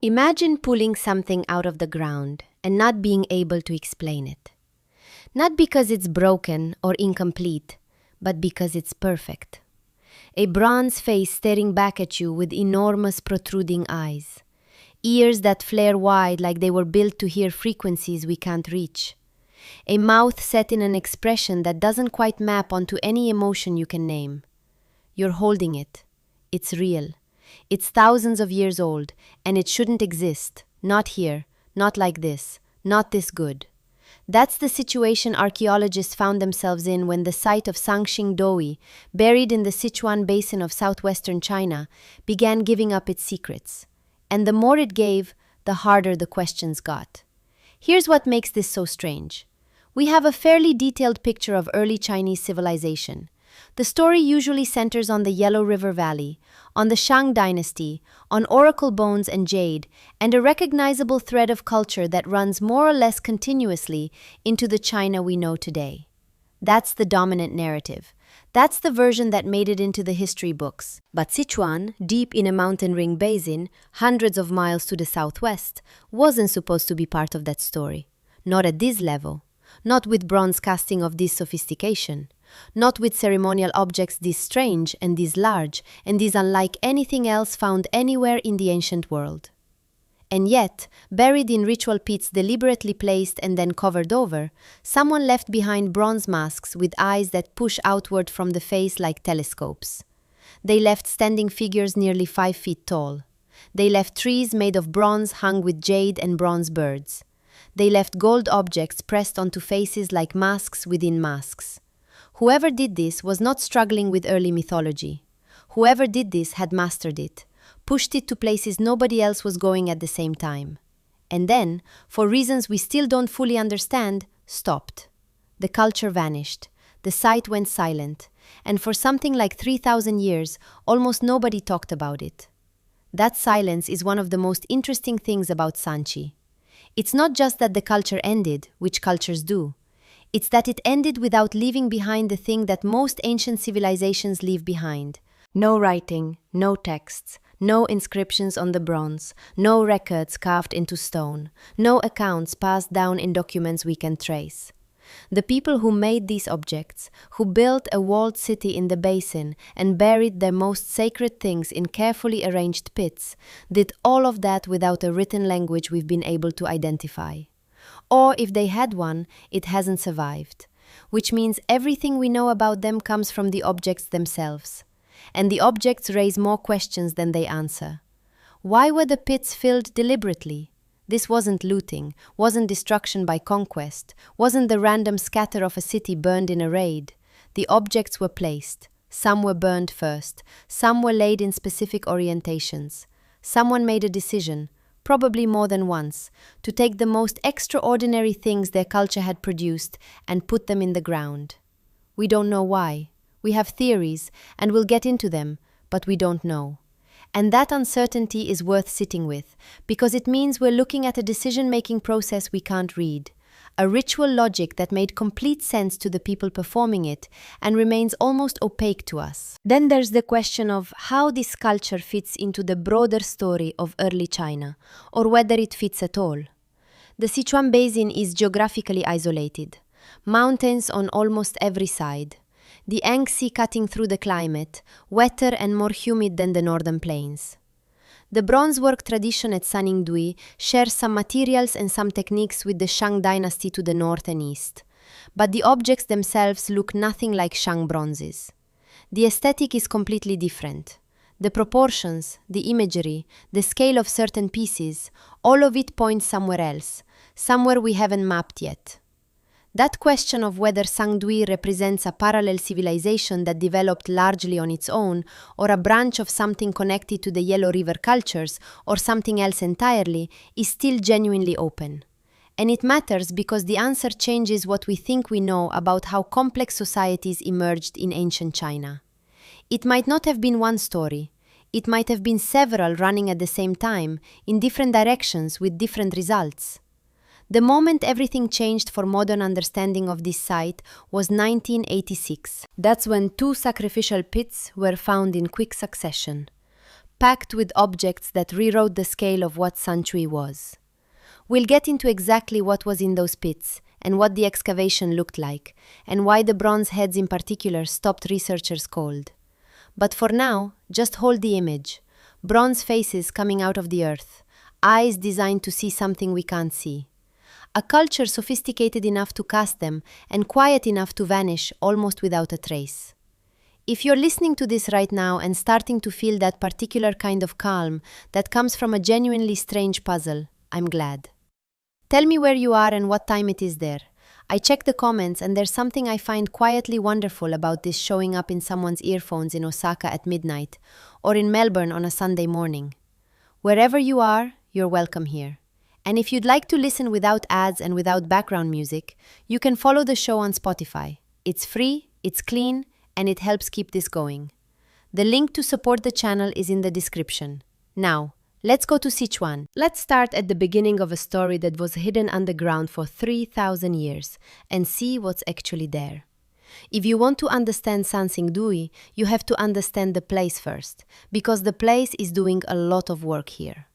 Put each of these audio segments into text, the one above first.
Imagine pulling something out of the ground and not being able to explain it. Not because it's broken or incomplete, but because it's perfect. A bronze face staring back at you with enormous protruding eyes. Ears that flare wide like they were built to hear frequencies we can't reach. A mouth set in an expression that doesn't quite map onto any emotion you can name. You're holding it. It's real. It's thousands of years old, and it shouldn't exist. Not here, not like this, not this good. That's the situation archaeologists found themselves in when the site of Sangxing Doi, buried in the Sichuan basin of southwestern China, began giving up its secrets. And the more it gave, the harder the questions got. Here's what makes this so strange. We have a fairly detailed picture of early Chinese civilization. The story usually centers on the Yellow River Valley, on the Shang dynasty, on oracle bones and jade, and a recognizable thread of culture that runs more or less continuously into the China we know today. That's the dominant narrative. That's the version that made it into the history books. But Sichuan, deep in a mountain ring basin, hundreds of miles to the southwest, wasn't supposed to be part of that story. Not at this level. Not with bronze casting of this sophistication. Not with ceremonial objects this strange and this large and this unlike anything else found anywhere in the ancient world. And yet, buried in ritual pits deliberately placed and then covered over, someone left behind bronze masks with eyes that push outward from the face like telescopes. They left standing figures nearly 5 feet tall. They left trees made of bronze hung with jade and bronze birds. They left gold objects pressed onto faces like masks within masks. Whoever did this was not struggling with early mythology. Whoever did this had mastered it, pushed it to places nobody else was going at the same time. And then, for reasons we still don't fully understand, stopped. The culture vanished. The site went silent. And for something like 3,000 years, almost nobody talked about it. That silence is one of the most interesting things about Sanchi. It's not just that the culture ended, which cultures do. It's that it ended without leaving behind the thing that most ancient civilizations leave behind. No writing, no texts, no inscriptions on the bronze, no records carved into stone, no accounts passed down in documents we can trace. The people who made these objects, who built a walled city in the basin and buried their most sacred things in carefully arranged pits, did all of that without a written language we've been able to identify. Or if they had one, it hasn't survived, which means everything we know about them comes from the objects themselves. And the objects raise more questions than they answer. Why were the pits filled deliberately? This wasn't looting, wasn't destruction by conquest, wasn't the random scatter of a city burned in a raid. The objects were placed. Some were burned first, some were laid in specific orientations. Someone made a decision, probably more than once, to take the most extraordinary things their culture had produced and put them in the ground. We don't know why. We have theories, and we'll get into them, but we don't know. And that uncertainty is worth sitting with, because it means we're looking at a decision-making process we can't read, a ritual logic that made complete sense to the people performing it and remains almost opaque to us. Then there's the question of how this culture fits into the broader story of early China, or whether it fits at all. The Sichuan Basin is geographically isolated. Mountains on almost every side. The Yangtze cutting through the climate, wetter and more humid than the northern plains. The bronzework tradition at Saningdui shares some materials and some techniques with the Shang dynasty to the north and east, but the objects themselves look nothing like Shang bronzes. The aesthetic is completely different. The proportions, the imagery, the scale of certain pieces, all of it points somewhere else, somewhere we haven't mapped yet. That question of whether Sangdui represents a parallel civilization that developed largely on its own, or a branch of something connected to the Yellow River cultures, or something else entirely, is still genuinely open. And it matters because the answer changes what we think we know about how complex societies emerged in ancient China. It might not have been one story. It might have been several running at the same time, in different directions with different results. The moment everything changed for modern understanding of this site was 1986. That's when 2 sacrificial pits were found in quick succession. packed with objects that rewrote the scale of what Sanchui was. We'll get into exactly what was in those pits, and what the excavation looked like, and why the bronze heads in particular stopped researchers cold. But for now, just hold the image. Bronze faces coming out of the earth, eyes designed to see something we can't see. A culture sophisticated enough to cast them, and quiet enough to vanish almost without a trace. If you're listening to this right now and starting to feel that particular kind of calm that comes from a genuinely strange puzzle, I'm glad. Tell me where you are and what time it is there. I check the comments and there's something I find quietly wonderful about this showing up in someone's earphones in Osaka at midnight or in Melbourne on a Sunday morning. Wherever you are, you're welcome here. And if you'd like to listen without ads and without background music, you can follow the show on Spotify. It's free, it's clean, and it helps keep this going. The link to support the channel is in the description. Now, let's go to Sichuan. Let's start at the beginning of a story that was hidden underground for 3,000 years and see what's actually there. If you want to understand Sansingdui, you have to understand the place first, because the place is doing a lot of work here.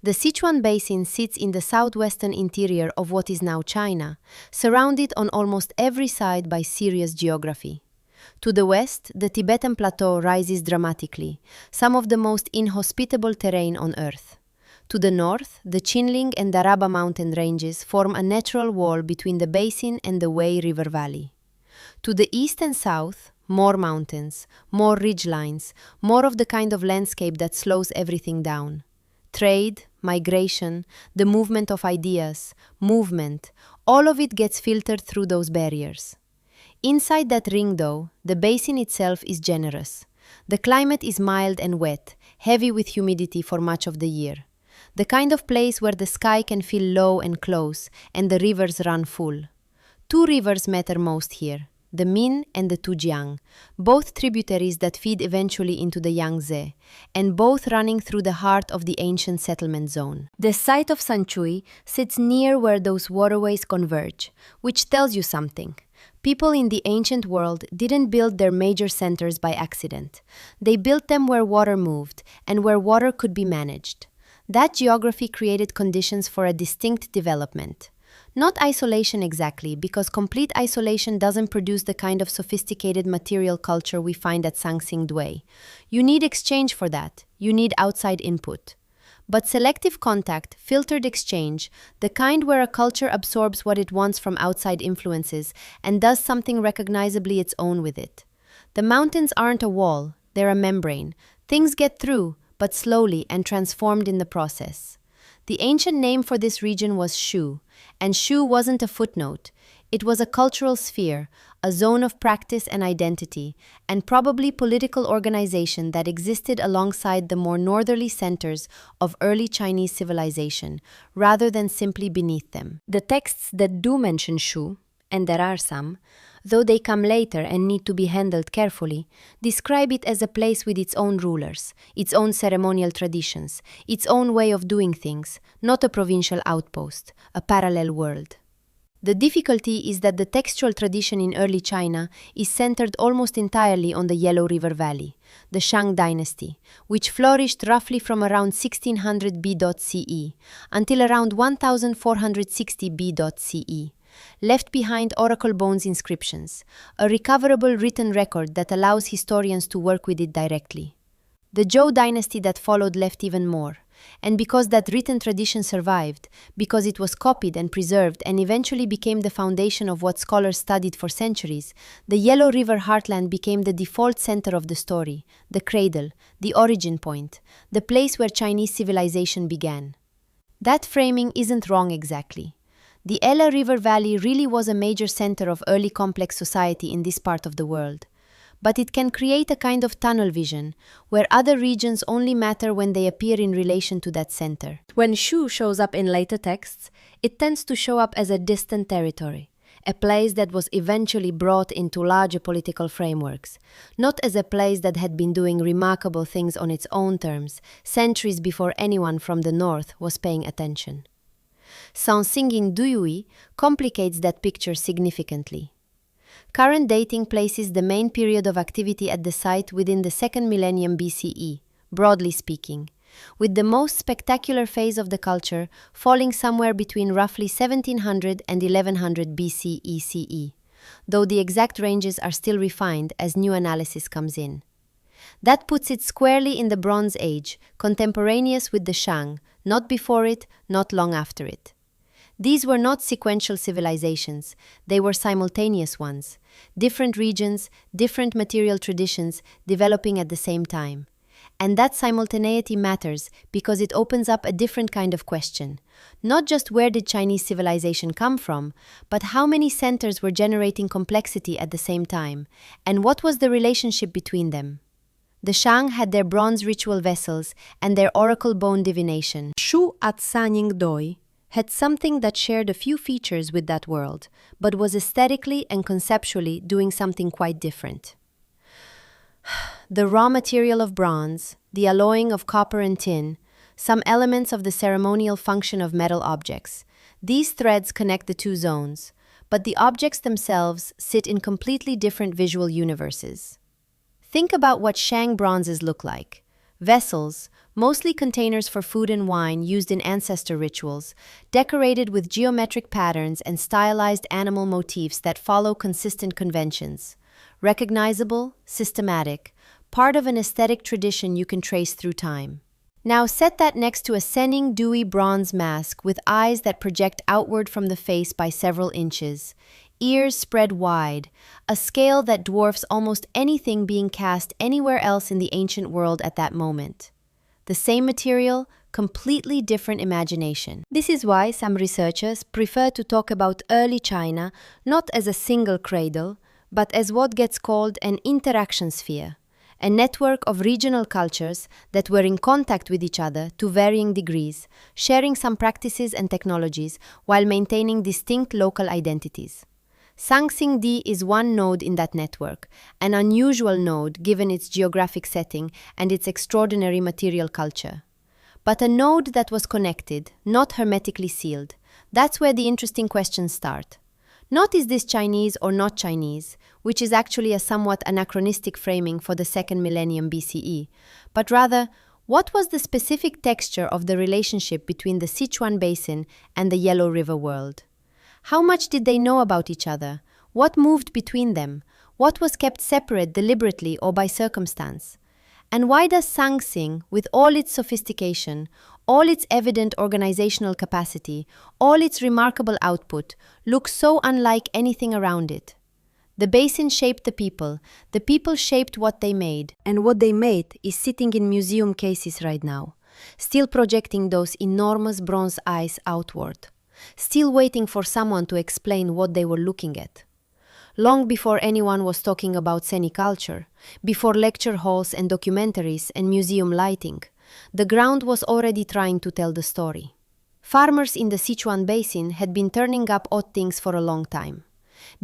The Sichuan Basin sits in the southwestern interior of what is now China, surrounded on almost every side by serious geography. To the west, the Tibetan Plateau rises dramatically, some of the most inhospitable terrain on Earth. To the north, the Chinling and Daraba mountain ranges form a natural wall between the basin and the Wei River Valley. To the east and south, more mountains, more ridgelines, more of the kind of landscape that slows everything down. Trade, migration, the movement of ideas, movement, all of it gets filtered through those barriers. Inside that ring, though, the basin itself is generous. The climate is mild and wet, heavy with humidity for much of the year. The kind of place where the sky can feel low and close, and the rivers run full. Two rivers matter most here, the Min and the Tujiang, both tributaries that feed eventually into the Yangtze, and both running through the heart of the ancient settlement zone. The site of Sanchui sits near where those waterways converge, which tells you something. People in the ancient world didn't build their major centers by accident. They built them where water moved and where water could be managed. That geography created conditions for a distinct development. Not isolation exactly, because complete isolation doesn't produce the kind of sophisticated material culture we find at Sansingdui. You need exchange for that. You need outside input. But selective contact, filtered exchange, the kind where a culture absorbs what it wants from outside influences and does something recognizably its own with it. The mountains aren't a wall, they're a membrane. Things get through, but slowly and transformed in the process. The ancient name for this region was Shu, and Shu wasn't a footnote. It was a cultural sphere, a zone of practice and identity, and probably political organization that existed alongside the more northerly centers of early Chinese civilization, rather than simply beneath them. The texts that do mention Shu, and there are some, though they come later and need to be handled carefully, describe it as a place with its own rulers, its own ceremonial traditions, its own way of doing things, not a provincial outpost, a parallel world. The difficulty is that the textual tradition in early China is centered almost entirely on the Yellow River Valley, the Shang dynasty, which flourished roughly from around 1600 BCE until around 1460 BCE. Left behind oracle bones inscriptions, a recoverable written record that allows historians to work with it directly. The Zhou dynasty that followed left even more, and because that written tradition survived, because it was copied and preserved and eventually became the foundation of what scholars studied for centuries, the Yellow River heartland became the default center of the story, the cradle, the origin point, the place where Chinese civilization began. That framing isn't wrong exactly. The Ella River Valley really was a major center of early complex society in this part of the world. But it can create a kind of tunnel vision, where other regions only matter when they appear in relation to that center. When Shu shows up in later texts, it tends to show up as a distant territory, a place that was eventually brought into larger political frameworks, not as a place that had been doing remarkable things on its own terms, centuries before anyone from the north was paying attention. Sansingdui complicates that picture significantly. Current dating places the main period of activity at the site within the 2nd millennium BCE, broadly speaking, with the most spectacular phase of the culture falling somewhere between roughly 1700 and 1100 BCE CE, though the exact ranges are still refined as new analysis comes in. That puts it squarely in the Bronze Age, contemporaneous with the Shang, not before it, not long after it. These were not sequential civilizations, they were simultaneous ones, different regions, different material traditions developing at the same time. And that simultaneity matters because it opens up a different kind of question. Not just where did Chinese civilization come from, but how many centers were generating complexity at the same time, and what was the relationship between them. The Shang had their bronze ritual vessels and their oracle bone divination. Shu at Sanying Doi had something that shared a few features with that world, but was aesthetically and conceptually doing something quite different. The raw material of bronze, the alloying of copper and tin, some elements of the ceremonial function of metal objects. These threads connect the two zones, but the objects themselves sit in completely different visual universes. Think about what Shang bronzes look like. Vessels, mostly containers for food and wine used in ancestor rituals, decorated with geometric patterns and stylized animal motifs that follow consistent conventions. Recognizable, systematic, part of an aesthetic tradition you can trace through time. Now set that next to a Senning dewy bronze mask with eyes that project outward from the face by several inches, ears spread wide, a scale that dwarfs almost anything being cast anywhere else in the ancient world at that moment. The same material, completely different imagination. This is why some researchers prefer to talk about early China not as a single cradle, but as what gets called an interaction sphere, a network of regional cultures that were in contact with each other to varying degrees, sharing some practices and technologies while maintaining distinct local identities. Sangxingdi is one node in that network, an unusual node given its geographic setting and its extraordinary material culture. But a node that was connected, not hermetically sealed. That's where the interesting questions start. Not is this Chinese or not Chinese, which is actually a somewhat anachronistic framing for the second millennium BCE, but rather, what was the specific texture of the relationship between the Sichuan Basin and the Yellow River world? How much did they know about each other? What moved between them? What was kept separate deliberately or by circumstance? And why does Sangxing, with all its sophistication, all its evident organizational capacity, all its remarkable output, look so unlike anything around it? The basin shaped the people shaped what they made, and what they made is sitting in museum cases right now, still projecting those enormous bronze eyes outward, still waiting for someone to explain what they were looking at. Long before anyone was talking about seniculture, before lecture halls and documentaries and museum lighting, the ground was already trying to tell the story. Farmers in the Sichuan Basin had been turning up odd things for a long time.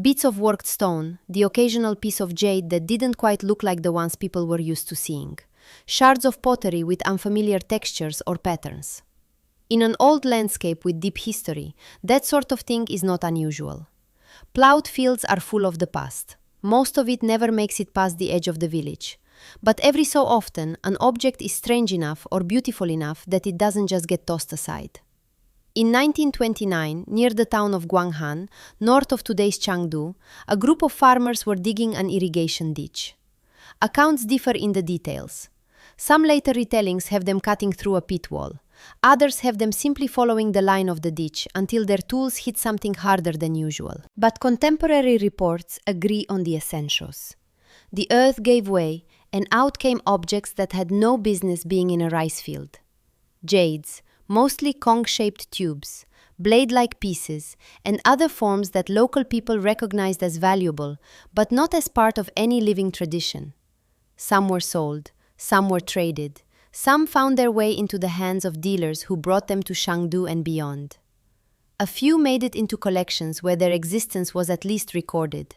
Bits of worked stone, the occasional piece of jade that didn't quite look like the ones people were used to seeing, shards of pottery with unfamiliar textures or patterns. In an old landscape with deep history, that sort of thing is not unusual. Plowed fields are full of the past. Most of it never makes it past the edge of the village. But every so often, an object is strange enough or beautiful enough that it doesn't just get tossed aside. In 1929, near the town of Guanghan, north of today's Chengdu, a group of farmers were digging an irrigation ditch. Accounts differ in the details. Some later retellings have them cutting through a pit wall. Others have them simply following the line of the ditch until their tools hit something harder than usual. But contemporary reports agree on the essentials. The earth gave way, and out came objects that had no business being in a rice field. Jades, mostly conch-shaped tubes, blade-like pieces, and other forms that local people recognized as valuable, but not as part of any living tradition. Some were sold, some were traded. Some found their way into the hands of dealers who brought them to Chengdu and beyond. A few made it into collections where their existence was at least recorded.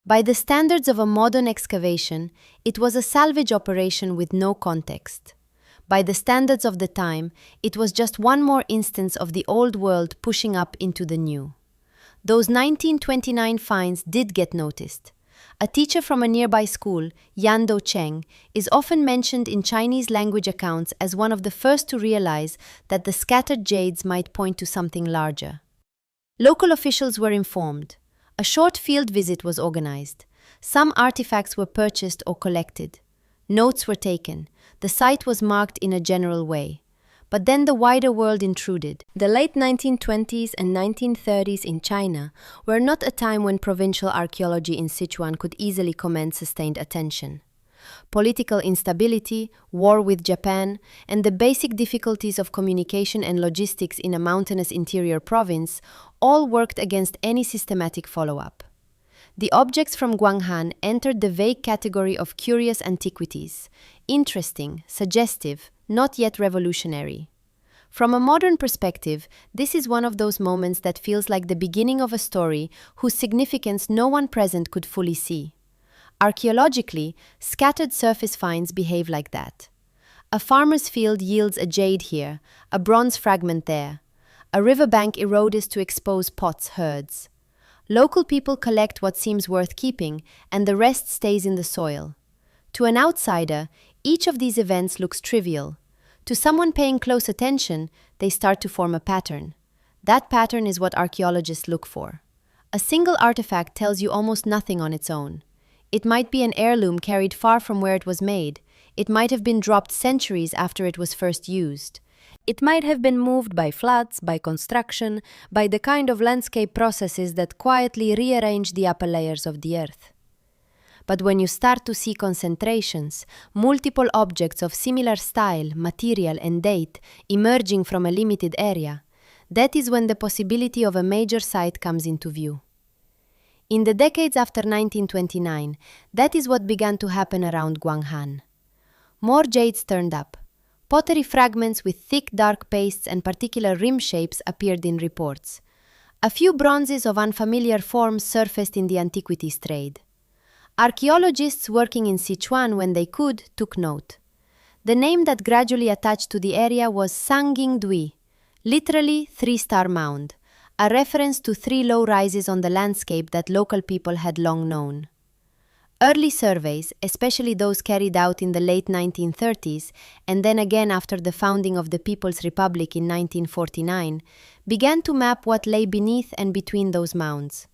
By the standards of a modern excavation, it was a salvage operation with no context. By the standards of the time, it was just one more instance of the old world pushing up into the new. Those 1929 finds did get noticed. A teacher from a nearby school, Yan Cheng, is often mentioned in Chinese language accounts as one of the first to realize that the scattered jades might point to something larger. Local officials were informed. A short field visit was organized. Some artifacts were purchased or collected. Notes were taken. The site was marked in a general way. But then the wider world intruded. The late 1920s and 1930s in China were not a time when provincial archaeology in Sichuan could easily command sustained attention. Political instability, war with Japan, and the basic difficulties of communication and logistics in a mountainous interior province all worked against any systematic follow-up. The objects from Guanghan entered the vague category of curious antiquities, interesting, suggestive, not yet revolutionary. From a modern perspective, this is one of those moments that feels like the beginning of a story whose significance no one present could fully see. Archaeologically, scattered surface finds behave like that. A farmer's field yields a jade here, a bronze fragment there. A riverbank erodes to expose pots herds. Local people collect what seems worth keeping, and the rest stays in the soil. To an outsider, each of these events looks trivial. To someone paying close attention, they start to form a pattern. That pattern is what archaeologists look for. A single artifact tells you almost nothing on its own. It might be an heirloom carried far from where it was made. It might have been dropped centuries after it was first used. It might have been moved by floods, by construction, by the kind of landscape processes that quietly rearrange the upper layers of the earth. But when you start to see concentrations, multiple objects of similar style, material, and date emerging from a limited area, that is when the possibility of a major site comes into view. In the decades after 1929, that is what began to happen around Guanghan. More jades turned up. Pottery fragments with thick dark pastes and particular rim shapes appeared in reports. A few bronzes of unfamiliar forms surfaced in the antiquities trade. Archaeologists working in Sichuan when they could took note. The name that gradually attached to the area was Sanging Dui, literally 3-star mound, a reference to 3 low rises on the landscape that local people had long known. Early surveys, especially those carried out in the late 1930s and then again after the founding of the People's Republic in 1949, began to map what lay beneath and between those mounds.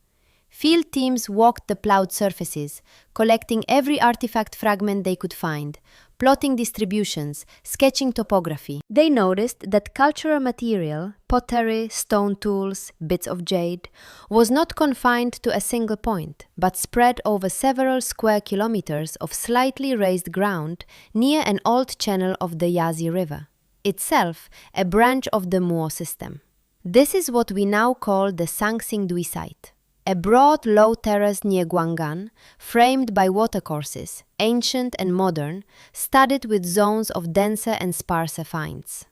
Field teams walked the plowed surfaces, collecting every artifact fragment they could find, plotting distributions, sketching topography. They noticed that cultural material, pottery, stone tools, bits of jade, was not confined to a single point, but spread over several square kilometers of slightly raised ground near an old channel of the Yazi River, itself a branch of the Muo system. This is what we now call the Sangsingdui site. A broad, low terrace near Guanggan, framed by watercourses, ancient and modern, studded with zones of denser and sparser finds.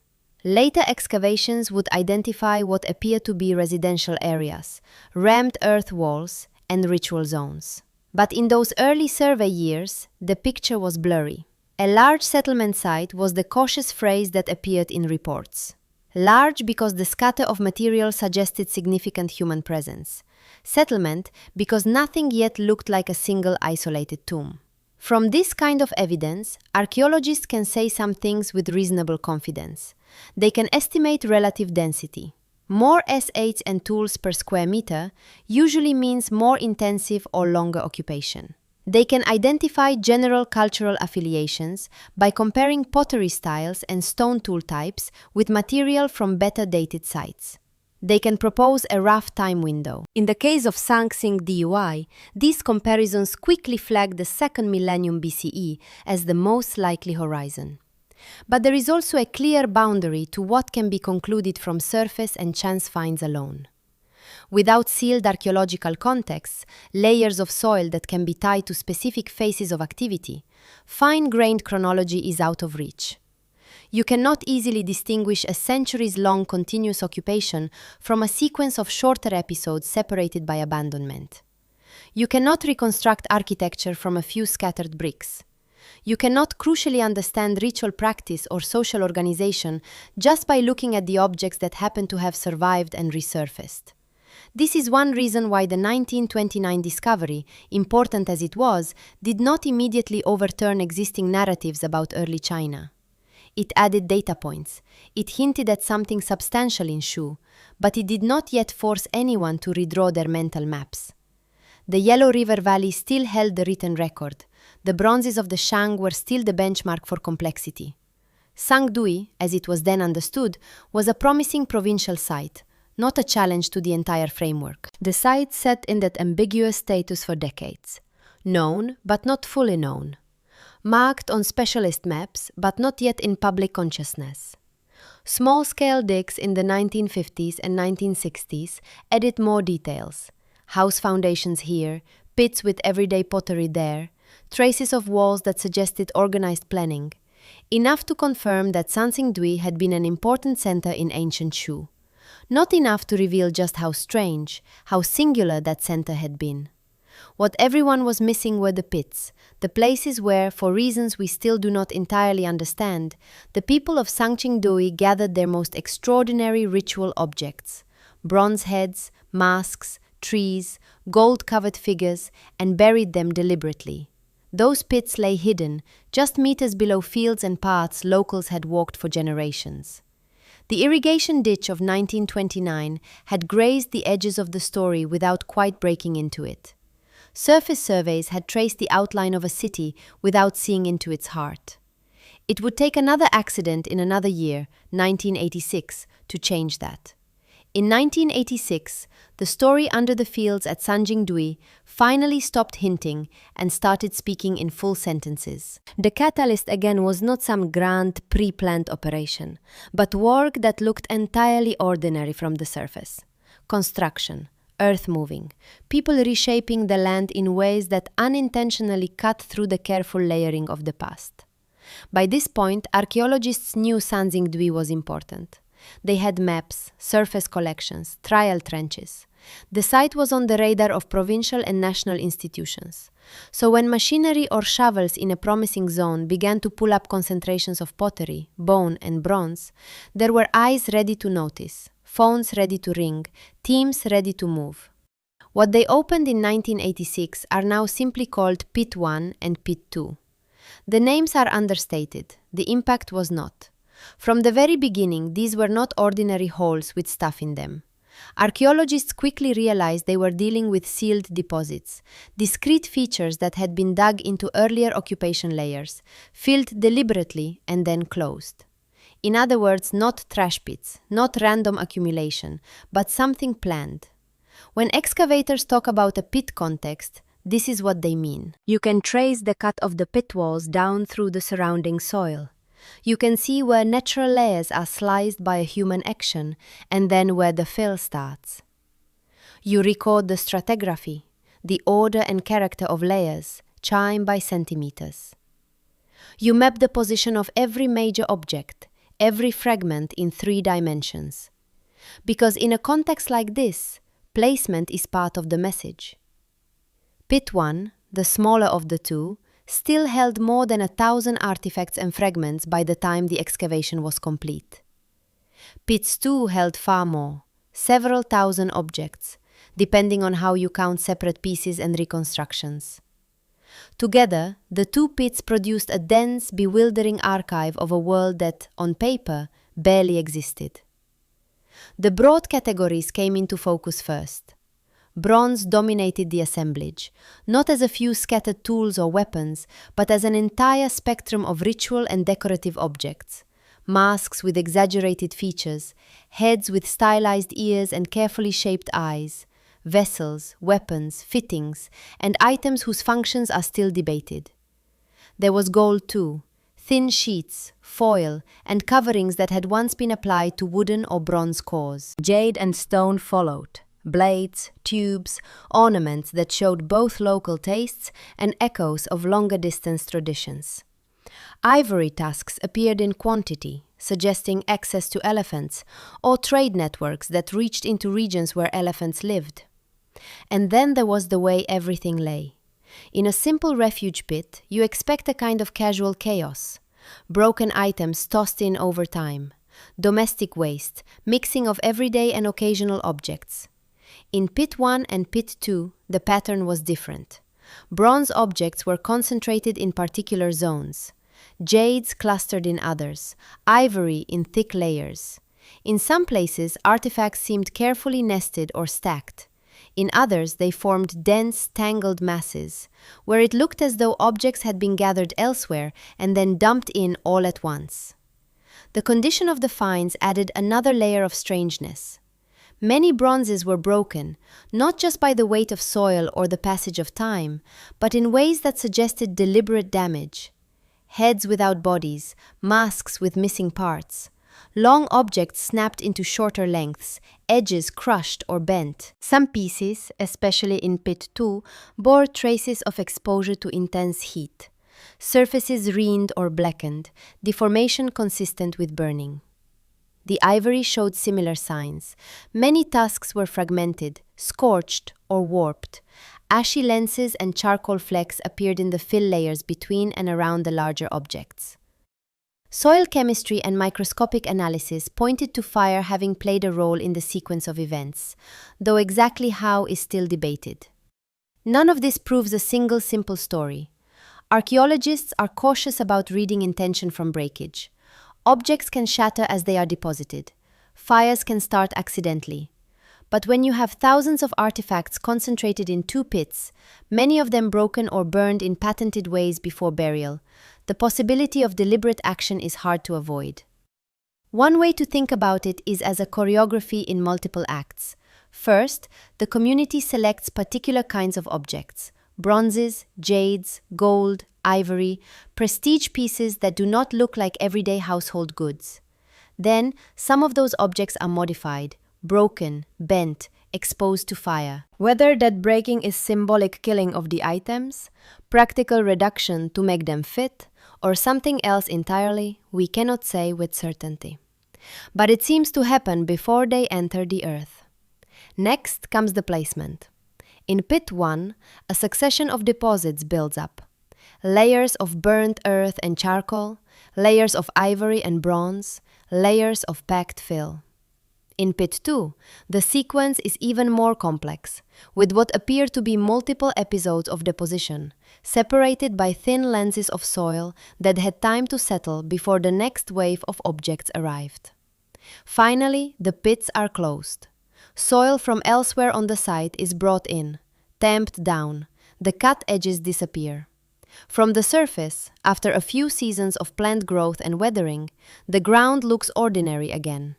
Later excavations would identify what appear to be residential areas, rammed earth walls, and ritual zones. But in those early survey years, the picture was blurry. A large settlement site was the cautious phrase that appeared in reports. Large because the scatter of material suggested significant human presence. Settlement because nothing yet looked like a single isolated tomb. From this kind of evidence, archaeologists can say some things with reasonable confidence. They can estimate relative density. More SH and tools per square meter usually means more intensive or longer occupation. They can identify general cultural affiliations by comparing pottery styles and stone tool types with material from better dated sites. They can propose a rough time window. In the case of Sangsing Dui, these comparisons quickly flag the 2nd millennium BCE as the most likely horizon. But there is also a clear boundary to what can be concluded from surface and chance finds alone. Without sealed archaeological contexts, layers of soil that can be tied to specific phases of activity, fine-grained chronology is out of reach. You cannot easily distinguish a centuries-long continuous occupation from a sequence of shorter episodes separated by abandonment. You cannot reconstruct architecture from a few scattered bricks. You cannot crucially understand ritual practice or social organization just by looking at the objects that happen to have survived and resurfaced. This is one reason why the 1929 discovery, important as it was, did not immediately overturn existing narratives about early China. It added data points. It hinted at something substantial in Shu, but it did not yet force anyone to redraw their mental maps. The Yellow River Valley still held the written record. The bronzes of the Shang were still the benchmark for complexity. Sangdui, as it was then understood, was a promising provincial site, not a challenge to the entire framework. The site sat in that ambiguous status for decades. Known, but not fully known. Marked on specialist maps, but not yet in public consciousness. Small-scale digs in the 1950s and 1960s added more details. House foundations here, pits with everyday pottery there, traces of walls that suggested organized planning. Enough to confirm that Sansingdui had been an important center in ancient Shu. Not enough to reveal just how strange, how singular that center had been. What everyone was missing were the pits, the places where, for reasons we still do not entirely understand, the people of Sangqingdui gathered their most extraordinary ritual objects: bronze heads, masks, trees, gold-covered figures, and buried them deliberately. Those pits lay hidden, just meters below fields and paths locals had walked for generations. The irrigation ditch of 1929 had grazed the edges of the story without quite breaking into it. Surface surveys had traced the outline of a city without seeing into its heart. It would take another accident in another year, 1986, to change that. In 1986, the story under the fields at Sanjingdui finally stopped hinting and started speaking in full sentences. The catalyst again was not some grand pre-planned operation, but work that looked entirely ordinary from the surface. Construction, earth moving, people reshaping the land in ways that unintentionally cut through the careful layering of the past. By this point, archaeologists knew Sanjingdui was important. They had maps, surface collections, trial trenches. The site was on the radar of provincial and national institutions. So when machinery or shovels in a promising zone began to pull up concentrations of pottery, bone, and bronze, there were eyes ready to notice, phones ready to ring, teams ready to move. What they opened in 1986 are now simply called Pit 1 and Pit 2. The names are understated, the impact was not. From the very beginning, these were not ordinary holes with stuff in them. Archaeologists quickly realized they were dealing with sealed deposits, discrete features that had been dug into earlier occupation layers, filled deliberately and then closed. In other words, not trash pits, not random accumulation, but something planned. When excavators talk about a pit context, this is what they mean. You can trace the cut of the pit walls down through the surrounding soil. You can see where natural layers are sliced by a human action and then where the fill starts. You record the stratigraphy, the order and character of layers, chime by centimeters. You map the position of every major object, every fragment in 3 dimensions. Because in a context like this, placement is part of the message. Pit 1, the smaller of the two, still held more than 1,000 artifacts and fragments by the time the excavation was complete. Pits 2 held far more, several thousand objects, depending on how you count separate pieces and reconstructions. Together, the 2 pits produced a dense, bewildering archive of a world that, on paper, barely existed. The broad categories came into focus first. Bronze dominated the assemblage, not as a few scattered tools or weapons, but as an entire spectrum of ritual and decorative objects. Masks with exaggerated features, heads with stylized ears and carefully shaped eyes, vessels, weapons, fittings, and items whose functions are still debated. There was gold too, thin sheets, foil, and coverings that had once been applied to wooden or bronze cores. Jade and stone followed. Blades, tubes, ornaments that showed both local tastes and echoes of longer-distance traditions. Ivory tusks appeared in quantity, suggesting access to elephants, or trade networks that reached into regions where elephants lived. And then there was the way everything lay. In a simple refuge pit, you expect a kind of casual chaos. Broken items tossed in over time. Domestic waste, mixing of everyday and occasional objects. In pit 1 and pit 2, the pattern was different. Bronze objects were concentrated in particular zones. Jades clustered in others, ivory in thick layers. In some places, artifacts seemed carefully nested or stacked. In others, they formed dense, tangled masses, where it looked as though objects had been gathered elsewhere and then dumped in all at once. The condition of the finds added another layer of strangeness. Many bronzes were broken, not just by the weight of soil or the passage of time, but in ways that suggested deliberate damage. Heads without bodies, masks with missing parts. Long objects snapped into shorter lengths, edges crushed or bent. Some pieces, especially in pit 2, bore traces of exposure to intense heat. Surfaces reened or blackened, deformation consistent with burning. The ivory showed similar signs. Many tusks were fragmented, scorched, or warped. Ashy lenses and charcoal flecks appeared in the fill layers between and around the larger objects. Soil chemistry and microscopic analysis pointed to fire having played a role in the sequence of events, though exactly how is still debated. None of this proves a single simple story. Archaeologists are cautious about reading intention from breakage. Objects can shatter as they are deposited. Fires can start accidentally. But when you have thousands of artifacts concentrated in 2 pits, many of them broken or burned in patented ways before burial, the possibility of deliberate action is hard to avoid. One way to think about it is as a choreography in multiple acts. First, the community selects particular kinds of objects: bronzes, jades, gold, ivory, prestige pieces that do not look like everyday household goods. Then, some of those objects are modified, broken, bent, exposed to fire. Whether that breaking is symbolic killing of the items, practical reduction to make them fit, or something else entirely, we cannot say with certainty. But it seems to happen before they enter the earth. Next comes the placement. In pit 1, a succession of deposits builds up. Layers of burnt earth and charcoal, layers of ivory and bronze, layers of packed fill. In pit 2, the sequence is even more complex, with what appear to be multiple episodes of deposition, separated by thin lenses of soil that had time to settle before the next wave of objects arrived. Finally, the pits are closed. Soil from elsewhere on the site is brought in, tamped down, the cut edges disappear. From the surface, after a few seasons of plant growth and weathering, the ground looks ordinary again.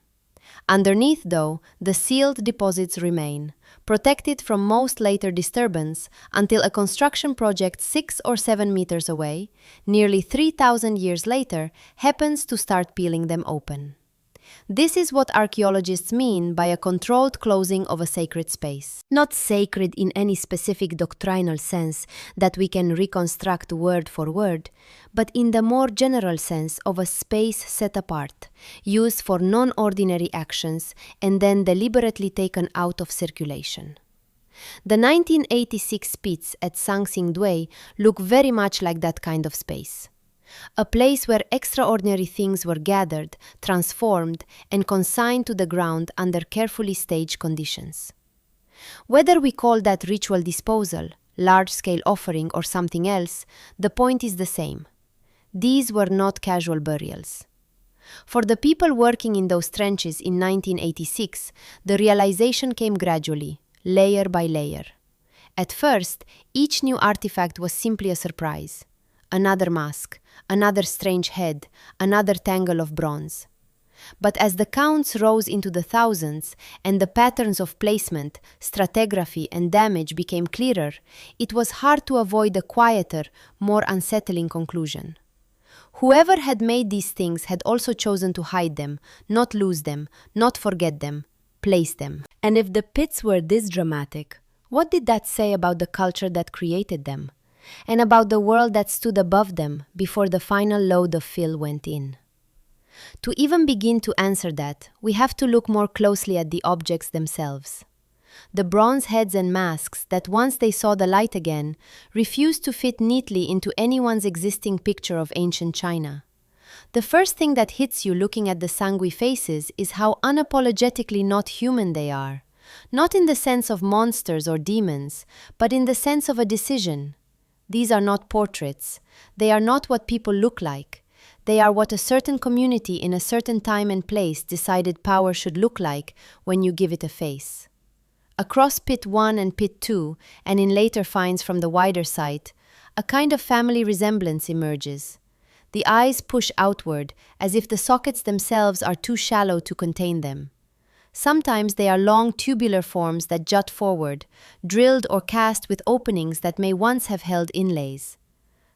Underneath, though, the sealed deposits remain, protected from most later disturbance until a construction project 6 or 7 meters away, nearly 3,000 years later, happens to start peeling them open. This is what archaeologists mean by a controlled closing of a sacred space. Not sacred in any specific doctrinal sense that we can reconstruct word for word, but in the more general sense of a space set apart, used for non-ordinary actions and then deliberately taken out of circulation. The 1986 pits at Sangsingdui look very much like that kind of space. A place where extraordinary things were gathered, transformed, and consigned to the ground under carefully staged conditions. Whether we call that ritual disposal, large-scale offering, or something else, the point is the same. These were not casual burials. For the people working in those trenches in 1986, the realization came gradually, layer by layer. At first, each new artifact was simply a surprise. Another mask, another strange head, another tangle of bronze. But as the counts rose into the thousands and the patterns of placement, stratigraphy, and damage became clearer, it was hard to avoid a quieter, more unsettling conclusion. Whoever had made these things had also chosen to hide them, not lose them, not forget them, place them. And if the pits were this dramatic, what did that say about the culture that created them? And about the world that stood above them before the final load of fill went in? To even begin to answer that, we have to look more closely at the objects themselves. The bronze heads and masks that once they saw the light again, refused to fit neatly into anyone's existing picture of ancient China. The first thing that hits you looking at the Sangui faces is how unapologetically not human they are. not in the sense of monsters or demons, but in the sense of a decision. These are not portraits. They are not what people look like. They are what a certain community in a certain time and place decided power should look like when you give it a face. Across Pit 1 and Pit 2, and in later finds from the wider site, a kind of family resemblance emerges. The eyes push outward, as if the sockets themselves are too shallow to contain them. Sometimes they are long tubular forms that jut forward, drilled or cast with openings that may once have held inlays.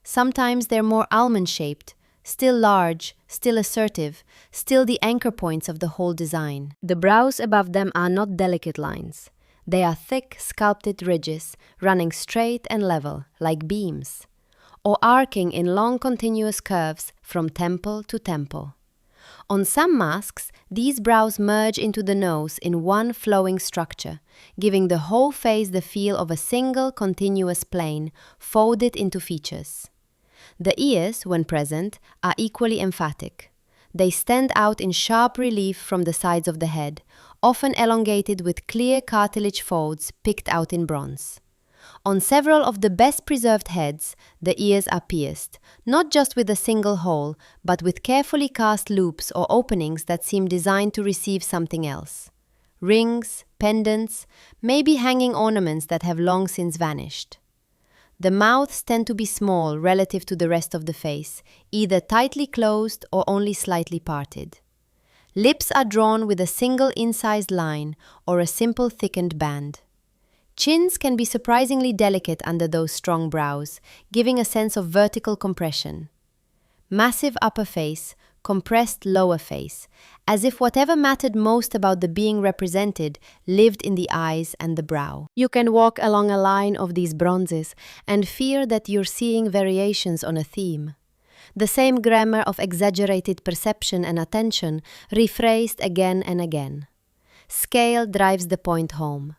Sometimes they're more almond-shaped, still large, still assertive, still the anchor points of the whole design. The brows above them are not delicate lines. They are thick, sculpted ridges, running straight and level, like beams, or arcing in long continuous curves from temple to temple. On some masks, these brows merge into the nose in one flowing structure, giving the whole face the feel of a single continuous plane folded into features. The ears, when present, are equally emphatic. They stand out in sharp relief from the sides of the head, often elongated with clear cartilage folds picked out in bronze. On several of the best-preserved heads, the ears are pierced, not just with a single hole, but with carefully cast loops or openings that seem designed to receive something else. Rings, pendants, maybe hanging ornaments that have long since vanished. The mouths tend to be small relative to the rest of the face, either tightly closed or only slightly parted. Lips are drawn with a single incised line or a simple thickened band. Chins can be surprisingly delicate under those strong brows, giving a sense of vertical compression. Massive upper face, compressed lower face, as if whatever mattered most about the being represented lived in the eyes and the brow. You can walk along a line of these bronzes and fear that you're seeing variations on a theme. The same grammar of exaggerated perception and attention, rephrased again and again. Scale drives the point home.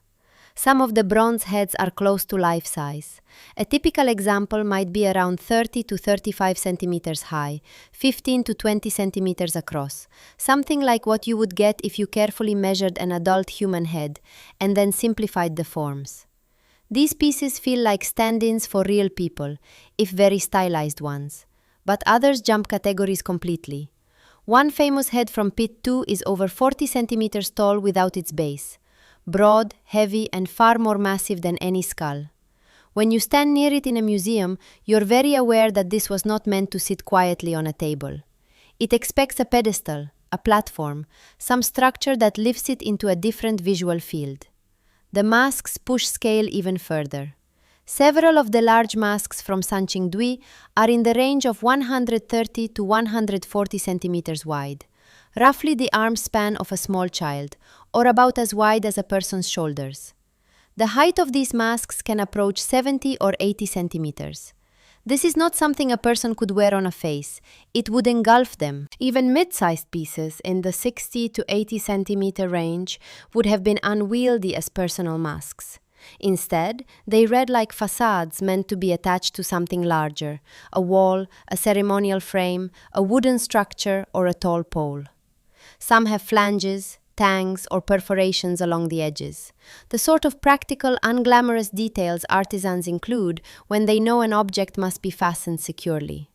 Some of the bronze heads are close to life size. A typical example might be around 30 to 35 centimeters high, 15 to 20 centimeters across, something like what you would get if you carefully measured an adult human head and then simplified the forms. These pieces feel like stand-ins for real people, if very stylized ones. But others jump categories completely. One famous head from Pit 2 is over 40 centimeters tall without its base. Broad, heavy, and far more massive than any skull. When you stand near it in a museum, you're very aware that this was not meant to sit quietly on a table. It expects a pedestal, a platform, some structure that lifts it into a different visual field. The masks push scale even further. Several of the large masks from Sanqingdui are in the range of 130 to 140 centimeters wide, roughly the arm span of a small child, or about as wide as a person's shoulders. The height of these masks can approach 70 or 80 centimeters. This is not something a person could wear on a face. It would engulf them. Even mid-sized pieces in the 60 to 80 centimeter range would have been unwieldy as personal masks. Instead, they read like facades meant to be attached to something larger, a wall, a ceremonial frame, a wooden structure, or a tall pole. Some have flanges, tangs, or perforations along the edges, the sort of practical, unglamorous details artisans include when they know an object must be fastened securely.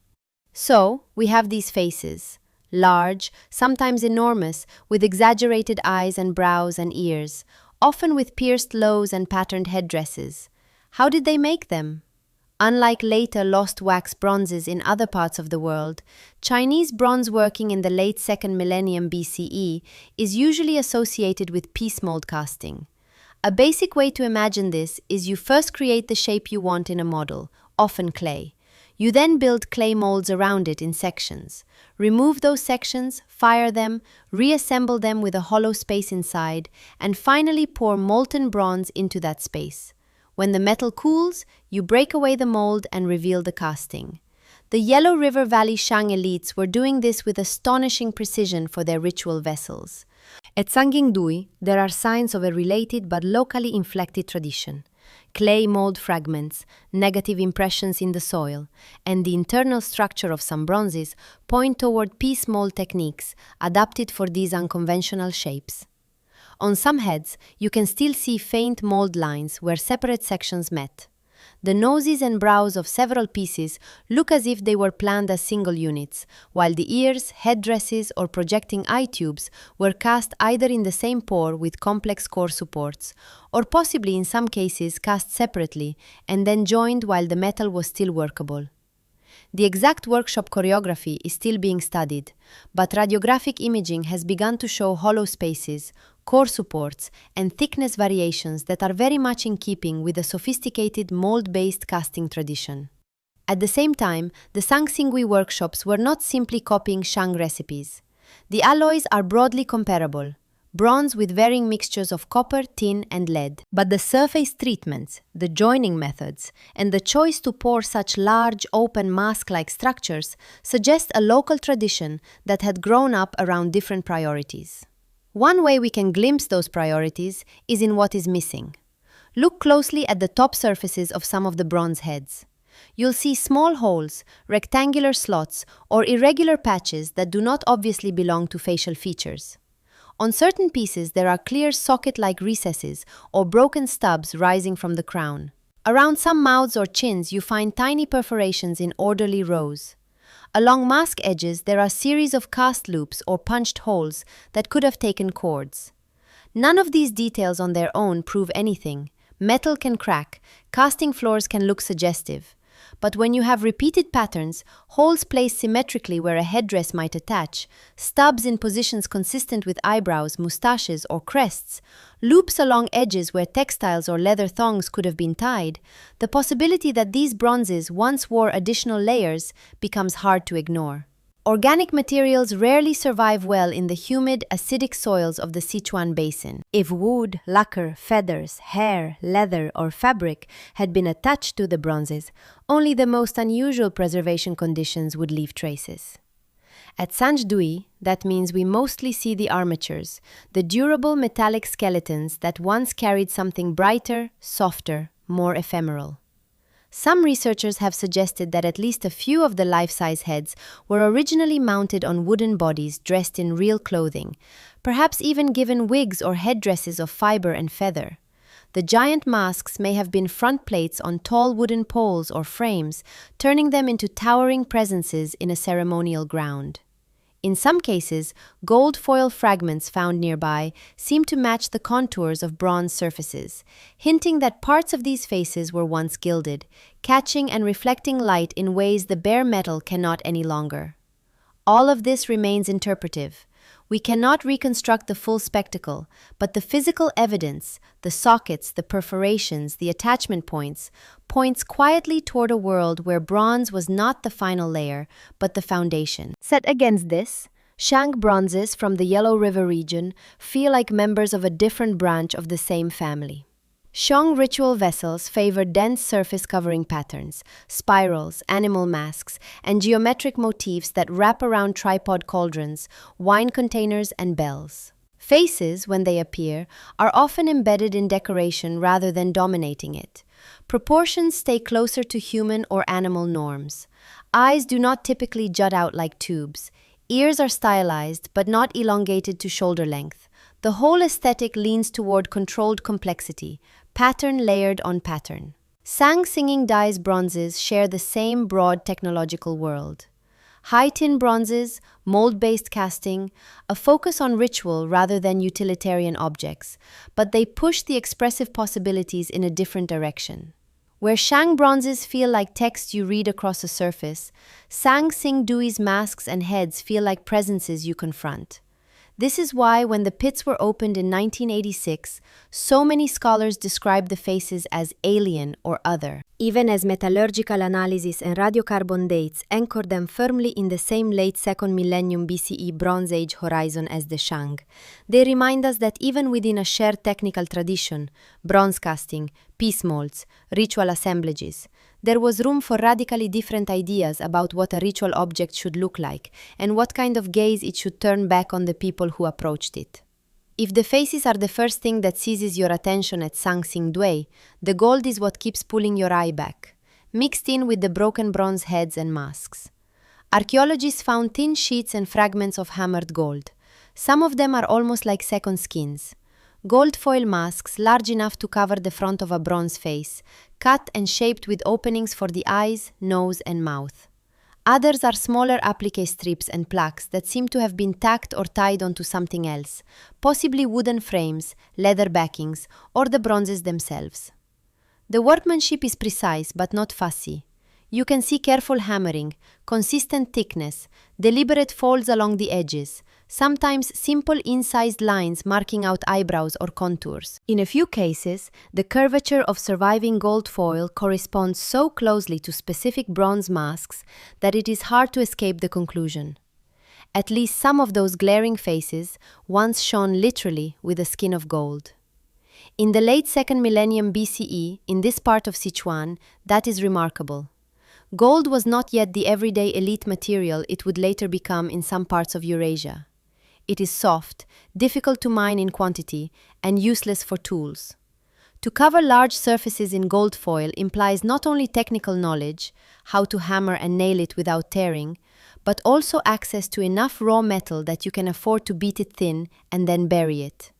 So, we have these faces, large, sometimes enormous, with exaggerated eyes and brows and ears, often with pierced lows and patterned headdresses. How did they make them? Unlike later lost wax bronzes in other parts of the world, Chinese bronze working in the late 2nd millennium BCE is usually associated with piece mold casting. A basic way to imagine this is you first create the shape you want in a model, often clay. You then build clay molds around it in sections. Remove those sections, fire them, reassemble them with a hollow space inside, and finally pour molten bronze into that space. When the metal cools, you break away the mold and reveal the casting. The Yellow River Valley Shang elites were doing this with astonishing precision for their ritual vessels. At Sanqingdui, there are signs of a related but locally inflected tradition. Clay mold fragments, negative impressions in the soil, and the internal structure of some bronzes point toward piece mold techniques adapted for these unconventional shapes. On some heads, you can still see faint mold lines where separate sections met. The noses and brows of several pieces look as if they were planned as single units, while the ears, headdresses, or projecting eye tubes were cast either in the same pour with complex core supports, or possibly in some cases cast separately and then joined while the metal was still workable. The exact workshop choreography is still being studied, but radiographic imaging has begun to show hollow spaces, core supports, and thickness variations that are very much in keeping with the sophisticated mold-based casting tradition. At the same time, the Sangsingui workshops were not simply copying Shang recipes. The alloys are broadly comparable, bronze with varying mixtures of copper, tin, and lead. But the surface treatments, the joining methods, and the choice to pour such large, open mask-like structures suggest a local tradition that had grown up around different priorities. One way we can glimpse those priorities is in what is missing. Look closely at the top surfaces of some of the bronze heads. You'll see small holes, rectangular slots, or irregular patches that do not obviously belong to facial features. On certain pieces, there are clear socket-like recesses or broken stubs rising from the crown. Around some mouths or chins, you find tiny perforations in orderly rows. Along mask edges, there are series of cast loops or punched holes that could have taken cords. None of these details on their own prove anything. Metal can crack, casting floors can look suggestive. But when you have repeated patterns, holes placed symmetrically where a headdress might attach, stubs in positions consistent with eyebrows, mustaches, or crests, loops along edges where textiles or leather thongs could have been tied, the possibility that these bronzes once wore additional layers becomes hard to ignore. Organic materials rarely survive well in the humid, acidic soils of the Sichuan Basin. If wood, lacquer, feathers, hair, leather, or fabric had been attached to the bronzes, only the most unusual preservation conditions would leave traces. At Sanjdui, that means we mostly see the armatures, the durable metallic skeletons that once carried something brighter, softer, more ephemeral. Some researchers have suggested that at least a few of the life-size heads were originally mounted on wooden bodies dressed in real clothing, perhaps even given wigs or headdresses of fiber and feather. The giant masks may have been front plates on tall wooden poles or frames, turning them into towering presences in a ceremonial ground. In some cases, gold foil fragments found nearby seem to match the contours of bronze surfaces, hinting that parts of these faces were once gilded, catching and reflecting light in ways the bare metal cannot any longer. All of this remains interpretive. We cannot reconstruct the full spectacle, but the physical evidence, the sockets, the perforations, the attachment points, points quietly toward a world where bronze was not the final layer, but the foundation. Set against this, Shang bronzes from the Yellow River region feel like members of a different branch of the same family. Shang ritual vessels favor dense surface covering patterns, spirals, animal masks, and geometric motifs that wrap around tripod cauldrons, wine containers, and bells. Faces, when they appear, are often embedded in decoration rather than dominating it. Proportions stay closer to human or animal norms. Eyes do not typically jut out like tubes. Ears are stylized but not elongated to shoulder length. The whole aesthetic leans toward controlled complexity, pattern layered on pattern. Sang Singing Dai's bronzes share the same broad technological world. High tin bronzes, mold-based casting, a focus on ritual rather than utilitarian objects, but they push the expressive possibilities in a different direction. Where Shang bronzes feel like text you read across a surface, Sang Sing Dui's masks and heads feel like presences you confront. This is why, when the pits were opened in 1986, so many scholars described the faces as alien or other, even as metallurgical analysis and radiocarbon dates anchor them firmly in the same late 2nd millennium BCE Bronze Age horizon as the Shang. They remind us that even within a shared technical tradition, bronze casting, piece molds, ritual assemblages, there was room for radically different ideas about what a ritual object should look like and what kind of gaze it should turn back on the people who approached it. If the faces are the first thing that seizes your attention at Sang Sing Dui, the gold is what keeps pulling your eye back, mixed in with the broken bronze heads and masks. Archaeologists found thin sheets and fragments of hammered gold. Some of them are almost like second skins. gold foil masks large enough to cover the front of a bronze face, cut and shaped with openings for the eyes, nose, and mouth. Others are smaller applique strips and plaques that seem to have been tacked or tied onto something else, possibly wooden frames, leather backings, or the bronzes themselves. The workmanship is precise but not fussy. You can see careful hammering, consistent thickness, deliberate folds along the edges, sometimes simple incised lines marking out eyebrows or contours. In a few cases, the curvature of surviving gold foil corresponds so closely to specific bronze masks that it is hard to escape the conclusion. At least some of those glaring faces once shone literally with a skin of gold. In the late 2nd millennium BCE, in this part of Sichuan, that is remarkable. Gold was not yet the everyday elite material it would later become in some parts of Eurasia. It is soft, difficult to mine in quantity, and useless for tools. To cover large surfaces in gold foil implies not only technical knowledge, how to hammer and nail it without tearing, but also access to enough raw metal that you can afford to beat it thin and then bury it.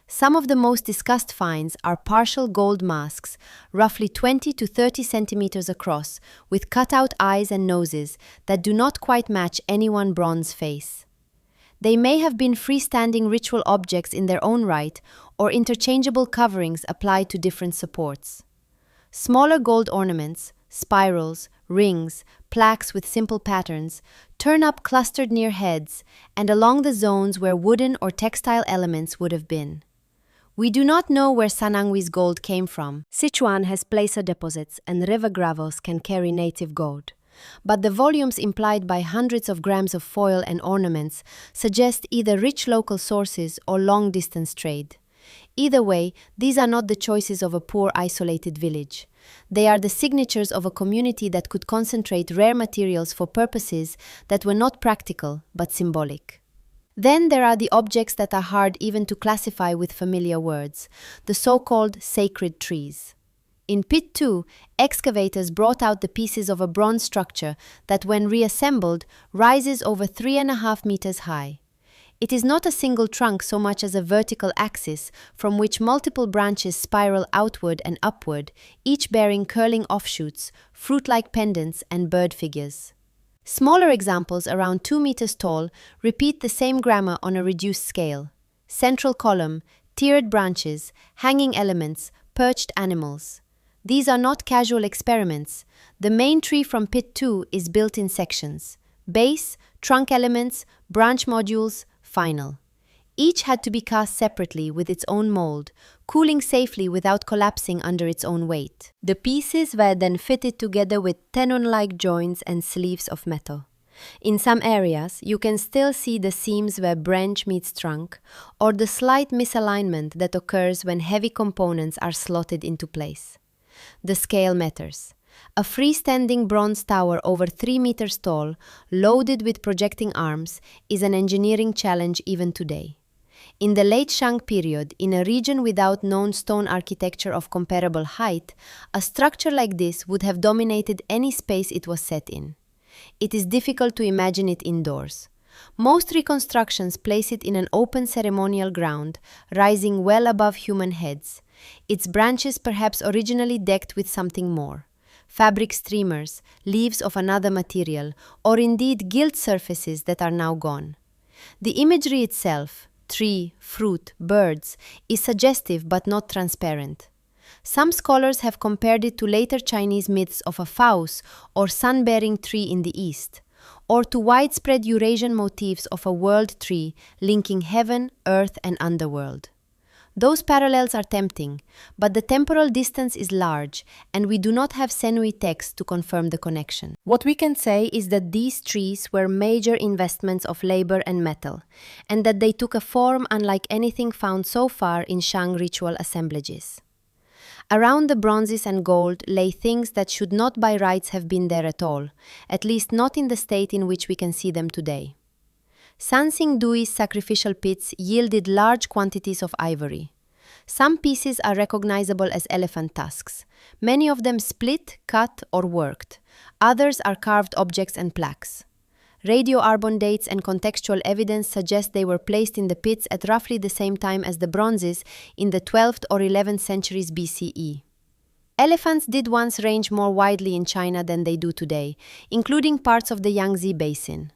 Some of the most discussed finds are partial gold masks, roughly 20 to 30 centimeters across, with cut-out eyes and noses that do not quite match any one bronze face. They may have been freestanding ritual objects in their own right, or interchangeable coverings applied to different supports. Smaller gold ornaments, spirals, rings, plaques with simple patterns, turn up clustered near heads and along the zones where wooden or textile elements would have been. We do not know where Sanangwi's gold came from. Sichuan has placer deposits and river gravels can carry native gold. But the volumes implied by hundreds of grams of foil and ornaments suggest either rich local sources or long-distance trade. Either way, these are not the choices of a poor isolated village. They are the signatures of a community that could concentrate rare materials for purposes that were not practical but symbolic. Then there are the objects that are hard even to classify with familiar words, the so-called sacred trees. In Pit 2, excavators brought out the pieces of a bronze structure that, when reassembled, rises over 3.5 meters high. It is not a single trunk so much as a vertical axis from which multiple branches spiral outward and upward, each bearing curling offshoots, fruit-like pendants, and bird figures. Smaller examples, around 2 meters tall, repeat the same grammar on a reduced scale. Central column, tiered branches, hanging elements, perched animals. These are not casual experiments. The main tree from Pit 2 is built in sections: base, trunk elements, branch modules, final. Each had to be cast separately with its own mold, cooling safely without collapsing under its own weight. The pieces were then fitted together with tenon-like joints and sleeves of metal. In some areas, you can still see the seams where branch meets trunk, or the slight misalignment that occurs when heavy components are slotted into place. The scale matters. A freestanding bronze tower over 3 meters tall, loaded with projecting arms, is an engineering challenge even today. In the late Shang period, in a region without known stone architecture of comparable height, a structure like this would have dominated any space it was set in. It is difficult to imagine it indoors. Most reconstructions place it in an open ceremonial ground, rising well above human heads, its branches perhaps originally decked with something more: fabric streamers, leaves of another material, or indeed gilt surfaces that are now gone. The imagery itself, tree, fruit, birds, is suggestive but not transparent. Some scholars have compared it to later Chinese myths of a Faust or sun-bearing tree in the east, or to widespread Eurasian motifs of a world tree linking heaven, earth, and underworld. Those parallels are tempting, but the temporal distance is large, and we do not have Senui texts to confirm the connection. What we can say is that these trees were major investments of labor and metal, and that they took a form unlike anything found so far in Shang ritual assemblages. Around the bronzes and gold lay things that should not by rights have been there at least not in the state in which we can see them today. Sansing Dui's sacrificial pits yielded large quantities of ivory. Some pieces are recognizable as elephant tusks, many of them split, cut, or worked. Others are carved objects and plaques. Radioarbon dates and contextual evidence suggest they were placed in the pits at roughly the same time as the bronzes in the 12th or 11th centuries BCE. Elephants did once range more widely in China than they do today, including parts of the Yangtze Basin.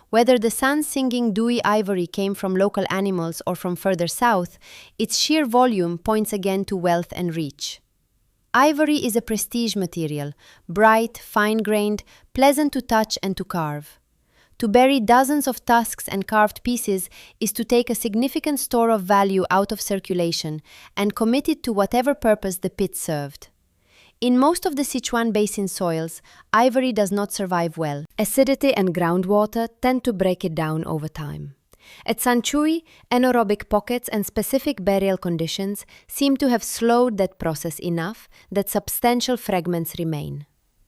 Whether the sun-singing dewy ivory came from local animals or from further south, its sheer volume points again to wealth and reach. Ivory is a prestige material, bright, fine-grained, pleasant to touch and to carve. To bury dozens of tusks and carved pieces is to take a significant store of value out of circulation and commit it to whatever purpose the pit served. In most of the Sichuan Basin soils, ivory does not survive well. Acidity and groundwater tend to break it down over time. At Sanchui, anaerobic pockets and specific burial conditions seem to have slowed that process enough that substantial fragments remain.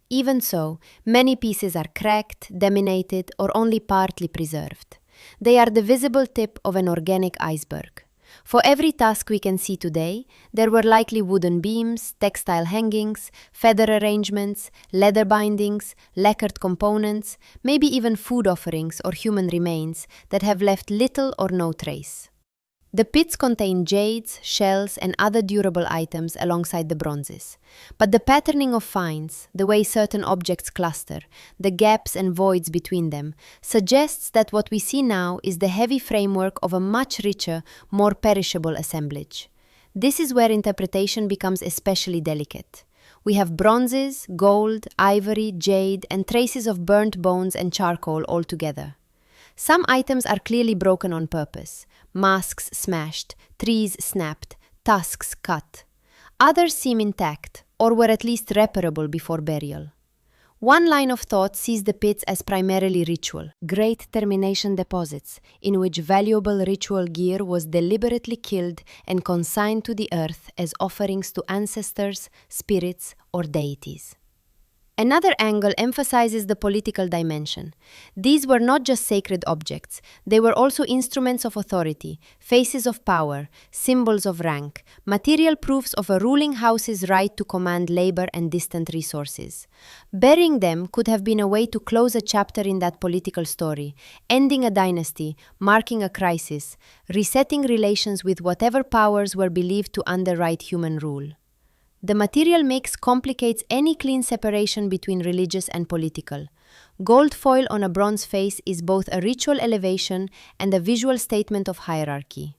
Even so, many pieces are cracked, laminated, or only partly preserved. They are the visible tip of an organic iceberg. For every tusk we can see today, there were likely wooden beams, textile hangings, feather arrangements, leather bindings, lacquered components, maybe even food offerings or human remains that have left little or no trace. The pits contain jades, shells, and other durable items alongside the bronzes. But the patterning of finds, the way certain objects cluster, the gaps and voids between them, suggests that what we see now is the heavy framework of a much richer, more perishable assemblage. This is where interpretation becomes especially delicate. We have bronzes, gold, ivory, jade, and traces of burnt bones and charcoal all together. Some items are clearly broken on purpose. Masks smashed, trees snapped, tusks cut. Others seem intact, or were at least reparable before burial. One line of thought sees the pits as primarily ritual, great termination deposits, in which valuable ritual gear was deliberately killed and consigned to the earth as offerings to ancestors, spirits, or deities. Another angle emphasizes the political dimension. These were not just sacred objects, they were also instruments of authority, faces of power, symbols of rank, material proofs of a ruling house's right to command labor and distant resources. Burying them could have been a way to close a chapter in that political story, ending a dynasty, marking a crisis, resetting relations with whatever powers were believed to underwrite human rule. The material mix complicates any clean separation between religious and political. Gold foil on a bronze face is both a ritual elevation and a visual statement of hierarchy.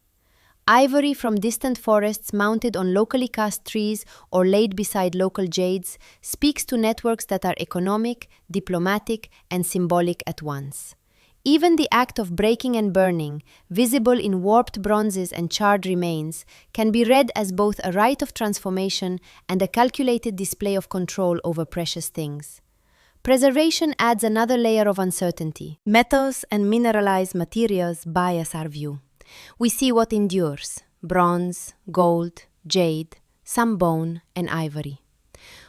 Ivory from distant forests mounted on locally cast trees or laid beside local jades speaks to networks that are economic, diplomatic, and symbolic at once. Even the act of breaking and burning, visible in warped bronzes and charred remains, can be read as both a rite of transformation and a calculated display of control over precious things. Preservation adds another layer of uncertainty. Metals and mineralized materials bias our view. We see what endures: bronze, gold, jade, some bone, and ivory.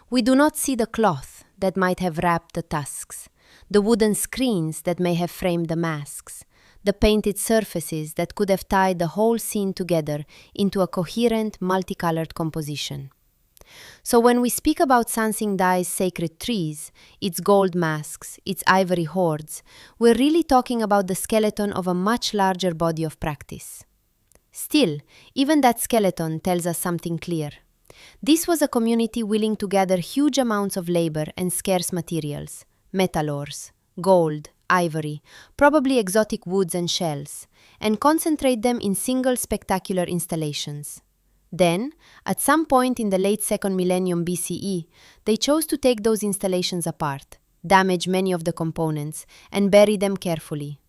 We do not see the cloth that might have wrapped the tusks, the wooden screens that may have framed the masks, the painted surfaces that could have tied the whole scene together into a coherent, multicolored composition. So when we speak about Sansing Dai's sacred trees, its gold masks, its ivory hoards, we're really talking about the skeleton of a much larger body of practice. Still, even that skeleton tells us something clear. This was a community willing to gather huge amounts of labor and scarce materials, metal ores, gold, ivory, probably exotic woods and shells, and concentrate them in single spectacular installations. Then, at some point in the late 2nd millennium BCE, they chose to take those installations apart, damage many of the components, and bury them carefully.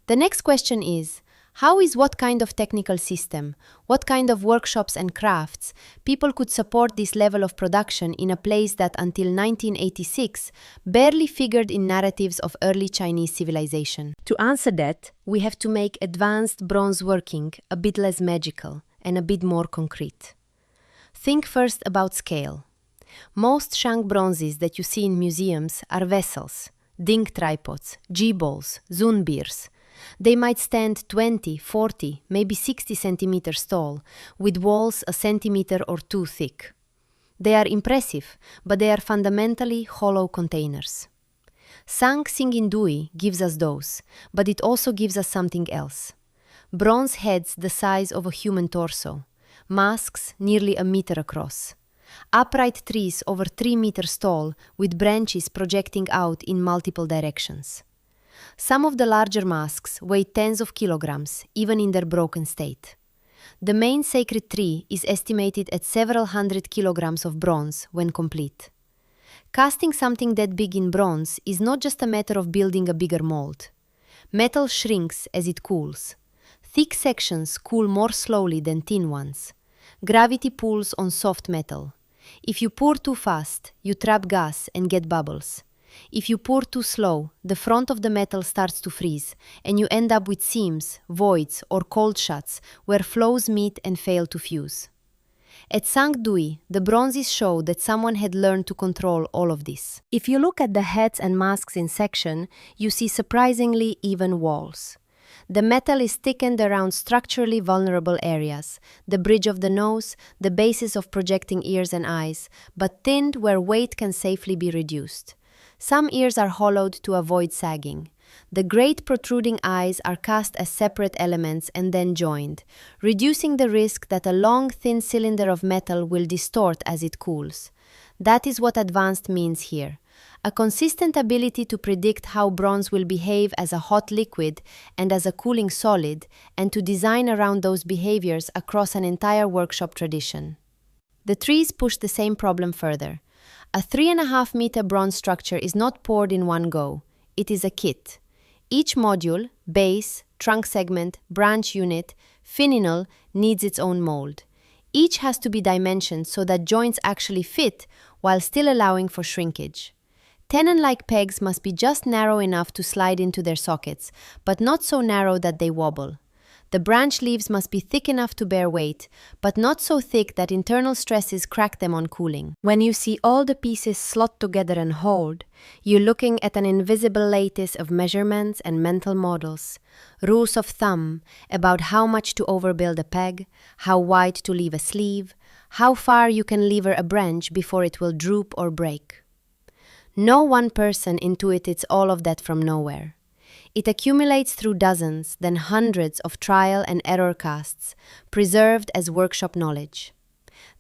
The next question is, how is what kind of technical system, what kind of workshops and crafts people could support this level of production in a place that until 1986 barely figured in narratives of early Chinese civilization? To answer that, we have to make advanced bronze working a bit less magical and a bit more concrete. Think first about scale. Most shank bronzes that you see in museums are vessels, ding tripods, G-bowls, zunbirs. They might stand 20, 40, maybe 60 centimeters tall, with walls a centimeter or two thick. They are impressive, but they are fundamentally hollow containers. Sang Singindui gives us those, but it also gives us something else. Bronze heads the size of a human torso, masks nearly a meter across, upright trees over 3 meters tall with branches projecting out in multiple directions. Some of the larger masks weigh tens of kilograms, even in their broken state. The main sacred tree is estimated at several hundred kilograms of bronze when complete. Casting something that big in bronze is not just a matter of building a bigger mold. Metal shrinks as it cools. Thick sections cool more slowly than thin ones. Gravity pulls on soft metal. If you pour too fast, you trap gas and get bubbles. If you pour too slow, the front of the metal starts to freeze, and you end up with seams, voids, or cold shuts where flows meet and fail to fuse. At Sangdui, the bronzes show that someone had learned to control all of this. If you look at the heads and masks in section, you see surprisingly even walls. The metal is thickened around structurally vulnerable areas, the bridge of the nose, the basis of projecting ears and eyes, but thinned where weight can safely be reduced. Some ears are hollowed to avoid sagging. The great protruding eyes are cast as separate elements and then joined, reducing the risk that a long, thin cylinder of metal will distort as it cools. That is what advanced means here. A consistent ability to predict how bronze will behave as a hot liquid and as a cooling solid, and to design around those behaviors across an entire workshop tradition. The trees push the same problem further. A 3.5-meter bronze structure is not poured in one go. It is a kit. Each module, base, trunk segment, branch unit, finial needs its own mold. Each has to be dimensioned so that joints actually fit while still allowing for shrinkage. Tenon-like pegs must be just narrow enough to slide into their sockets, but not so narrow that they wobble. The branch leaves must be thick enough to bear weight, but not so thick that internal stresses crack them on cooling. When you see all the pieces slot together and hold, you're looking at an invisible lattice of measurements and mental models, rules of thumb about how much to overbuild a peg, how wide to leave a sleeve, how far you can lever a branch before it will droop or break. No one person intuits all of that from nowhere. It accumulates through dozens, then hundreds of trial and error casts, preserved as workshop knowledge.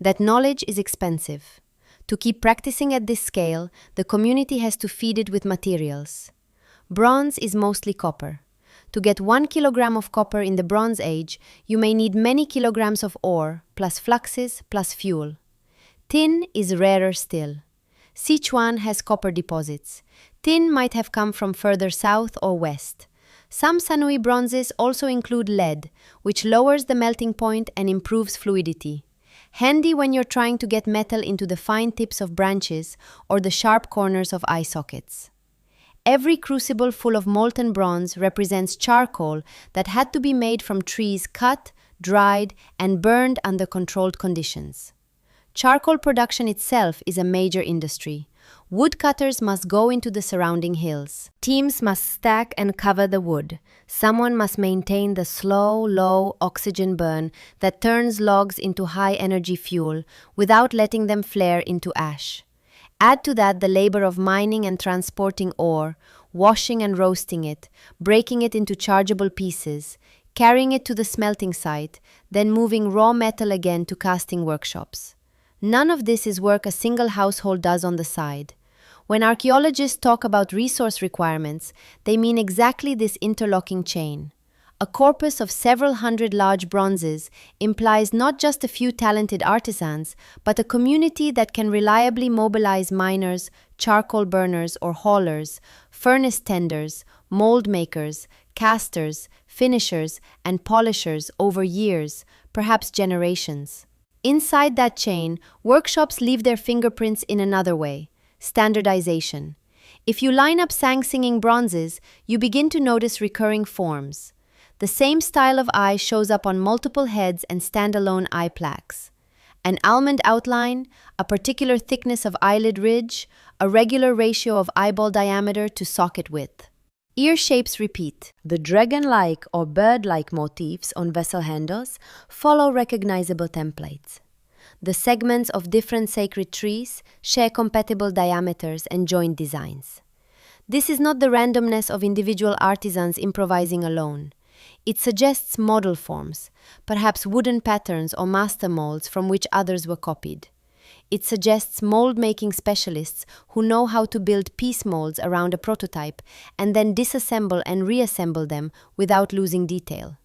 That knowledge is expensive. To keep practicing at this scale, the community has to feed it with materials. Bronze is mostly copper. To get 1 kilogram of copper in the Bronze Age, you may need many kilograms of ore, plus fluxes, plus fuel. Tin is rarer still. Sichuan has copper deposits. Tin might have come from further south or west. Some Sanui bronzes also include lead, which lowers the melting point and improves fluidity. Handy when you're trying to get metal into the fine tips of branches or the sharp corners of eye sockets. Every crucible full of molten bronze represents charcoal that had to be made from trees cut, dried, and burned under controlled conditions. Charcoal production itself is a major industry. Woodcutters must go into the surrounding hills. Teams must stack and cover the wood. Someone must maintain the slow, low oxygen burn that turns logs into high-energy fuel without letting them flare into ash. Add to that the labor of mining and transporting ore, washing and roasting it, breaking it into chargeable pieces, carrying it to the smelting site, then moving raw metal again to casting workshops. None of this is work a single household does on the side. When archaeologists talk about resource requirements, they mean exactly this interlocking chain. A corpus of several hundred large bronzes implies not just a few talented artisans, but a community that can reliably mobilize miners, charcoal burners or haulers, furnace tenders, mold makers, casters, finishers, and polishers over years, perhaps generations. Inside that chain, workshops leave their fingerprints in another way: standardization. If you line up sang-singing bronzes, you begin to notice recurring forms. The same style of eye shows up on multiple heads and standalone eye plaques. An almond outline, a particular thickness of eyelid ridge, a regular ratio of eyeball diameter to socket width. Ear shapes repeat. The dragon-like or bird-like motifs on vessel handles follow recognizable templates. The segments of different sacred trees share compatible diameters and joint designs. This is not the randomness of individual artisans improvising alone. It suggests model forms, perhaps wooden patterns or master molds from which others were copied. It suggests mold-making specialists who know how to build piece molds around a prototype and then disassemble and reassemble them without losing detail.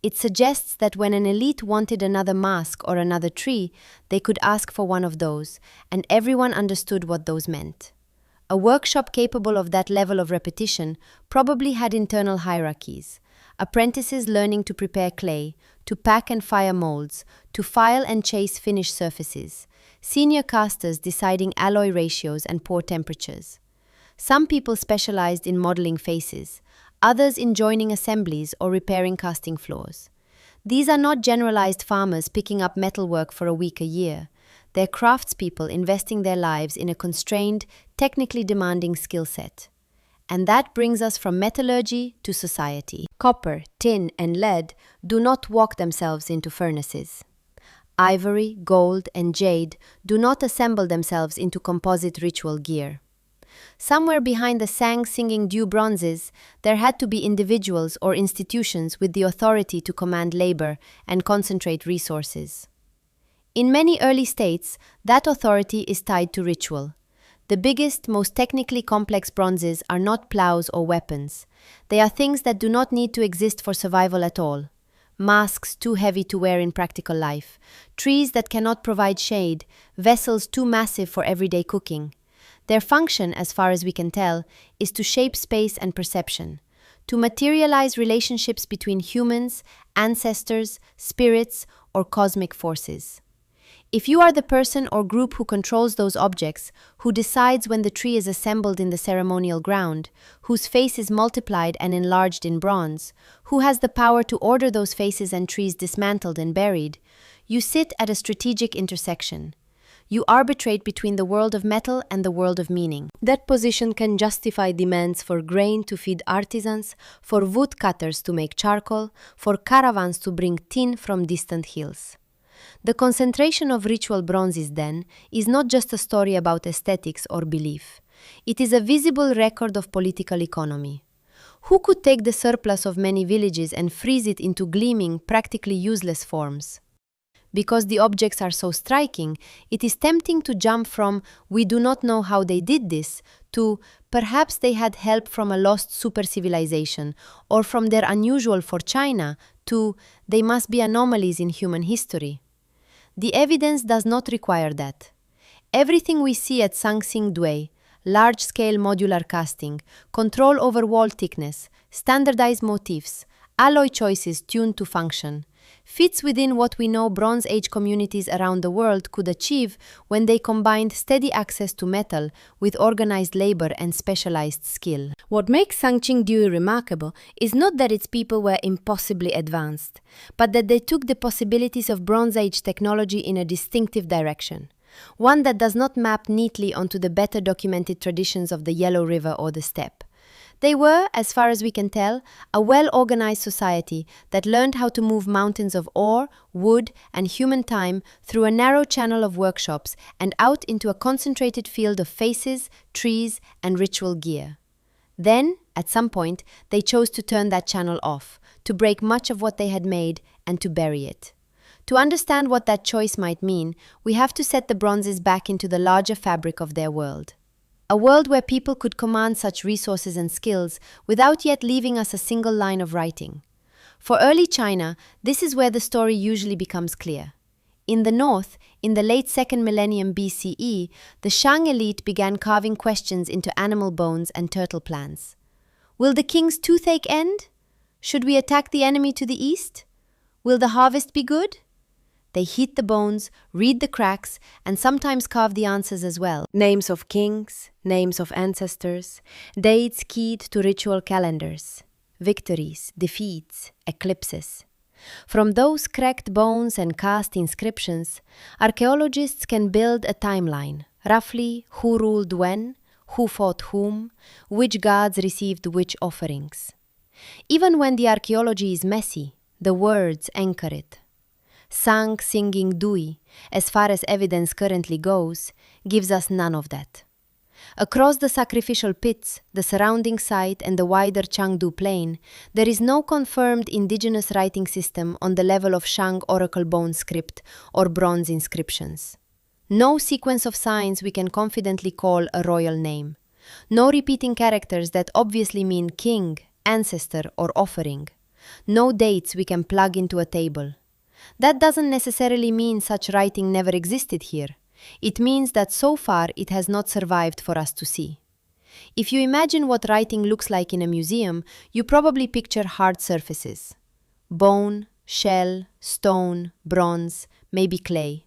It suggests that when an elite wanted another mask or another tree, they could ask for one of those, and everyone understood what those meant. A workshop capable of that level of repetition probably had internal hierarchies. Apprentices learning to prepare clay, to pack and fire molds, to file and chase finished surfaces. Senior casters deciding alloy ratios and pour temperatures. Some people specialized in modeling faces, others in joining assemblies or repairing casting floors. These are not generalized farmers picking up metalwork for a week a year. They're craftspeople investing their lives in a constrained, technically demanding skill set. And that brings us from metallurgy to society. Copper, tin, and lead do not walk themselves into furnaces. Ivory, gold, and jade do not assemble themselves into composite ritual gear. Somewhere behind the sang-singing dew bronzes, there had to be individuals or institutions with the authority to command labor and concentrate resources. In many early states, that authority is tied to ritual. The biggest, most technically complex bronzes are not plows or weapons. They are things that do not need to exist for survival at all. Masks too heavy to wear in practical life, trees that cannot provide shade, vessels too massive for everyday cooking. Their function, as far as we can tell, is to shape space and perception, to materialize relationships between humans, ancestors, spirits, or cosmic forces. If you are the person or group who controls those objects, who decides when the tree is assembled in the ceremonial ground, whose face is multiplied and enlarged in bronze, who has the power to order those faces and trees dismantled and buried, you sit at a strategic intersection. You arbitrate between the world of metal and the world of meaning. That position can justify demands for grain to feed artisans, for woodcutters to make charcoal, for caravans to bring tin from distant hills. The concentration of ritual bronzes, then, is not just a story about aesthetics or belief. It is a visible record of political economy. Who could take the surplus of many villages and freeze it into gleaming, practically useless forms? Because the objects are so striking, it is tempting to jump from "we do not know how they did this" to "perhaps they had help from a lost super-civilization" or from "they're unusual for China" to "they must be anomalies in human history." The evidence does not require that. Everything we see at Sangsing Dui, large-scale modular casting, control over wall thickness, standardized motifs, alloy choices tuned to function, fits within what we know Bronze Age communities around the world could achieve when they combined steady access to metal with organized labor and specialized skill. What makes Sangqingdui remarkable is not that its people were impossibly advanced, but that they took the possibilities of Bronze Age technology in a distinctive direction, one that does not map neatly onto the better documented traditions of the Yellow River or the steppe. They were, as far as we can tell, a well-organized society that learned how to move mountains of ore, wood, and human time through a narrow channel of workshops and out into a concentrated field of faces, trees, and ritual gear. Then, at some point, they chose to turn that channel off, to break much of what they had made, and to bury it. To understand what that choice might mean, we have to set the bronzes back into the larger fabric of their world. A world where people could command such resources and skills without yet leaving us a single line of writing. For early China, this is where the story usually becomes clear. In the north, in the late 2nd millennium BCE, the Shang elite began carving questions into animal bones and turtle plans. Will the king's toothache end? Should we attack the enemy to the east? Will the harvest be good? They heat the bones, read the cracks, and sometimes carve the answers as well. Names of kings, names of ancestors, dates keyed to ritual calendars, victories, defeats, eclipses. From those cracked bones and cast inscriptions, archaeologists can build a timeline, roughly who ruled when, who fought whom, which gods received which offerings. Even when the archaeology is messy, the words anchor it. Sang Singing Dui, as far as evidence currently goes, gives us none of that. Across the sacrificial pits, the surrounding site, and the wider Chengdu plain, there is no confirmed indigenous writing system on the level of Shang oracle bone script or bronze inscriptions. No sequence of signs we can confidently call a royal name. No repeating characters that obviously mean king, ancestor, or offering. No dates we can plug into a table. That doesn't necessarily mean such writing never existed here. It means that so far it has not survived for us to see. If you imagine what writing looks like in a museum, you probably picture hard surfaces. Bone, shell, stone, bronze, maybe clay.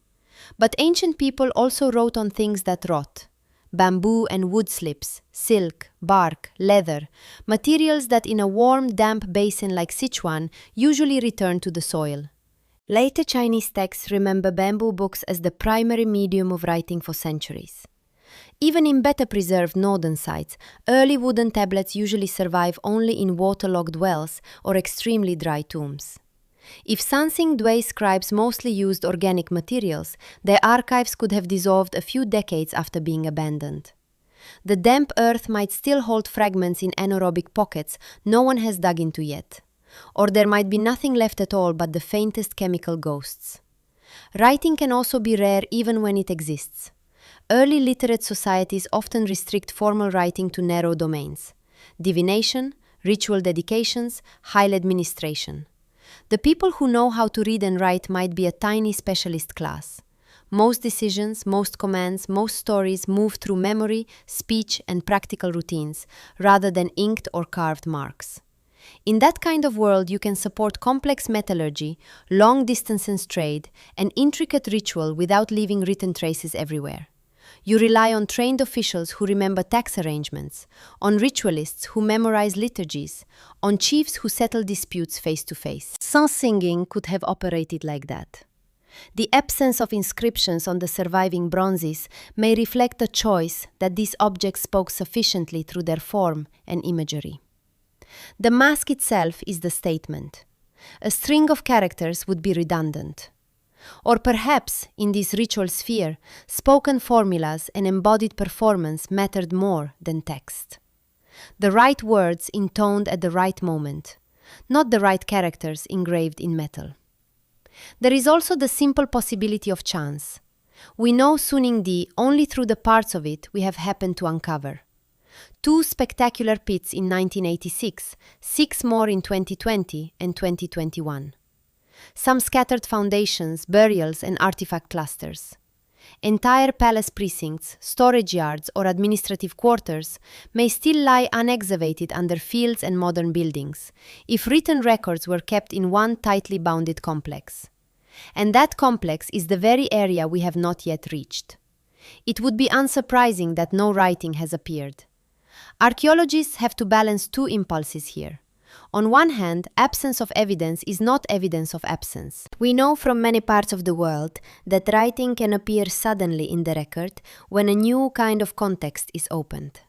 But ancient people also wrote on things that rot. Bamboo and wood slips, silk, bark, leather, materials that in a warm, damp basin like Sichuan usually return to the soil. Later Chinese texts remember bamboo books as the primary medium of writing for centuries. Even in better preserved northern sites, early wooden tablets usually survive only in waterlogged wells or extremely dry tombs. If Sanxing Dui scribes mostly used organic materials, their archives could have dissolved a few decades after being abandoned. The damp earth might still hold fragments in anaerobic pockets no one has dug into yet. Or there might be nothing left at all but the faintest chemical ghosts. Writing can also be rare even when it exists. Early literate societies often restrict formal writing to narrow domains: divination, ritual dedications, high administration. The people who know how to read and write might be a tiny specialist class. Most decisions, most commands, most stories move through memory, speech, and practical routines, rather than inked or carved marks. In that kind of world, you can support complex metallurgy, long-distance trade, and intricate ritual without leaving written traces everywhere. You rely on trained officials who remember tax arrangements, on ritualists who memorize liturgies, on chiefs who settle disputes face-to-face. Sanxing could have operated like that. The absence of inscriptions on the surviving bronzes may reflect a choice that these objects spoke sufficiently through their form and imagery. The mask itself is the statement. A string of characters would be redundant. Or perhaps, in this ritual sphere, spoken formulas and embodied performance mattered more than text. The right words intoned at the right moment, not the right characters engraved in metal. There is also the simple possibility of chance. We know Suning Di only through the parts of it we have happened to uncover. 2 spectacular pits in 1986, 6 more in 2020 and 2021. Some scattered foundations, burials, and artifact clusters. Entire palace precincts, storage yards, or administrative quarters may still lie unexcavated under fields and modern buildings, if written records were kept in one tightly bounded complex. And that complex is the very area we have not yet reached. It would be unsurprising that no writing has appeared. Archaeologists have to balance 2 impulses here. On one hand, absence of evidence is not evidence of absence. We know from many parts of the world that writing can appear suddenly in the record when a new kind of context is opened.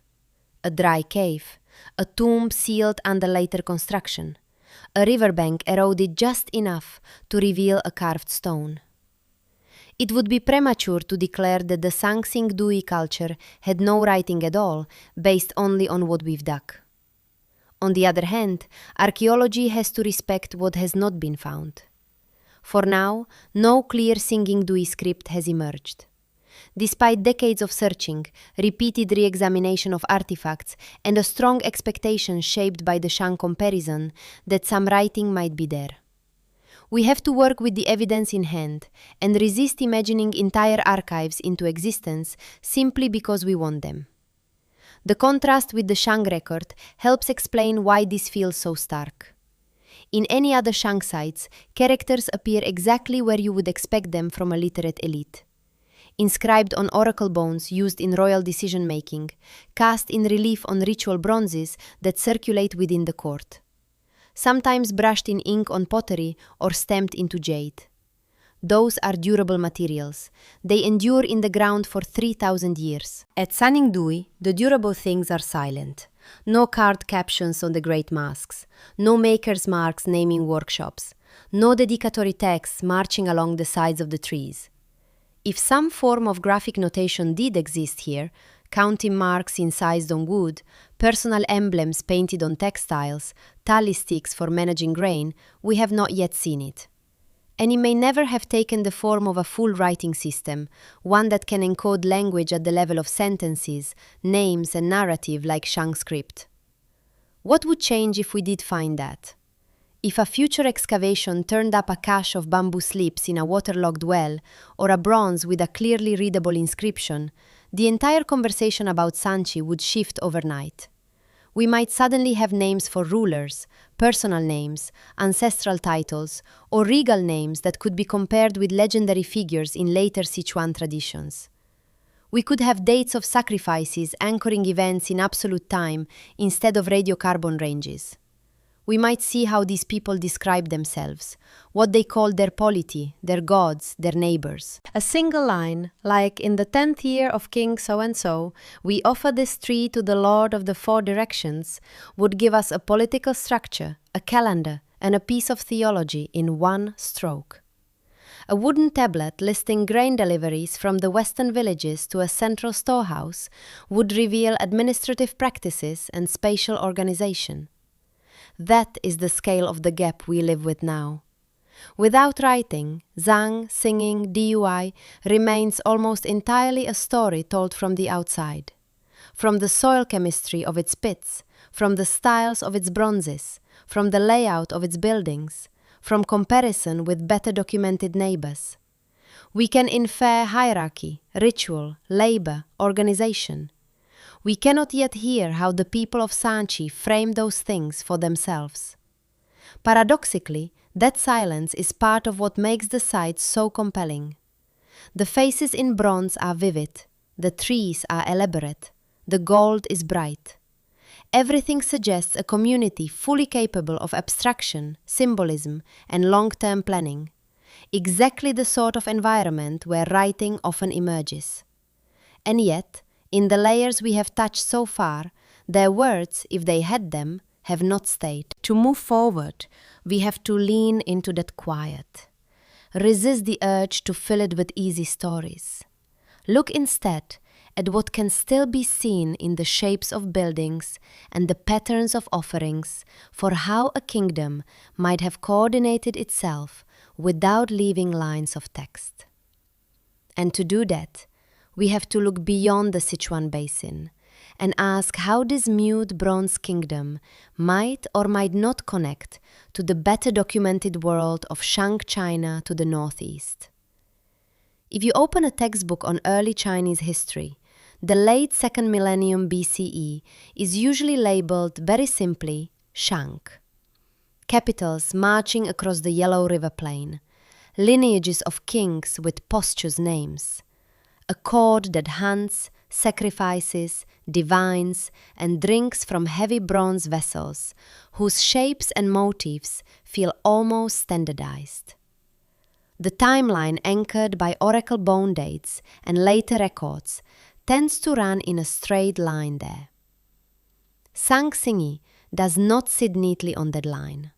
A dry cave, a tomb sealed under later construction, a riverbank eroded just enough to reveal a carved stone. It would be premature to declare that the Sanxing Dui culture had no writing at all, based only on what we've dug. On the other hand, archaeology has to respect what has not been found. For now, no clear Singing Dui script has emerged. Despite decades of searching, repeated re-examination of artifacts, and a strong expectation shaped by the Shang comparison that some writing might be there. We have to work with the evidence in hand and resist imagining entire archives into existence simply because we want them. The contrast with the Shang record helps explain why this feels so stark. In any other Shang sites, characters appear exactly where you would expect them from a literate elite. Inscribed on oracle bones used in royal decision-making, cast in relief on ritual bronzes that circulate within the court. Sometimes brushed in ink on pottery or stamped into jade. Those are durable materials. They endure in the ground for 3,000 years. At Sanxing Dui, the durable things are silent. No carved captions on the great masks. No maker's marks naming workshops. No dedicatory texts marching along the sides of the trees. If some form of graphic notation did exist here, counting marks incised on wood, personal emblems painted on textiles, tally sticks for managing grain, we have not yet seen it. And it may never have taken the form of a full writing system, one that can encode language at the level of sentences, names, and narrative like Shang script. What would change if we did find that? If a future excavation turned up a cache of bamboo slips in a waterlogged well, or a bronze with a clearly readable inscription, the entire conversation about Sanchi would shift overnight. We might suddenly have names for rulers, personal names, ancestral titles, or regal names that could be compared with legendary figures in later Sichuan traditions. We could have dates of sacrifices anchoring events in absolute time instead of radiocarbon ranges. We might see how these people describe themselves, what they called their polity, their gods, their neighbors. A single line, like in the 10th year of King so-and-so, we offer this tree to the Lord of the Four Directions, would give us a political structure, a calendar, and a piece of theology in one stroke. A wooden tablet listing grain deliveries from the western villages to a central storehouse would reveal administrative practices and spatial organization. That is the scale of the gap we live with now. Without writing, Zhang, singing, DUI remains almost entirely a story told from the outside. From the soil chemistry of its pits, from the styles of its bronzes, from the layout of its buildings, from comparison with better documented neighbors. We can infer hierarchy, ritual, labor, organization. We cannot yet hear how the people of Sanchi frame those things for themselves. Paradoxically, that silence is part of what makes the site so compelling. The faces in bronze are vivid, the trees are elaborate, the gold is bright. Everything suggests a community fully capable of abstraction, symbolism, and long-term planning. Exactly the sort of environment where writing often emerges. And yet, in the layers we have touched so far, their words, if they had them, have not stayed. To move forward, we have to lean into that quiet. Resist the urge to fill it with easy stories. Look instead at what can still be seen in the shapes of buildings and the patterns of offerings for how a kingdom might have coordinated itself without leaving lines of text. And to do that, we have to look beyond the Sichuan basin and ask how this mute bronze kingdom might or might not connect to the better documented world of Shang China to the northeast. If you open a textbook on early Chinese history, the late 2nd millennium BCE is usually labeled very simply Shang. Capitals marching across the Yellow River Plain, lineages of kings with posthumous names, a court that hunts, sacrifices, divines, and drinks from heavy bronze vessels, whose shapes and motifs feel almost standardized. The timeline anchored by oracle bone dates and later records tends to run in a straight line there. Sang Singi does not sit neatly on that line.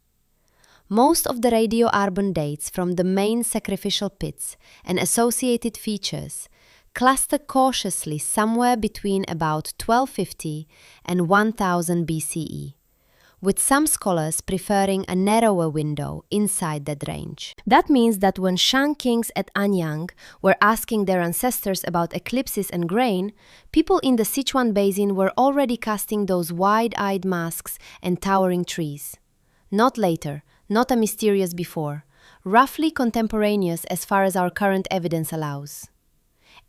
Most of the radioarbon dates from the main sacrificial pits and associated features cluster cautiously somewhere between about 1250 and 1000 BCE, with some scholars preferring a narrower window inside that range. That means that when Shang kings at Anyang were asking their ancestors about eclipses and grain, people in the Sichuan basin were already casting those wide-eyed masks and towering trees. Not later, not a mysterious before, roughly contemporaneous as far as our current evidence allows.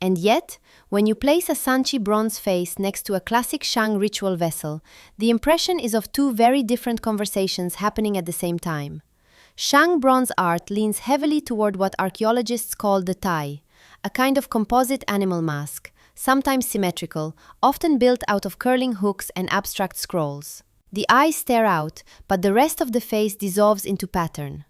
And yet, when you place a Sanchi bronze face next to a classic Shang ritual vessel, the impression is of two very different conversations happening at the same time. Shang bronze art leans heavily toward what archaeologists call the Tai, a kind of composite animal mask, sometimes symmetrical, often built out of curling hooks and abstract scrolls. The eyes stare out, but the rest of the face dissolves into pattern.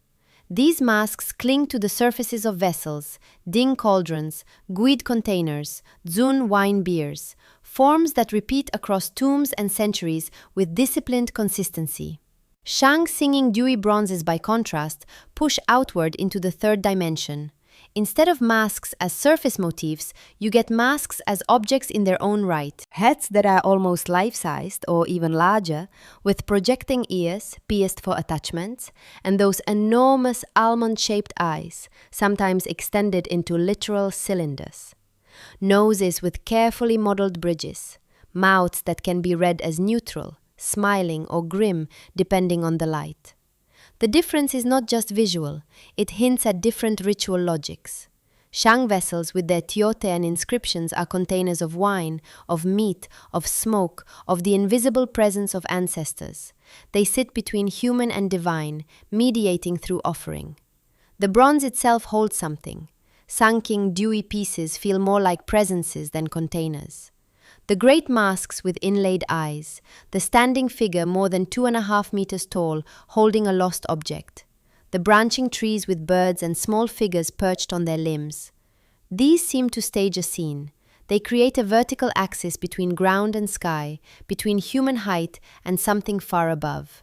These masks cling to the surfaces of vessels, ding cauldrons, guid containers, zun wine beers, forms that repeat across tombs and centuries with disciplined consistency. Shang singing dewy bronzes, by contrast, push outward into the third dimension. instead of masks as surface motifs, you get masks as objects in their own right. Heads that are almost life-sized or even larger, with projecting ears pierced for attachments, and those enormous almond-shaped eyes, sometimes extended into literal cylinders. Noses with carefully modeled bridges, mouths that can be read as neutral, smiling or grim depending on the light. The difference is not just visual, it hints at different ritual logics. Shang vessels with their Tiotean inscriptions are containers of wine, of meat, of smoke, of the invisible presence of ancestors. They sit between human and divine, mediating through offering. The bronze itself holds something. Sunken, dewy pieces feel more like presences than containers. The great masks with inlaid eyes, the standing figure more than 2.5 meters tall holding a lost object, the branching trees with birds and small figures perched on their limbs. These seem to stage a scene. They create a vertical axis between ground and sky, between human height and something far above.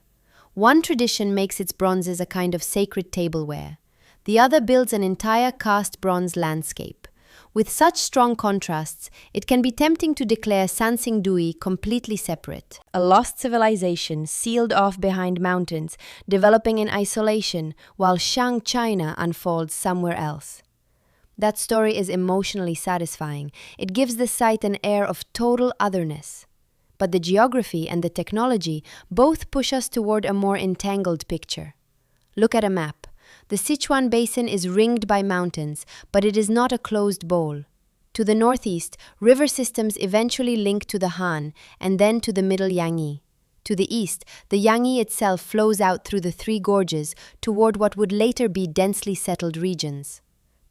One tradition makes its bronzes a kind of sacred tableware. The other builds an entire cast bronze landscape. With such strong contrasts, it can be tempting to declare Sansingdui completely separate. A lost civilization sealed off behind mountains, developing in isolation, while Shang China unfolds somewhere else. That story is emotionally satisfying. It gives the site an air of total otherness. But the geography and the technology both push us toward a more entangled picture. Look at a map. The Sichuan Basin is ringed by mountains, but it is not a closed bowl. To the northeast, river systems eventually link to the Han and then to the middle Yangtze. To the east, the Yangtze itself flows out through the three gorges toward what would later be densely settled regions.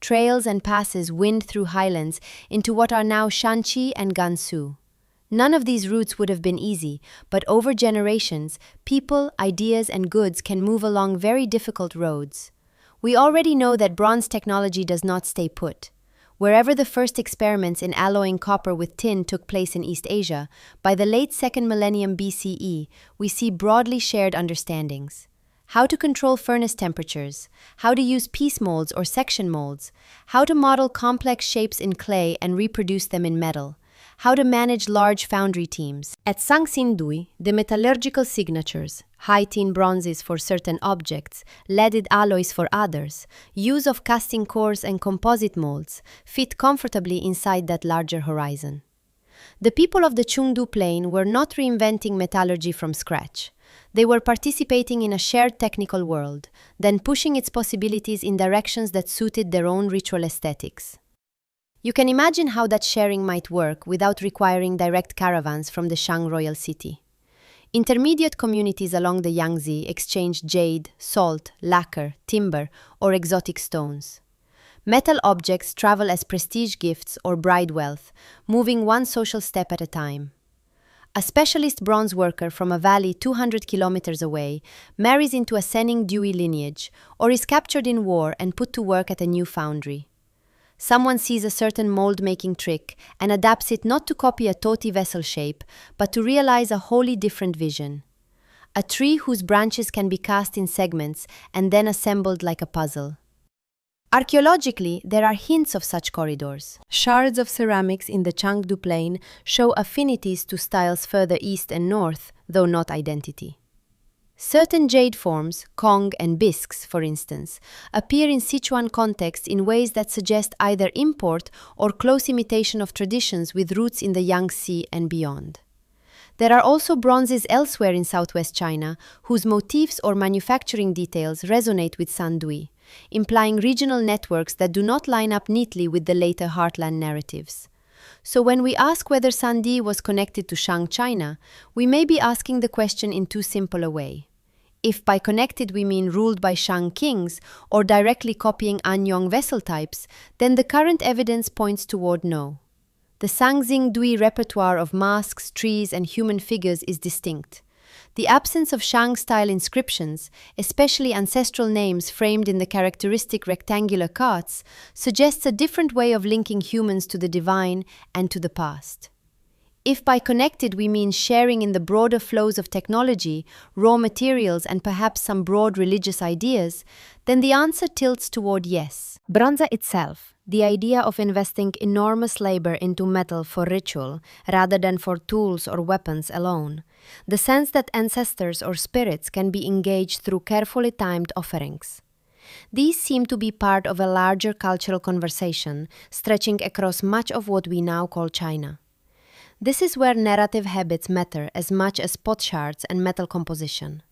Trails and passes wind through highlands into what are now Shanxi and Gansu. None of these routes would have been easy, but over generations, people, ideas, and goods can move along very difficult roads. We already know that bronze technology does not stay put. Wherever the first experiments in alloying copper with tin took place in East Asia, by the late 2nd millennium BCE, we see broadly shared understandings. How to control furnace temperatures, how to use piece molds or section molds, how to model complex shapes in clay and reproduce them in metal, how to manage large foundry teams. At Sansingdui, the metallurgical signatures, high tin bronzes for certain objects, leaded alloys for others, use of casting cores and composite molds, fit comfortably inside that larger horizon. The people of the Chengdu Plain were not reinventing metallurgy from scratch. They were participating in a shared technical world, then pushing its possibilities in directions that suited their own ritual aesthetics. You can imagine how that sharing might work without requiring direct caravans from the Shang royal city. Intermediate communities along the Yangtze exchanged jade, salt, lacquer, timber, or exotic stones. Metal objects travel as prestige gifts or bride wealth, moving one social step at a time. A specialist bronze worker from a valley 200 kilometers away marries into a Sansingdui lineage or is captured in war and put to work at a new foundry. Someone sees a certain mold-making trick and adapts it not to copy a toti vessel shape, but to realize a wholly different vision. A tree whose branches can be cast in segments and then assembled like a puzzle. Archaeologically, there are hints of such corridors. Shards of ceramics in the Chengdu Plain show affinities to styles further east and north, though not identity. Certain jade forms, Kong and bisques, for instance, appear in Sichuan context in ways that suggest either import or close imitation of traditions with roots in the Yangtze and beyond. There are also bronzes elsewhere in southwest China whose motifs or manufacturing details resonate with Sandui, implying regional networks that do not line up neatly with the later heartland narratives. So when we ask whether Sandi was connected to Shang China, we may be asking the question in too simple a way. If by connected we mean ruled by Shang kings or directly copying Anyong vessel types, then the current evidence points toward no. The Sansingdui repertoire of masks, trees, and human figures is distinct. The absence of Shang-style inscriptions, especially ancestral names framed in the characteristic rectangular carts, suggests a different way of linking humans to the divine and to the past. If by connected we mean sharing in the broader flows of technology, raw materials, and perhaps some broad religious ideas, then the answer tilts toward yes. Bronze itself, the idea of investing enormous labor into metal for ritual rather than for tools or weapons alone, the sense that ancestors or spirits can be engaged through carefully timed offerings. These seem to be part of a larger cultural conversation stretching across much of what we now call China. This is where narrative habits matter as much as potsherds and metal composition.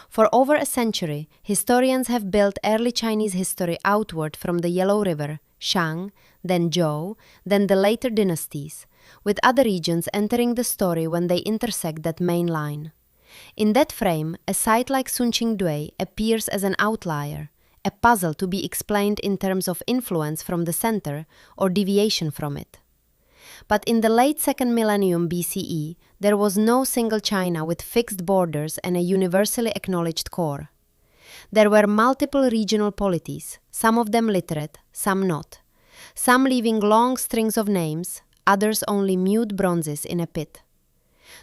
For over a century, historians have built early Chinese history outward from the Yellow River, Shang, then Zhou, then the later dynasties, with other regions entering the story when they intersect that main line. In that frame, a site like Sunqingdui appears as an outlier, a puzzle to be explained in terms of influence from the center or deviation from it. But in the late 2nd millennium BCE, there was no single China with fixed borders and a universally acknowledged core. There were multiple regional polities, some of them literate, some not. Some leaving long strings of names, others only mute bronzes in a pit.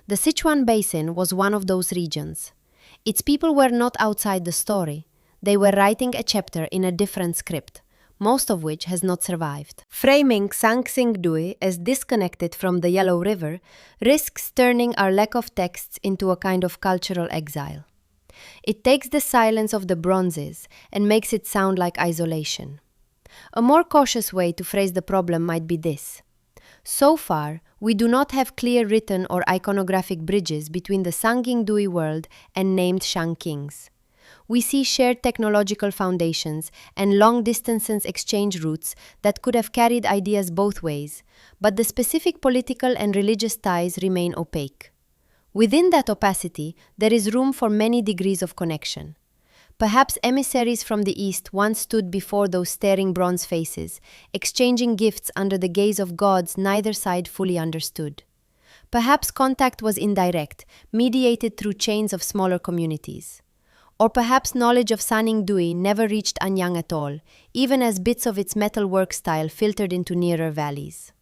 The Sichuan Basin was one of those regions. Its people were not outside the story. They were writing a chapter in a different script, most of which has not survived. Framing Sanxingdui as disconnected from the Yellow River risks turning our lack of texts into a kind of cultural exile. It takes the silence of the bronzes and makes it sound like isolation. A more cautious way to phrase the problem might be this. So far, we do not have clear written or iconographic bridges between the Sanxingdui world and named Shang kings. We see shared technological foundations and long-distance exchange routes that could have carried ideas both ways, but the specific political and religious ties remain opaque. Within that opacity, there is room for many degrees of connection. Perhaps emissaries from the East once stood before those staring bronze faces, exchanging gifts under the gaze of gods neither side fully understood. Perhaps contact was indirect, mediated through chains of smaller communities. Or perhaps knowledge of Sanxingdui never reached Anyang at all, even as bits of its metalwork style filtered into nearer valleys.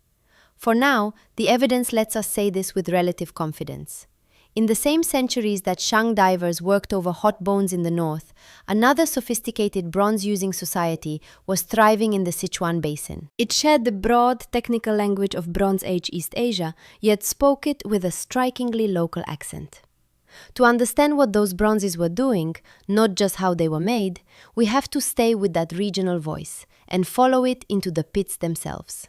For now, the evidence lets us say this with relative confidence. In the same centuries that Shang divers worked over hot bones in the north, another sophisticated bronze-using society was thriving in the Sichuan Basin. It shared the broad, technical language of Bronze Age East Asia, yet spoke it with a strikingly local accent. To understand what those bronzes were doing, not just how they were made, we have to stay with that regional voice and follow it into the pits themselves.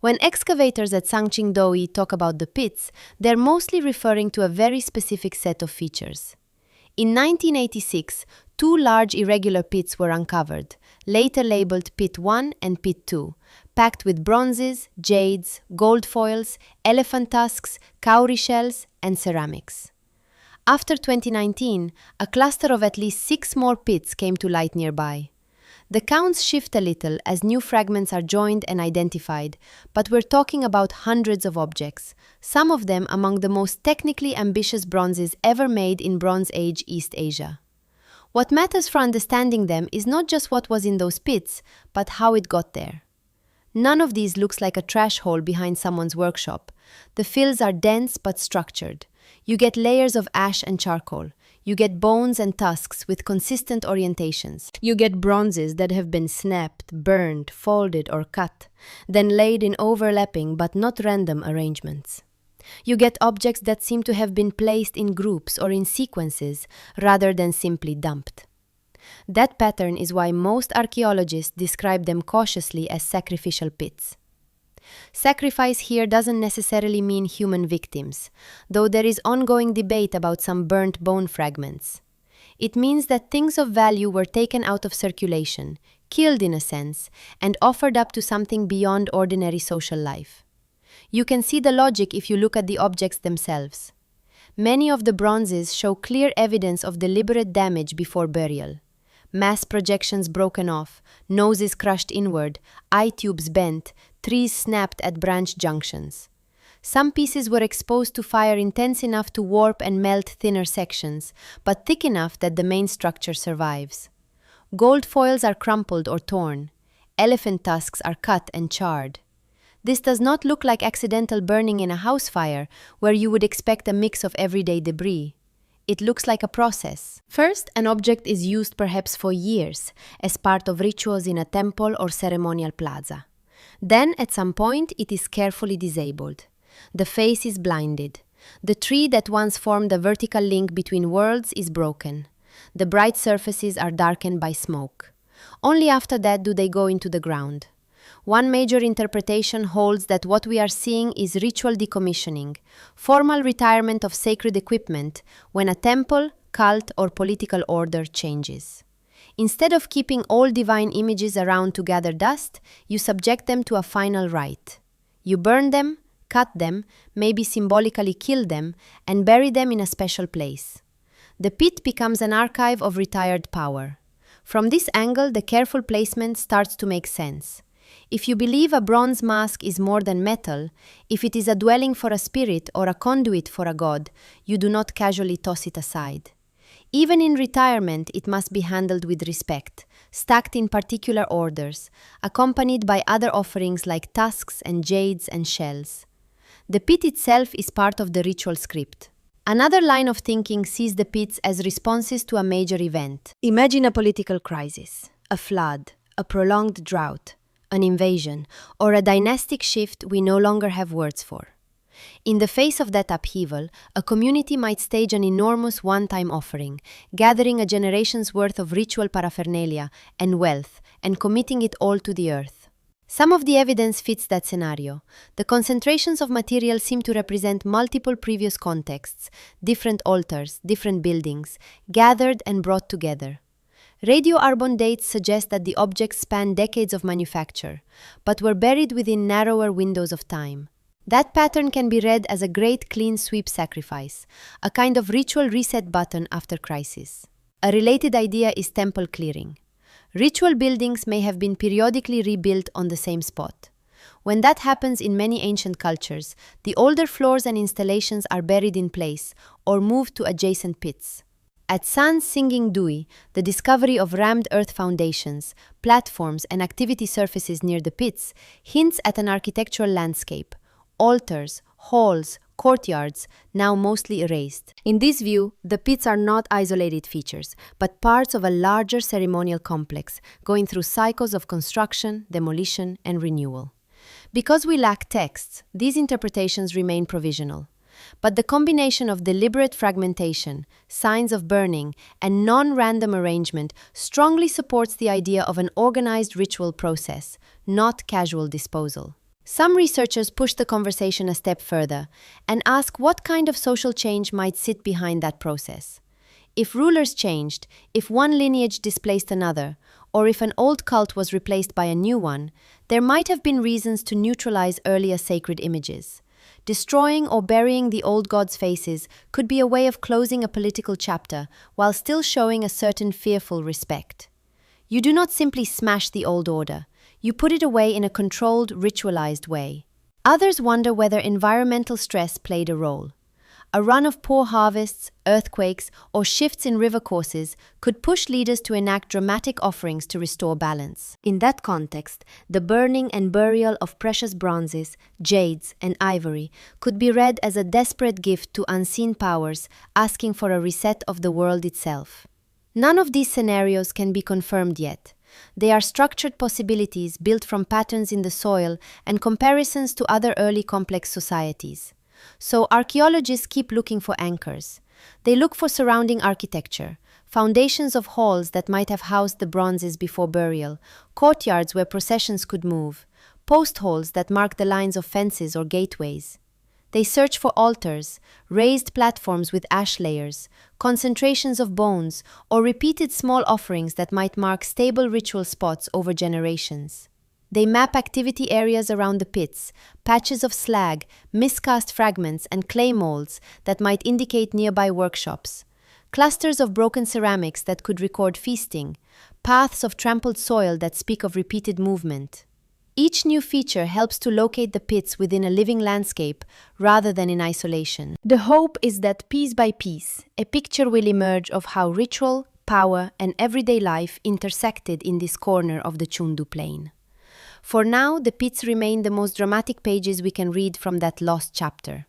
When excavators at Sanxingdui talk about the pits, they're mostly referring to a very specific set of features. In 1986, 2 large irregular pits were uncovered, later labeled Pit 1 and Pit 2, packed with bronzes, jades, gold foils, elephant tusks, cowrie shells, and ceramics. After 2019, a cluster of at least 6 more pits came to light nearby. The counts shift a little as new fragments are joined and identified, but we're talking about hundreds of objects, some of them among the most technically ambitious bronzes ever made in Bronze Age East Asia. What matters for understanding them is not just what was in those pits, but how it got there. None of these looks like a trash hole behind someone's workshop. The fills are dense but structured. You get layers of ash and charcoal. You get bones and tusks with consistent orientations. You get bronzes that have been snapped, burned, folded, or cut, then laid in overlapping but not random arrangements. You get objects that seem to have been placed in groups or in sequences rather than simply dumped. That pattern is why most archaeologists describe them cautiously as sacrificial pits. Sacrifice here doesn't necessarily mean human victims, though there is ongoing debate about some burnt bone fragments. It means that things of value were taken out of circulation, killed in a sense, and offered up to something beyond ordinary social life. You can see the logic if you look at the objects themselves. Many of the bronzes show clear evidence of deliberate damage before burial. Mass projections broken off, noses crushed inward, eye tubes bent, trees snapped at branch junctions. Some pieces were exposed to fire intense enough to warp and melt thinner sections, but thick enough that the main structure survives. Gold foils are crumpled or torn. Elephant tusks are cut and charred. This does not look like accidental burning in a house fire, where you would expect a mix of everyday debris. It looks like a process. First, an object is used perhaps for years as part of rituals in a temple or ceremonial plaza. Then, at some point, it is carefully disabled. The face is blinded. The tree that once formed a vertical link between worlds is broken. The bright surfaces are darkened by smoke. Only after that do they go into the ground. One major interpretation holds that what we are seeing is ritual decommissioning, formal retirement of sacred equipment when a temple, cult, or political order changes. Instead of keeping all divine images around to gather dust, you subject them to a final rite. You burn them, cut them, maybe symbolically kill them, and bury them in a special place. The pit becomes an archive of retired power. From this angle, the careful placement starts to make sense. If you believe a bronze mask is more than metal, if it is a dwelling for a spirit or a conduit for a god, you do not casually toss it aside. Even in retirement, it must be handled with respect, stacked in particular orders, accompanied by other offerings like tusks and jades and shells. The pit itself is part of the ritual script. Another line of thinking sees the pits as responses to a major event. Imagine a political crisis, a flood, a prolonged drought, an invasion, or a dynastic shift we no longer have words for. In the face of that upheaval, a community might stage an enormous one-time offering, gathering a generation's worth of ritual paraphernalia and wealth, and committing it all to the earth. Some of the evidence fits that scenario. The concentrations of material seem to represent multiple previous contexts, different altars, different buildings, gathered and brought together. Radioarbon dates suggest that the objects span decades of manufacture, but were buried within narrower windows of time. That pattern can be read as a great clean sweep sacrifice, a kind of ritual reset button after crisis. A related idea is temple clearing. Ritual buildings may have been periodically rebuilt on the same spot. When that happens in many ancient cultures, the older floors and installations are buried in place or moved to adjacent pits. At San's Singing Dui, the discovery of rammed earth foundations, platforms, and activity surfaces near the pits hints at an architectural landscape. Altars, halls, courtyards, now mostly erased. In this view, the pits are not isolated features, but parts of a larger ceremonial complex, going through cycles of construction, demolition, and renewal. Because we lack texts, these interpretations remain provisional. But the combination of deliberate fragmentation, signs of burning, and non-random arrangement strongly supports the idea of an organized ritual process, not casual disposal. Some researchers push the conversation a step further and ask what kind of social change might sit behind that process. If rulers changed, if one lineage displaced another, or if an old cult was replaced by a new one, there might have been reasons to neutralize earlier sacred images. Destroying or burying the old gods' faces could be a way of closing a political chapter while still showing a certain fearful respect. You do not simply smash the old order. You put it away in a controlled, ritualized way. Others wonder whether environmental stress played a role. A run of poor harvests, earthquakes, or shifts in river courses could push leaders to enact dramatic offerings to restore balance. In that context, the burning and burial of precious bronzes, jades, and ivory could be read as a desperate gift to unseen powers asking for a reset of the world itself. None of these scenarios can be confirmed yet. They are structured possibilities built from patterns in the soil and comparisons to other early complex societies. So archaeologists keep looking for anchors. They look for surrounding architecture, foundations of halls that might have housed the bronzes before burial, courtyards where processions could move, post holes that mark the lines of fences or gateways. They search for altars, raised platforms with ash layers, concentrations of bones, or repeated small offerings that might mark stable ritual spots over generations. They map activity areas around the pits, patches of slag, miscast fragments, and clay molds that might indicate nearby workshops, clusters of broken ceramics that could record feasting, paths of trampled soil that speak of repeated movement. Each new feature helps to locate the pits within a living landscape rather than in isolation. The hope is that piece by piece, a picture will emerge of how ritual, power, and everyday life intersected in this corner of the Chundu Plain. For now, the pits remain the most dramatic pages we can read from that lost chapter.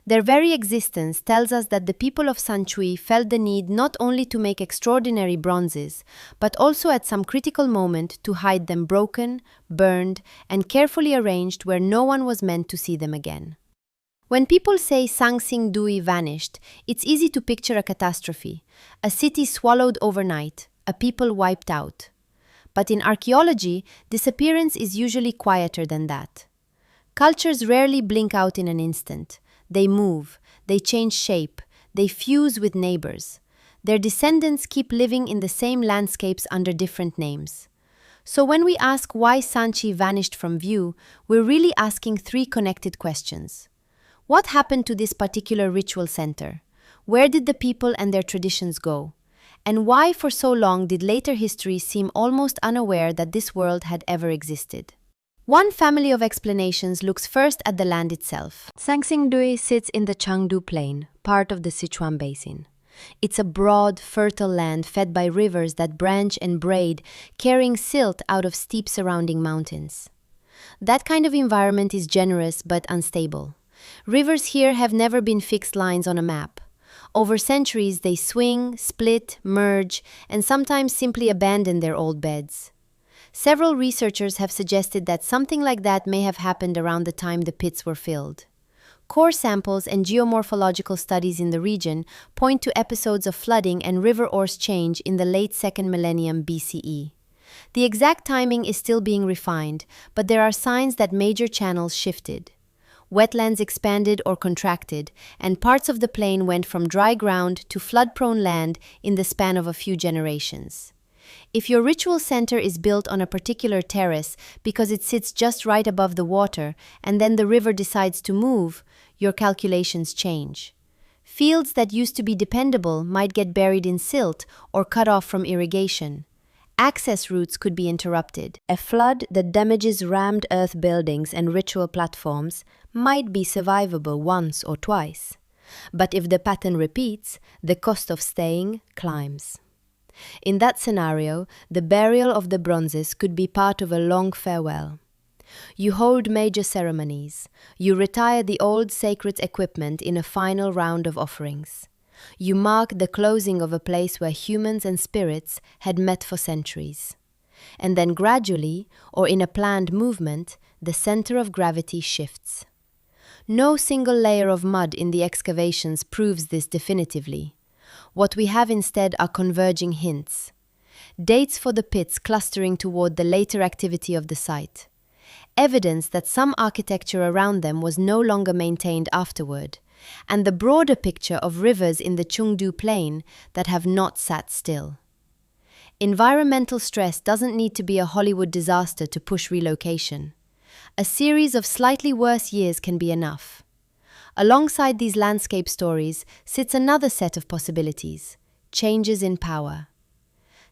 Their very existence tells us that the people of Sanchui felt the need not only to make extraordinary bronzes, but also at some critical moment to hide them broken, burned, and carefully arranged where no one was meant to see them again. When people say Sangsing Dui vanished, it's easy to picture a catastrophe, a city swallowed overnight, a people wiped out. But in archaeology, disappearance is usually quieter than that. Cultures rarely blink out in an instant. They move, they change shape, they fuse with neighbors. Their descendants keep living in the same landscapes under different names. So when we ask why Sanchi vanished from view, we're really asking three connected questions. What happened to this particular ritual center? Where did the people and their traditions go? And why for so long did later history seem almost unaware that this world had ever existed? One family of explanations looks first at the land itself. Sangsingdui sits in the Chengdu Plain, part of the Sichuan Basin. It's a broad, fertile land fed by rivers that branch and braid, carrying silt out of steep surrounding mountains. That kind of environment is generous but unstable. Rivers here have never been fixed lines on a map. Over centuries, they swing, split, merge, and sometimes simply abandon their old beds. Several researchers have suggested that something like that may have happened around the time the pits were filled. Core samples and geomorphological studies in the region point to episodes of flooding and river course change in the late 2nd millennium BCE. The exact timing is still being refined, but there are signs that major channels shifted. Wetlands expanded or contracted, and parts of the plain went from dry ground to flood-prone land in the span of a few generations. If your ritual center is built on a particular terrace because it sits just right above the water and then the river decides to move, your calculations change. Fields that used to be dependable might get buried in silt or cut off from irrigation. Access routes could be interrupted. A flood that damages rammed earth buildings and ritual platforms might be survivable once or twice. But if the pattern repeats, the cost of staying climbs. In that scenario, the burial of the bronzes could be part of a long farewell. You hold major ceremonies. You retire the old sacred equipment in a final round of offerings. You mark the closing of a place where humans and spirits had met for centuries. And then gradually, or in a planned movement, the center of gravity shifts. No single layer of mud in the excavations proves this definitively. What we have instead are converging hints. Dates for the pits clustering toward the later activity of the site. Evidence that some architecture around them was no longer maintained afterward. And the broader picture of rivers in the Chengdu Plain that have not sat still. Environmental stress doesn't need to be a Hollywood disaster to push relocation. A series of slightly worse years can be enough. Alongside these landscape stories sits another set of possibilities: changes in power.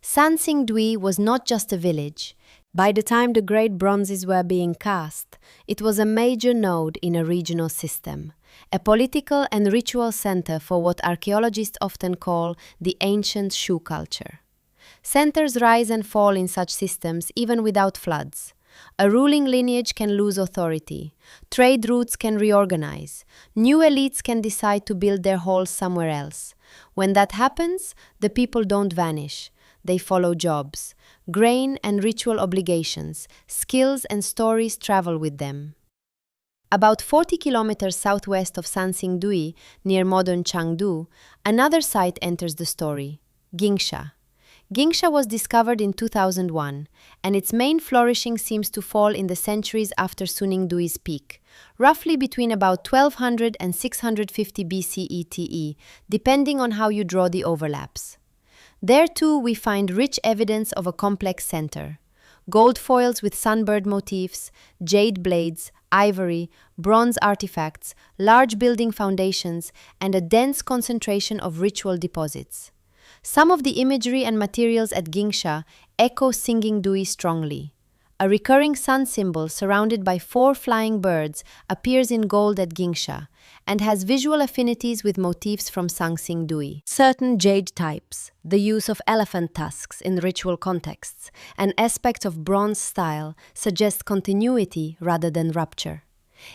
Sansingdui was not just a village. By the time the great bronzes were being cast, it was a major node in a regional system, a political and ritual center for what archaeologists often call the ancient Shu culture. Centers rise and fall in such systems even without floods. A ruling lineage can lose authority. Trade routes can reorganize. New elites can decide to build their halls somewhere else. When that happens, the people don't vanish. They follow jobs. Grain and ritual obligations, skills and stories travel with them. About 40 kilometers southwest of Sansingdui, near modern Chengdu, another site enters the story: Gingsha. Gingsha was discovered in 2001, and its main flourishing seems to fall in the centuries after Suningdui's peak, roughly between about 1200 and 650 BCE, depending on how you draw the overlaps. There too we find rich evidence of a complex center. Gold foils with sunbird motifs, jade blades, ivory, bronze artifacts, large building foundations, and a dense concentration of ritual deposits. Some of the imagery and materials at Gingsha echo Singingdui strongly. a recurring sun symbol surrounded by 4 flying birds, appears in gold at Gingsha and has visual affinities with motifs from Sangsing Dui. Certain jade types, the use of elephant tusks in ritual contexts, and aspects of bronze style suggest continuity rather than rupture.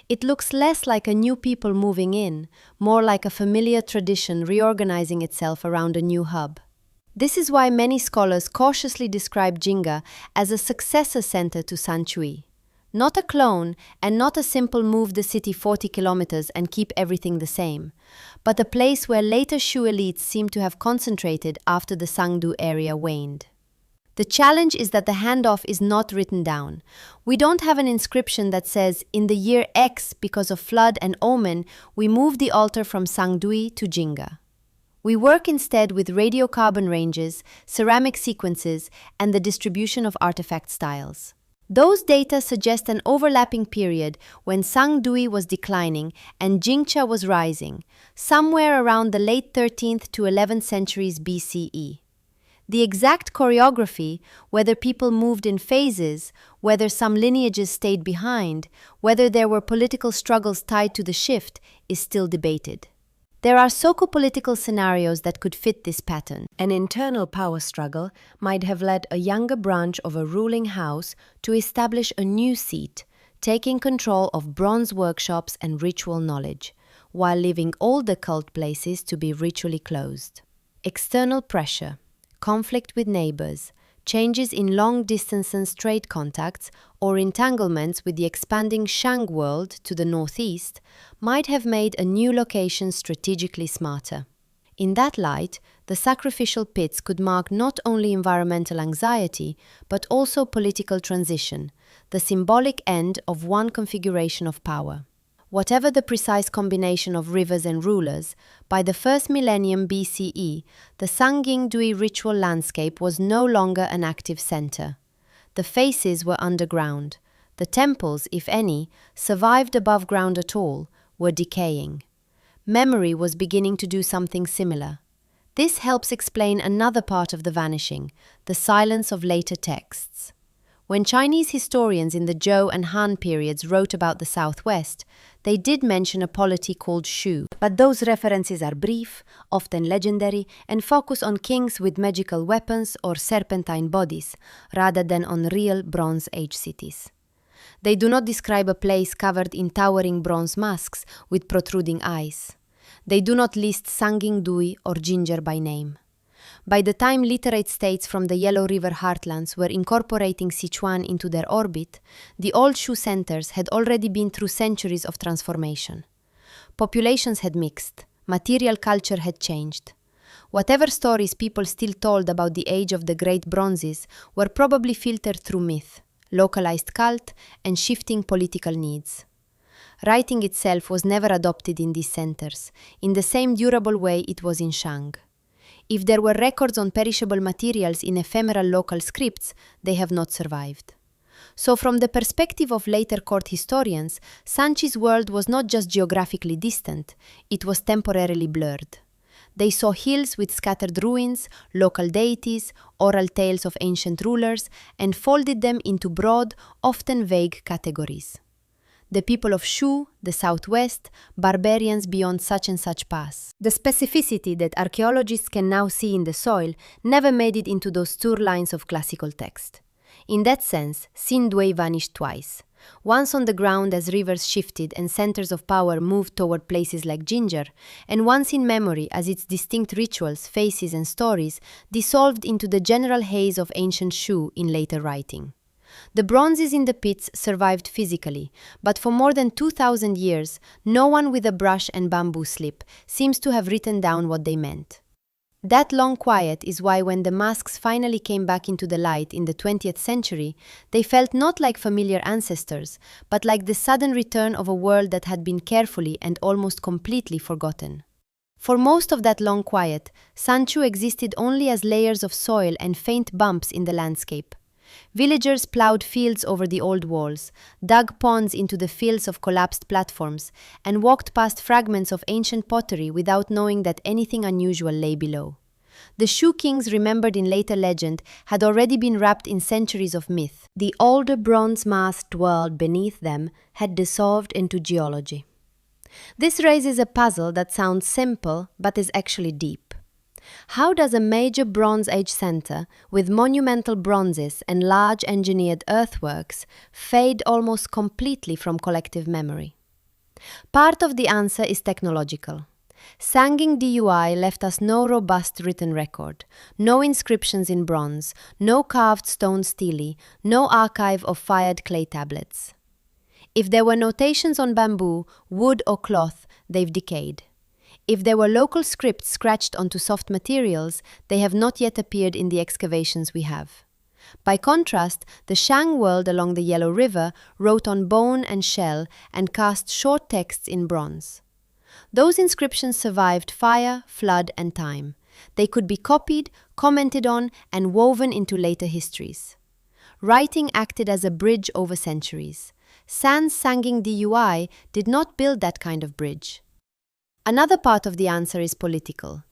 It looks less like a new people moving in, more like a familiar tradition reorganizing itself around a new hub. This is why many scholars cautiously describe Jinga as a successor center to Sanchui. Not a clone and not a simple move the city 40 kilometers and keep everything the same, but a place where later Shu elites seem to have concentrated after the Sangdu area waned. The challenge is that the handoff is not written down. We don't have an inscription that says, in the year X, because of flood and omen, we moved the altar from Sangdui to Jinga. We work instead with radiocarbon ranges, ceramic sequences, and the distribution of artifact styles. Those data suggest an overlapping period when Sangdui was declining and Jingcha was rising, somewhere around the late 13th to 11th centuries BCE. The exact choreography, whether people moved in phases, whether some lineages stayed behind, whether there were political struggles tied to the shift, is still debated. There are socio-political scenarios that could fit this pattern. An internal power struggle might have led a younger branch of a ruling house to establish a new seat, taking control of bronze workshops and ritual knowledge, while leaving older cult places to be ritually closed. External pressure, conflict with neighbors, changes in long-distance trade contacts, or entanglements with the expanding Shang world to the northeast might have made a new location strategically smarter. In that light, the sacrificial pits could mark not only environmental anxiety, but also political transition, the symbolic end of one configuration of power. Whatever the precise combination of rivers and rulers, by the first millennium BCE, the Sanging-Dui ritual landscape was no longer an active center. The faces were underground. The temples, if any, survived above ground at all, were decaying. Memory was beginning to do something similar. This helps explain another part of the vanishing, the silence of later texts. When Chinese historians in the Zhou and Han periods wrote about the southwest, they did mention a polity called Shu, but those references are brief, often legendary, and focus on kings with magical weapons or serpentine bodies, rather than on real Bronze Age cities. They do not describe a place covered in towering bronze masks with protruding eyes. They do not list Sanging Dui or Ginger by name. By the time literate states from the Yellow River heartlands were incorporating Sichuan into their orbit, the old Shu centers had already been through centuries of transformation. Populations had mixed, material culture had changed. Whatever stories people still told about the age of the Great Bronzes were probably filtered through myth, localized cult, and shifting political needs. Writing itself was never adopted in these centers, in the same durable way it was in Shang. If there were records on perishable materials in ephemeral local scripts, they have not survived. So from the perspective of later court historians, Sanchi's world was not just geographically distant, it was temporarily blurred. They saw hills with scattered ruins, local deities, oral tales of ancient rulers, and folded them into broad, often vague categories. The people of Shu, the southwest, barbarians beyond such and such pass. The specificity that archaeologists can now see in the soil never made it into those tour lines of classical text. In that sense, Sindui vanished twice. Once on the ground as rivers shifted and centers of power moved toward places like Ginger, and once in memory as its distinct rituals, faces and stories dissolved into the general haze of ancient Shu in later writing. The bronzes in the pits survived physically, but for more than 2,000 years, no one with a brush and bamboo slip seems to have written down what they meant. That long quiet is why when the masks finally came back into the light in the 20th century, they felt not like familiar ancestors, but like the sudden return of a world that had been carefully and almost completely forgotten. For most of that long quiet, Sanchu existed only as layers of soil and faint bumps in the landscape. Villagers plowed fields over the old walls, dug ponds into the fields of collapsed platforms, and walked past fragments of ancient pottery without knowing that anything unusual lay below. The Shu kings remembered in later legend had already been wrapped in centuries of myth. The older bronze-masked world beneath them had dissolved into geology. This raises a puzzle that sounds simple but is actually deep. How does a major Bronze Age center with monumental bronzes and large engineered earthworks fade almost completely from collective memory? Part of the answer is technological. Sanging DUI left us no robust written record, no inscriptions in bronze, no carved stone stele, no archive of fired clay tablets. If there were notations on bamboo, wood or cloth, they've decayed. If there were local scripts scratched onto soft materials, they have not yet appeared in the excavations we have. By contrast, the Shang world along the Yellow River wrote on bone and shell and cast short texts in bronze. Those inscriptions survived fire, flood, and time. They could be copied, commented on, and woven into later histories. Writing acted as a bridge over centuries. Sans Sanging DUI did not build that kind of bridge. Another part of the answer is political.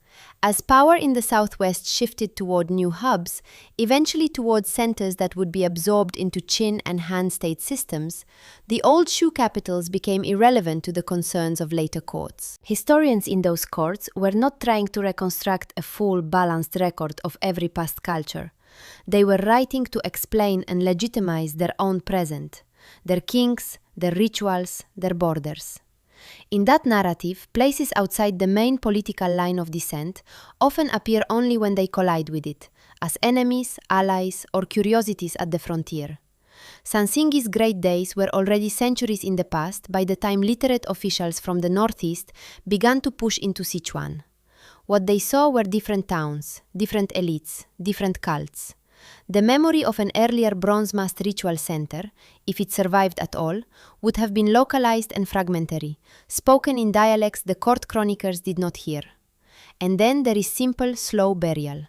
As power in the southwest shifted toward new hubs, eventually towards centers that would be absorbed into Qin and Han state systems, the old Shu capitals became irrelevant to the concerns of later courts. Historians in those courts were not trying to reconstruct a full, balanced record of every past culture. They were writing to explain and legitimize their own present, their kings, their rituals, their borders. In that narrative, places outside the main political line of descent often appear only when they collide with it, as enemies, allies, or curiosities at the frontier. Sanxing's great days were already centuries in the past by the time literate officials from the northeast began to push into Sichuan. What they saw were different towns, different elites, different cults. The memory of an earlier bronze-masked ritual center, if it survived at all, would have been localized and fragmentary, spoken in dialects the court chroniclers did not hear. And then there is simple, slow burial.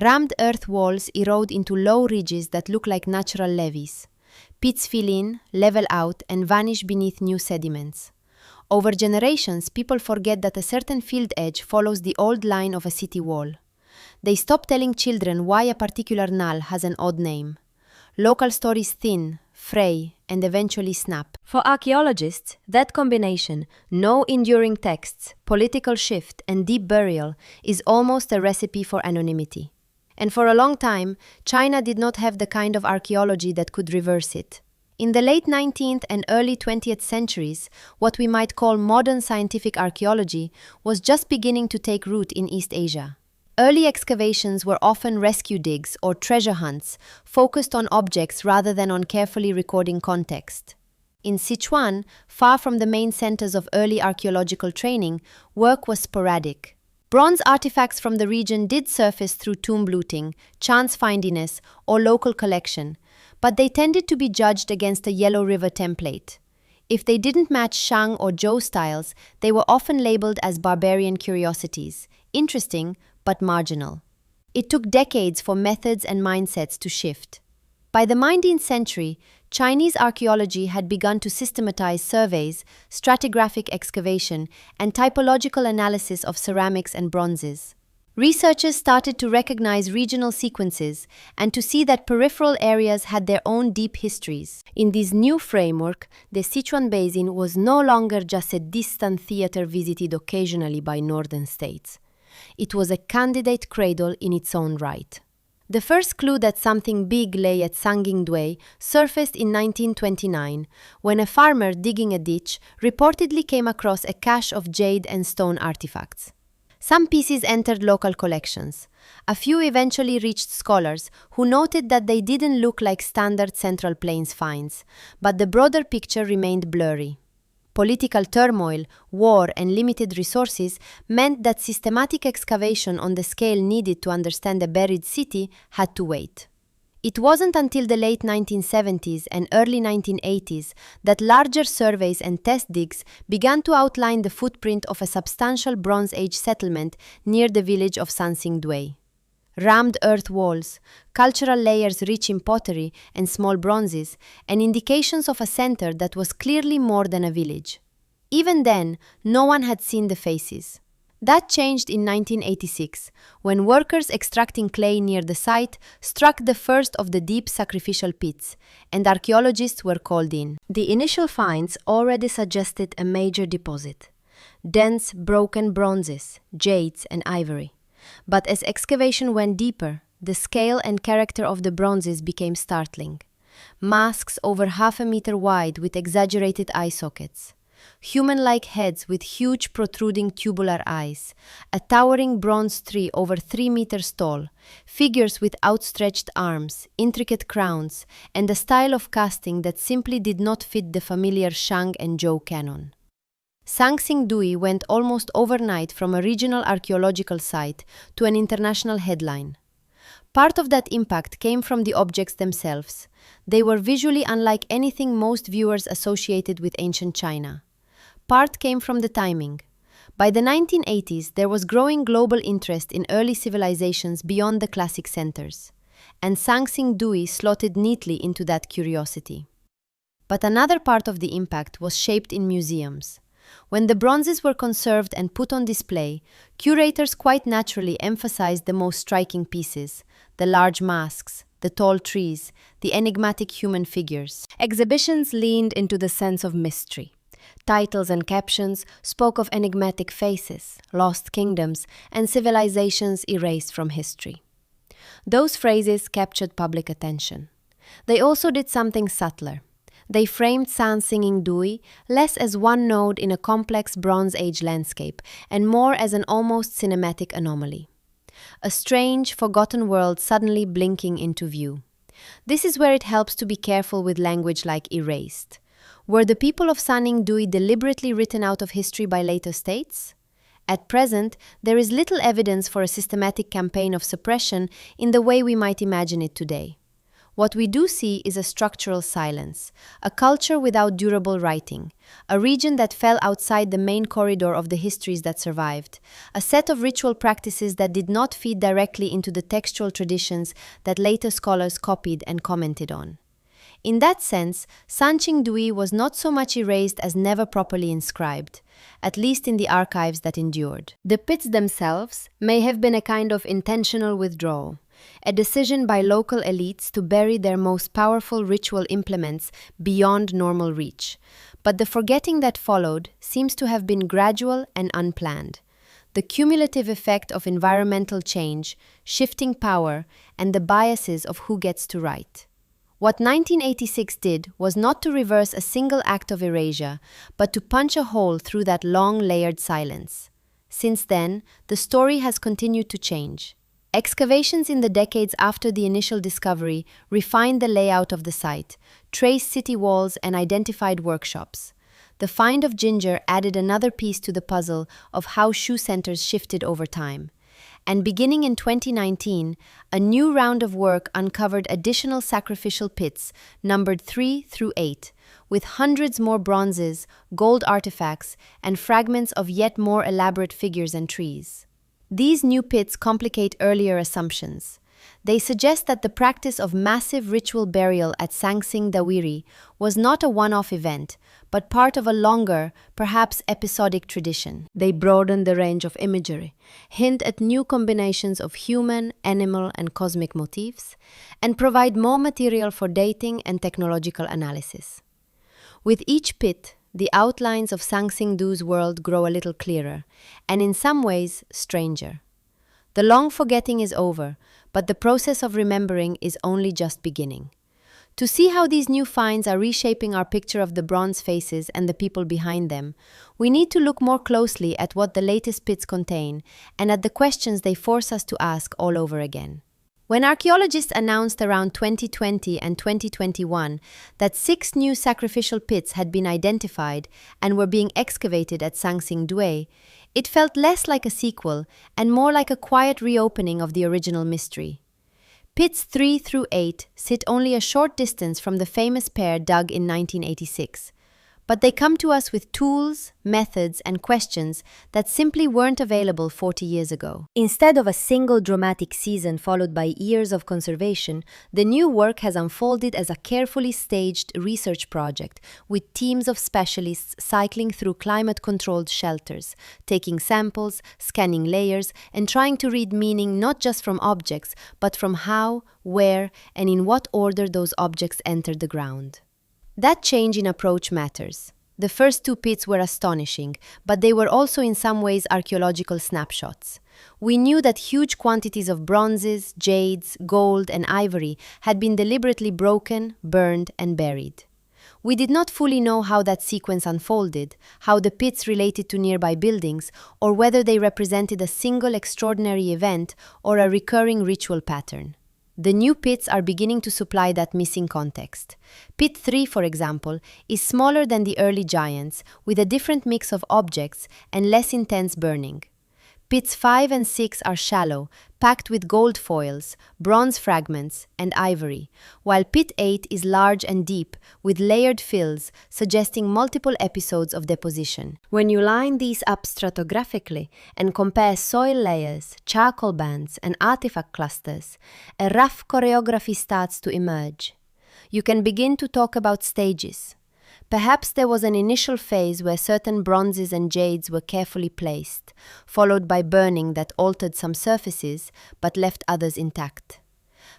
Rammed earth walls erode into low ridges that look like natural levees. Pits fill in, level out, and vanish beneath new sediments. Over generations, people forget that a certain field edge follows the old line of a city wall. They stop telling children why a particular null has an odd name. Local stories thin, fray, and eventually snap. For archaeologists, that combination, no enduring texts, political shift, and deep burial, is almost a recipe for anonymity. And for a long time, China did not have the kind of archaeology that could reverse it. In the late 19th and early 20th centuries, what we might call modern scientific archaeology was just beginning to take root in East Asia. Early excavations were often rescue digs or treasure hunts, focused on objects rather than on carefully recording context. In Sichuan, far from the main centers of early archaeological training, work was sporadic. Bronze artifacts from the region did surface through tomb looting, chance findiness, or local collection, but they tended to be judged against a Yellow River template. If they didn't match Shang or Zhou styles, they were often labeled as barbarian curiosities, interesting but marginal. It took decades for methods and mindsets to shift. By the 19th century, Chinese archaeology had begun to systematize surveys, stratigraphic excavation, and typological analysis of ceramics and bronzes. Researchers started to recognize regional sequences and to see that peripheral areas had their own deep histories. In this new framework, the Sichuan Basin was no longer just a distant theater visited occasionally by northern states. It was a candidate cradle in its own right. The first clue that something big lay at Sangingdui surfaced in 1929, when a farmer digging a ditch reportedly came across a cache of jade and stone artifacts. Some pieces entered local collections. A few eventually reached scholars who noted that they didn't look like standard Central Plains finds, but the broader picture remained blurry. Political turmoil, war, and limited resources meant that systematic excavation on the scale needed to understand a buried city had to wait. It wasn't until the late 1970s and early 1980s that larger surveys and test digs began to outline the footprint of a substantial Bronze Age settlement near the village of Sanxingdui. Rammed earth walls, cultural layers rich in pottery and small bronzes, and indications of a center that was clearly more than a village. Even then, no one had seen the faces. That changed in 1986, when workers extracting clay near the site struck the first of the deep sacrificial pits, and archaeologists were called in. The initial finds already suggested a major deposit: dense, broken bronzes, jades, and ivory. But as excavation went deeper, the scale and character of the bronzes became startling. Masks over half a meter wide with exaggerated eye sockets, human-like heads with huge protruding tubular eyes, a towering bronze tree over 3 meters tall, figures with outstretched arms, intricate crowns, and a style of casting that simply did not fit the familiar Shang and Zhou canon. Sangsingdui went almost overnight from a regional archaeological site to an international headline. Part of that impact came from the objects themselves. They were visually unlike anything most viewers associated with ancient China. Part came from the timing. By the 1980s, there was growing global interest in early civilizations beyond the classic centers, and Sangsingdui slotted neatly into that curiosity. But another part of the impact was shaped in museums. When the bronzes were conserved and put on display, curators quite naturally emphasized the most striking pieces: the large masks, the tall trees, the enigmatic human figures. Exhibitions leaned into the sense of mystery. Titles and captions spoke of enigmatic faces, lost kingdoms, and civilizations erased from history. Those phrases captured public attention. They also did something subtler. They framed Sangsingdui less as one node in a complex Bronze Age landscape and more as an almost cinematic anomaly. A strange, forgotten world suddenly blinking into view. This is where it helps to be careful with language like erased. Were the people of Sangsingdui deliberately written out of history by later states? At present, there is little evidence for a systematic campaign of suppression in the way we might imagine it today. What we do see is a structural silence, a culture without durable writing, a region that fell outside the main corridor of the histories that survived, a set of ritual practices that did not feed directly into the textual traditions that later scholars copied and commented on. In that sense, Sangsingdui was not so much erased as never properly inscribed, at least in the archives that endured. The pits themselves may have been a kind of intentional withdrawal, a decision by local elites to bury their most powerful ritual implements beyond normal reach. But the forgetting that followed seems to have been gradual and unplanned. The cumulative effect of environmental change, shifting power, and the biases of who gets to write. What 1986 did was not to reverse a single act of erasure, but to punch a hole through that long layered silence. Since then, the story has continued to change. Excavations in the decades after the initial discovery refined the layout of the site, traced city walls, and identified workshops. The find of ginger added another piece to the puzzle of how shoe centers shifted over time. And beginning in 2019, a new round of work uncovered additional sacrificial pits, numbered 3 through 8, with hundreds more bronzes, gold artifacts, and fragments of yet more elaborate figures and trees. These new pits complicate earlier assumptions. They suggest that the practice of massive ritual burial at Sangsingdui was not a one-off event, but part of a longer, perhaps episodic tradition. They broaden the range of imagery, hint at new combinations of human, animal, and cosmic motifs, and provide more material for dating and technological analysis. With each pit, the outlines of Sangsingdui's world grow a little clearer, and in some ways, stranger. The long forgetting is over, but the process of remembering is only just beginning. To see how these new finds are reshaping our picture of the bronze faces and the people behind them, we need to look more closely at what the latest pits contain and at the questions they force us to ask all over again. When archaeologists announced around 2020 and 2021 that 6 new sacrificial pits had been identified and were being excavated at Sangsingdui, it felt less like a sequel and more like a quiet reopening of the original mystery. Pits 3 through 8 sit only a short distance from the famous pair dug in 1986, But they come to us with tools, methods, and questions that simply weren't available 40 years ago. Instead of a single dramatic season followed by years of conservation, the new work has unfolded as a carefully staged research project with teams of specialists cycling through climate-controlled shelters, taking samples, scanning layers, and trying to read meaning not just from objects, but from how, where, and in what order those objects entered the ground. That change in approach matters. The first two pits were astonishing, but they were also in some ways archaeological snapshots. We knew that huge quantities of bronzes, jades, gold, and ivory had been deliberately broken, burned, and buried. We did not fully know how that sequence unfolded, how the pits related to nearby buildings, or whether they represented a single extraordinary event or a recurring ritual pattern. The new pits are beginning to supply that missing context. Pit 3, for example, is smaller than the early giants, with a different mix of objects and less intense burning. Pits 5 and 6 are shallow, packed with gold foils, bronze fragments, and ivory, while Pit 8 is large and deep, with layered fills, suggesting multiple episodes of deposition. When you line these up stratigraphically and compare soil layers, charcoal bands, and artifact clusters, a rough choreography starts to emerge. You can begin to talk about stages. Perhaps there was an initial phase where certain bronzes and jades were carefully placed, followed by burning that altered some surfaces but left others intact.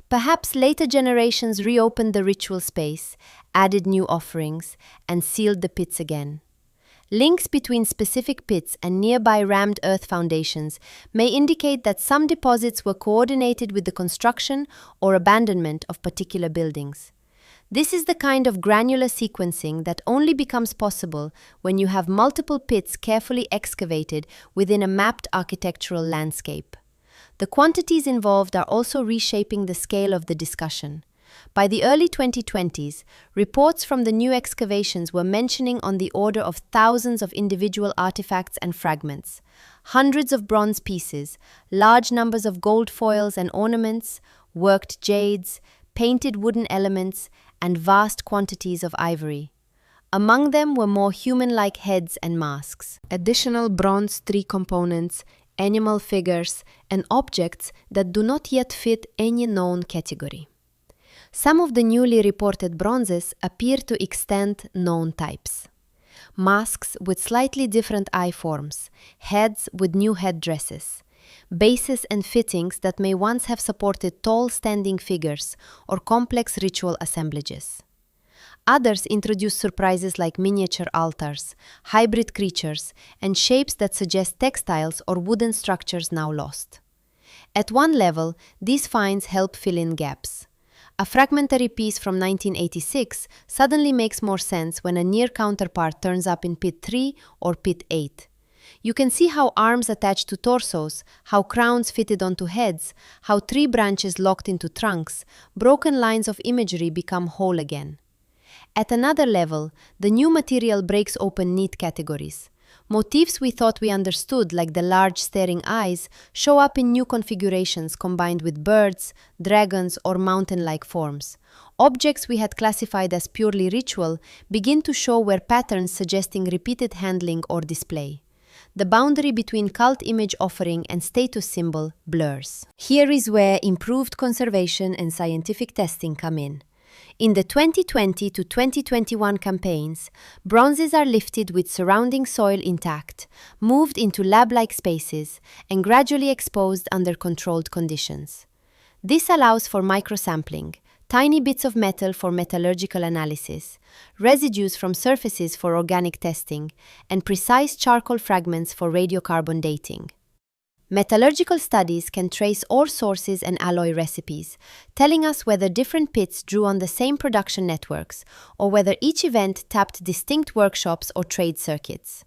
Perhaps later generations reopened the ritual space, added new offerings, and sealed the pits again. Links between specific pits and nearby rammed earth foundations may indicate that some deposits were coordinated with the construction or abandonment of particular buildings. This is the kind of granular sequencing that only becomes possible when you have multiple pits carefully excavated within a mapped architectural landscape. The quantities involved are also reshaping the scale of the discussion. By the early 2020s, reports from the new excavations were mentioning on the order of thousands of individual artifacts and fragments, hundreds of bronze pieces, large numbers of gold foils and ornaments, worked jades, painted wooden elements, and vast quantities of ivory. Among them were more human-like heads and masks, additional bronze tree components, animal figures, and objects that do not yet fit any known category. Some of the newly reported bronzes appear to extend known types. Masks with slightly different eye forms, heads with new headdresses, bases and fittings that may once have supported tall standing figures or complex ritual assemblages. Others introduce surprises like miniature altars, hybrid creatures, and shapes that suggest textiles or wooden structures now lost. At one level, these finds help fill in gaps. A fragmentary piece from 1986 suddenly makes more sense when a near counterpart turns up in Pit 3 or Pit 8. You can see how arms attached to torsos, how crowns fitted onto heads, how tree branches locked into trunks, broken lines of imagery become whole again. At another level, the new material breaks open neat categories. Motifs we thought we understood, like the large staring eyes, show up in new configurations combined with birds, dragons, or mountain-like forms. Objects we had classified as purely ritual begin to show where patterns suggesting repeated handling or display. The boundary between cult image offering and status symbol blurs. Here is where improved conservation and scientific testing come in. In the 2020 to 2021 campaigns, bronzes are lifted with surrounding soil intact, moved into lab-like spaces, and gradually exposed under controlled conditions. This allows for microsampling, tiny bits of metal for metallurgical analysis, residues from surfaces for organic testing, and precise charcoal fragments for radiocarbon dating. Metallurgical studies can trace ore sources and alloy recipes, telling us whether different pits drew on the same production networks or whether each event tapped distinct workshops or trade circuits.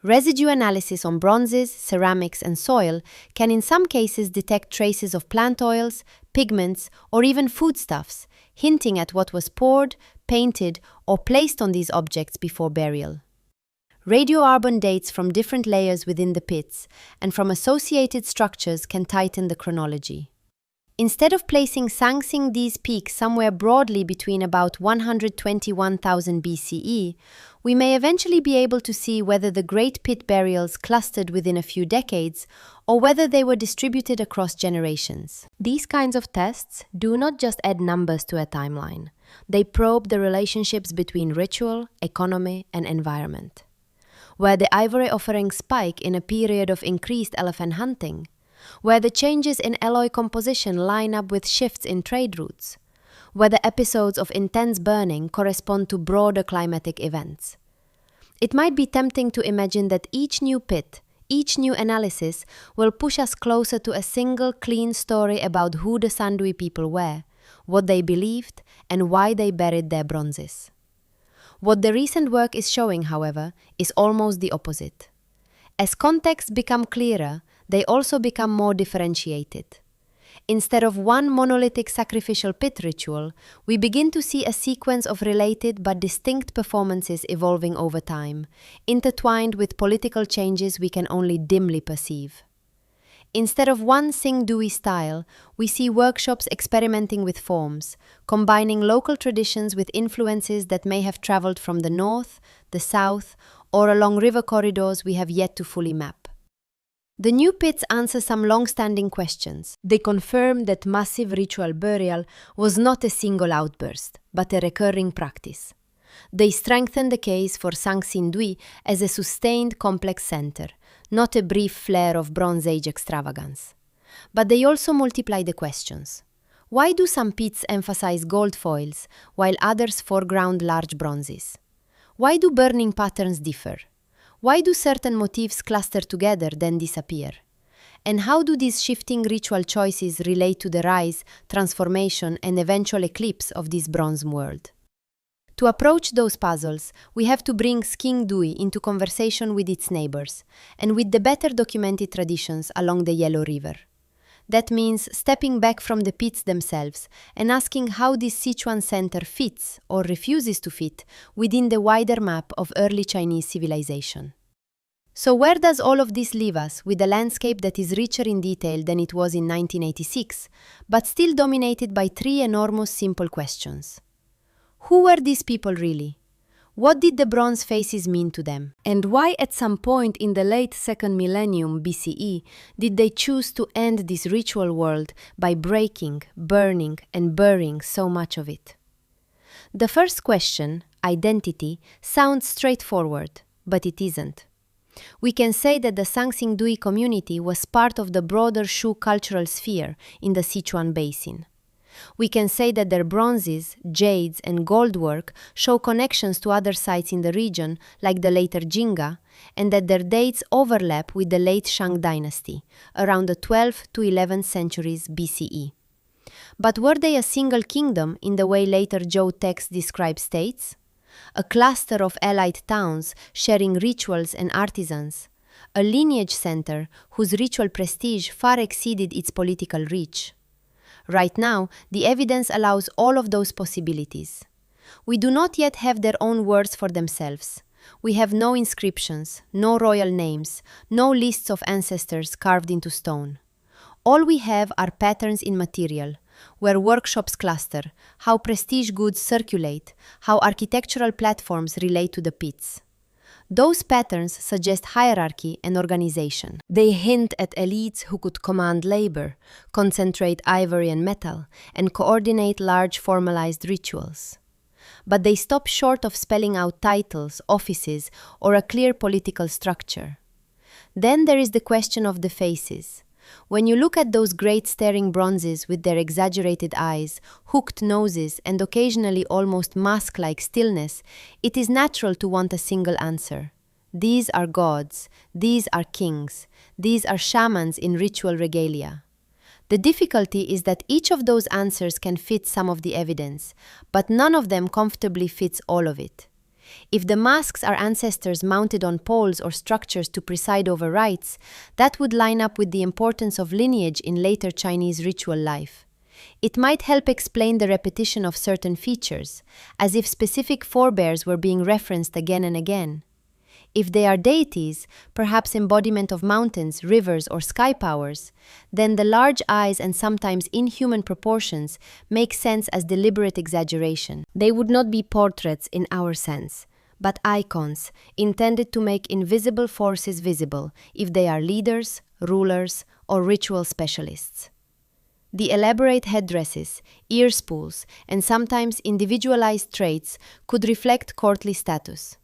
Residue analysis on bronzes, ceramics, and soil can in some cases detect traces of plant oils, pigments, or even foodstuffs, hinting at what was poured, painted, or placed on these objects before burial. Radioarbon dates from different layers within the pits and from associated structures can tighten the chronology. Instead of placing Sangxingdi's peak somewhere broadly between about 121,000 BCE, we may eventually be able to see whether the great pit burials clustered within a few decades or whether they were distributed across generations. These kinds of tests do not just add numbers to a timeline. They probe the relationships between ritual, economy, and environment. Where the ivory offerings spike in a period of increased elephant hunting, where the changes in alloy composition line up with shifts in trade routes, where the episodes of intense burning correspond to broader climatic events. It might be tempting to imagine that each new pit, each new analysis will push us closer to a single clean story about who the Sandui people were, what they believed, and why they buried their bronzes. What the recent work is showing, however, is almost the opposite. As contexts become clearer, they also become more differentiated. Instead of one monolithic sacrificial pit ritual, we begin to see a sequence of related but distinct performances evolving over time, intertwined with political changes we can only dimly perceive. Instead of one Singdui style, we see workshops experimenting with forms, combining local traditions with influences that may have traveled from the north, the south, or along river corridors we have yet to fully map. The new pits answer some long-standing questions. They confirm that massive ritual burial was not a single outburst, but a recurring practice. They strengthen the case for Sangxingdui as a sustained complex center, not a brief flare of Bronze Age extravagance. But they also multiply the questions. Why do some pits emphasize gold foils, while others foreground large bronzes? Why do burning patterns differ? Why do certain motifs cluster together then disappear? And how do these shifting ritual choices relate to the rise, transformation, and eventual eclipse of this bronze world? To approach those puzzles, we have to bring Singdui into conversation with its neighbors, and with the better documented traditions along the Yellow River. That means stepping back from the pits themselves and asking how this Sichuan center fits or refuses to fit within the wider map of early Chinese civilization. So where does all of this leave us with a landscape that is richer in detail than it was in 1986, but still dominated by three enormous simple questions? Who were these people really? What did the bronze faces mean to them? And why at some point in the late 2nd millennium BCE did they choose to end this ritual world by breaking, burning, and burying so much of it? The first question, identity, sounds straightforward, but it isn't. We can say that the Sangxingdui community was part of the broader Shu cultural sphere in the Sichuan basin. We can say that their bronzes, jades, and gold work show connections to other sites in the region, like the later Jinga, and that their dates overlap with the late Shang dynasty, around the 12th to 11th centuries BCE. But were they a single kingdom in the way later Zhou texts describe states? A cluster of allied towns sharing rituals and artisans, a lineage center whose ritual prestige far exceeded its political reach. Right now, the evidence allows all of those possibilities. We do not yet have their own words for themselves. We have no inscriptions, no royal names, no lists of ancestors carved into stone. All we have are patterns in material, where workshops cluster, how prestige goods circulate, how architectural platforms relate to the pits. Those patterns suggest hierarchy and organization. They hint at elites who could command labor, concentrate ivory and metal, and coordinate large formalized rituals. But they stop short of spelling out titles, offices, or a clear political structure. Then there is the question of the faces. When you look at those great staring bronzes with their exaggerated eyes, hooked noses, and occasionally almost mask-like stillness, it is natural to want a single answer. These are gods, these are kings, these are shamans in ritual regalia. The difficulty is that each of those answers can fit some of the evidence, but none of them comfortably fits all of it. If the masks are ancestors mounted on poles or structures to preside over rites, that would line up with the importance of lineage in later Chinese ritual life. It might help explain the repetition of certain features, as if specific forebears were being referenced again and again. If they are deities, perhaps embodiment of mountains, rivers, or sky powers, then the large eyes and sometimes inhuman proportions make sense as deliberate exaggeration. They would not be portraits in our sense, but icons intended to make invisible forces visible if they are leaders, rulers, or ritual specialists. The elaborate headdresses, ear spools, and sometimes individualized traits could reflect courtly status.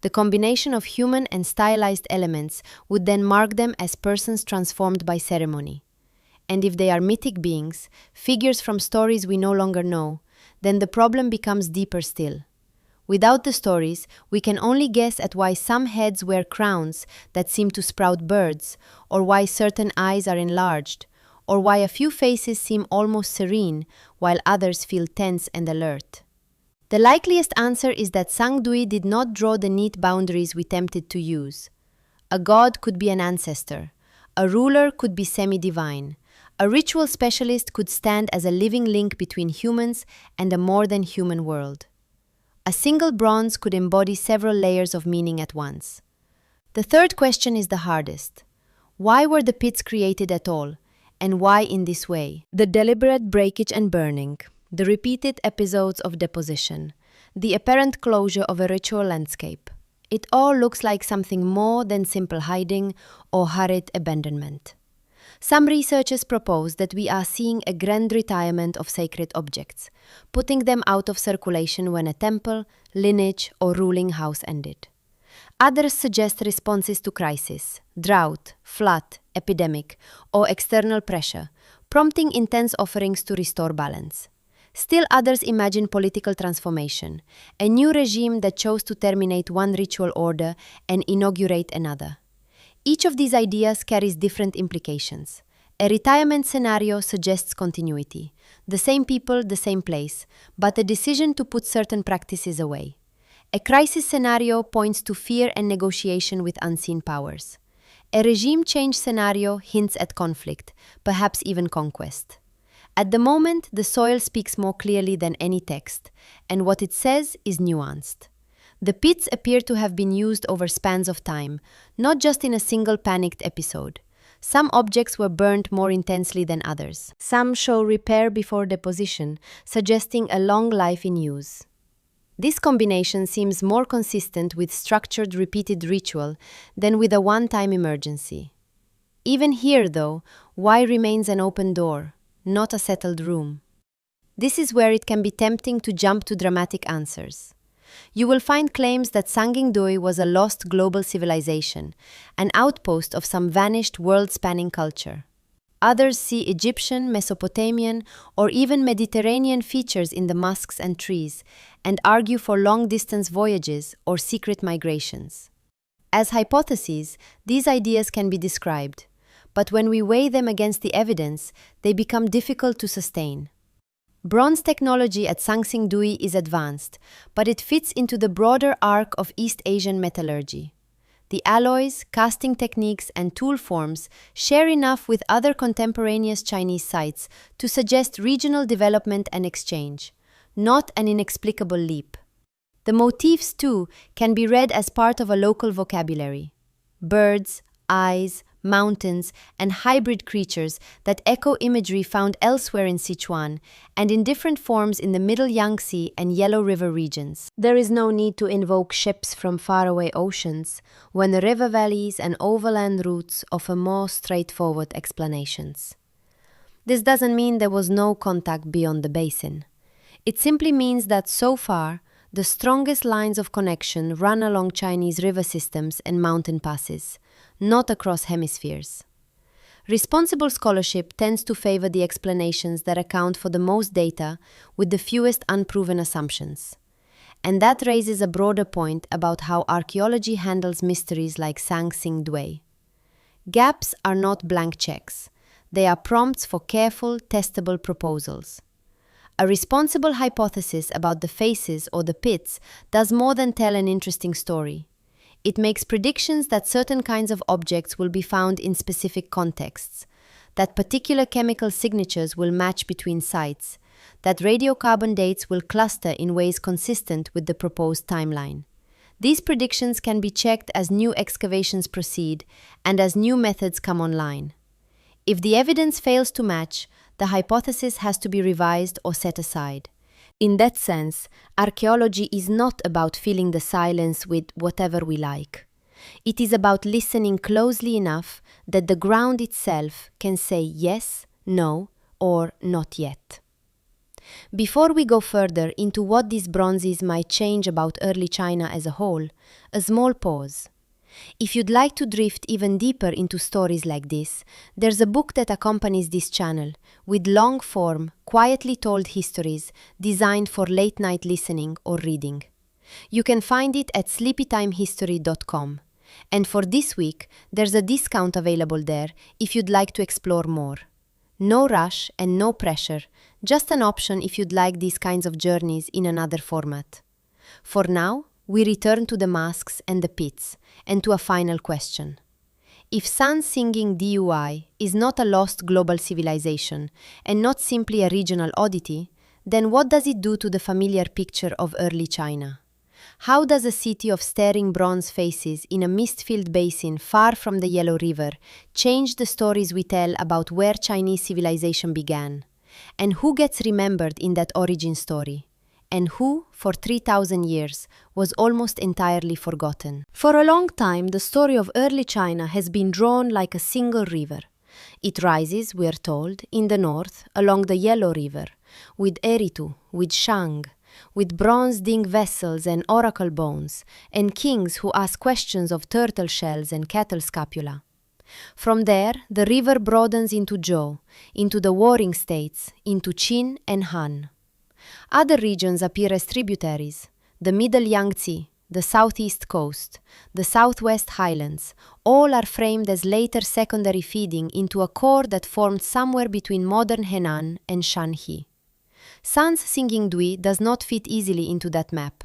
The combination of human and stylized elements would then mark them as persons transformed by ceremony. And if they are mythic beings, figures from stories we no longer know, then the problem becomes deeper still. Without the stories, we can only guess at why some heads wear crowns that seem to sprout birds, or why certain eyes are enlarged, or why a few faces seem almost serene while others feel tense and alert. The likeliest answer is that Sangdui did not draw the neat boundaries we tempted to use. A god could be an ancestor. A ruler could be semi-divine. A ritual specialist could stand as a living link between humans and a more than human world. A single bronze could embody several layers of meaning at once. The third question is the hardest. Why were the pits created at all? And why in this way? The deliberate breakage and burning, the repeated episodes of deposition, the apparent closure of a ritual landscape. It all looks like something more than simple hiding or hurried abandonment. Some researchers propose that we are seeing a grand retirement of sacred objects, putting them out of circulation when a temple, lineage, or ruling house ended. Others suggest responses to crisis, drought, flood, epidemic, or external pressure, prompting intense offerings to restore balance. Still others imagine political transformation, a new regime that chose to terminate one ritual order and inaugurate another. Each of these ideas carries different implications. A retirement scenario suggests continuity, the same people, the same place, but a decision to put certain practices away. A crisis scenario points to fear and negotiation with unseen powers. A regime change scenario hints at conflict, perhaps even conquest. At the moment, the soil speaks more clearly than any text, and what it says is nuanced. The pits appear to have been used over spans of time, not just in a single panicked episode. Some objects were burned more intensely than others. Some show repair before deposition, suggesting a long life in use. This combination seems more consistent with structured, repeated ritual than with a one-time emergency. Even here, though, why remains an open door, not a settled room? This is where it can be tempting to jump to dramatic answers. You will find claims that Sangdui was a lost global civilization, an outpost of some vanished world-spanning culture. Others see Egyptian, Mesopotamian, or even Mediterranean features in the mosques and trees, and argue for long-distance voyages or secret migrations. As hypotheses, these ideas can be described, but when we weigh them against the evidence, they become difficult to sustain. Bronze technology at Sangdui is advanced, but it fits into the broader arc of East Asian metallurgy. The alloys, casting techniques, and tool forms share enough with other contemporaneous Chinese sites to suggest regional development and exchange, not an inexplicable leap. The motifs, too, can be read as part of a local vocabulary. Birds, eyes, mountains, and hybrid creatures that echo imagery found elsewhere in Sichuan and in different forms in the Middle Yangtze and Yellow River regions. There is no need to invoke ships from faraway oceans when the river valleys and overland routes offer more straightforward explanations. This doesn't mean there was no contact beyond the basin. It simply means that so far, the strongest lines of connection run along Chinese river systems and mountain passes, not across hemispheres. Responsible scholarship tends to favor the explanations that account for the most data with the fewest unproven assumptions. And that raises a broader point about how archaeology handles mysteries like Sangdui. Gaps are not blank checks. They are prompts for careful, testable proposals. A responsible hypothesis about the faces or the pits does more than tell an interesting story. It makes predictions that certain kinds of objects will be found in specific contexts, that particular chemical signatures will match between sites, that radiocarbon dates will cluster in ways consistent with the proposed timeline. These predictions can be checked as new excavations proceed and as new methods come online. If the evidence fails to match, the hypothesis has to be revised or set aside. In that sense, archaeology is not about filling the silence with whatever we like. It is about listening closely enough that the ground itself can say yes, no, or not yet. Before we go further into what these bronzes might change about early China as a whole, a small pause. If you'd like to drift even deeper into stories like this, there's a book that accompanies this channel, with long-form, quietly told histories designed for late-night listening or reading. You can find it at sleepytimehistory.com. And for this week, there's a discount available there if you'd like to explore more. No rush and no pressure, just an option if you'd like these kinds of journeys in another format. For now, we return to the masks and the pits, and to a final question. If Sun's singing DUI is not a lost global civilization, and not simply a regional oddity, then what does it do to the familiar picture of early China? How does a city of staring bronze faces in a mist-filled basin far from the Yellow River change the stories we tell about where Chinese civilization began? And who gets remembered in that origin story? And who, for 3,000 years, was almost entirely forgotten? For a long time, the story of early China has been drawn like a single river. It rises, we are told, in the north, along the Yellow River, with Eritu, with Shang, with bronze-ding vessels and oracle bones, and kings who ask questions of turtle shells and cattle scapula. From there, the river broadens into Zhou, into the warring states, into Qin and Han. Other regions appear as tributaries: the middle Yangtze, the southeast coast, the southwest highlands. All are framed as later secondary feeding into a core that formed somewhere between modern Henan and Shanxi. Sun's singing Dui does not fit easily into that map.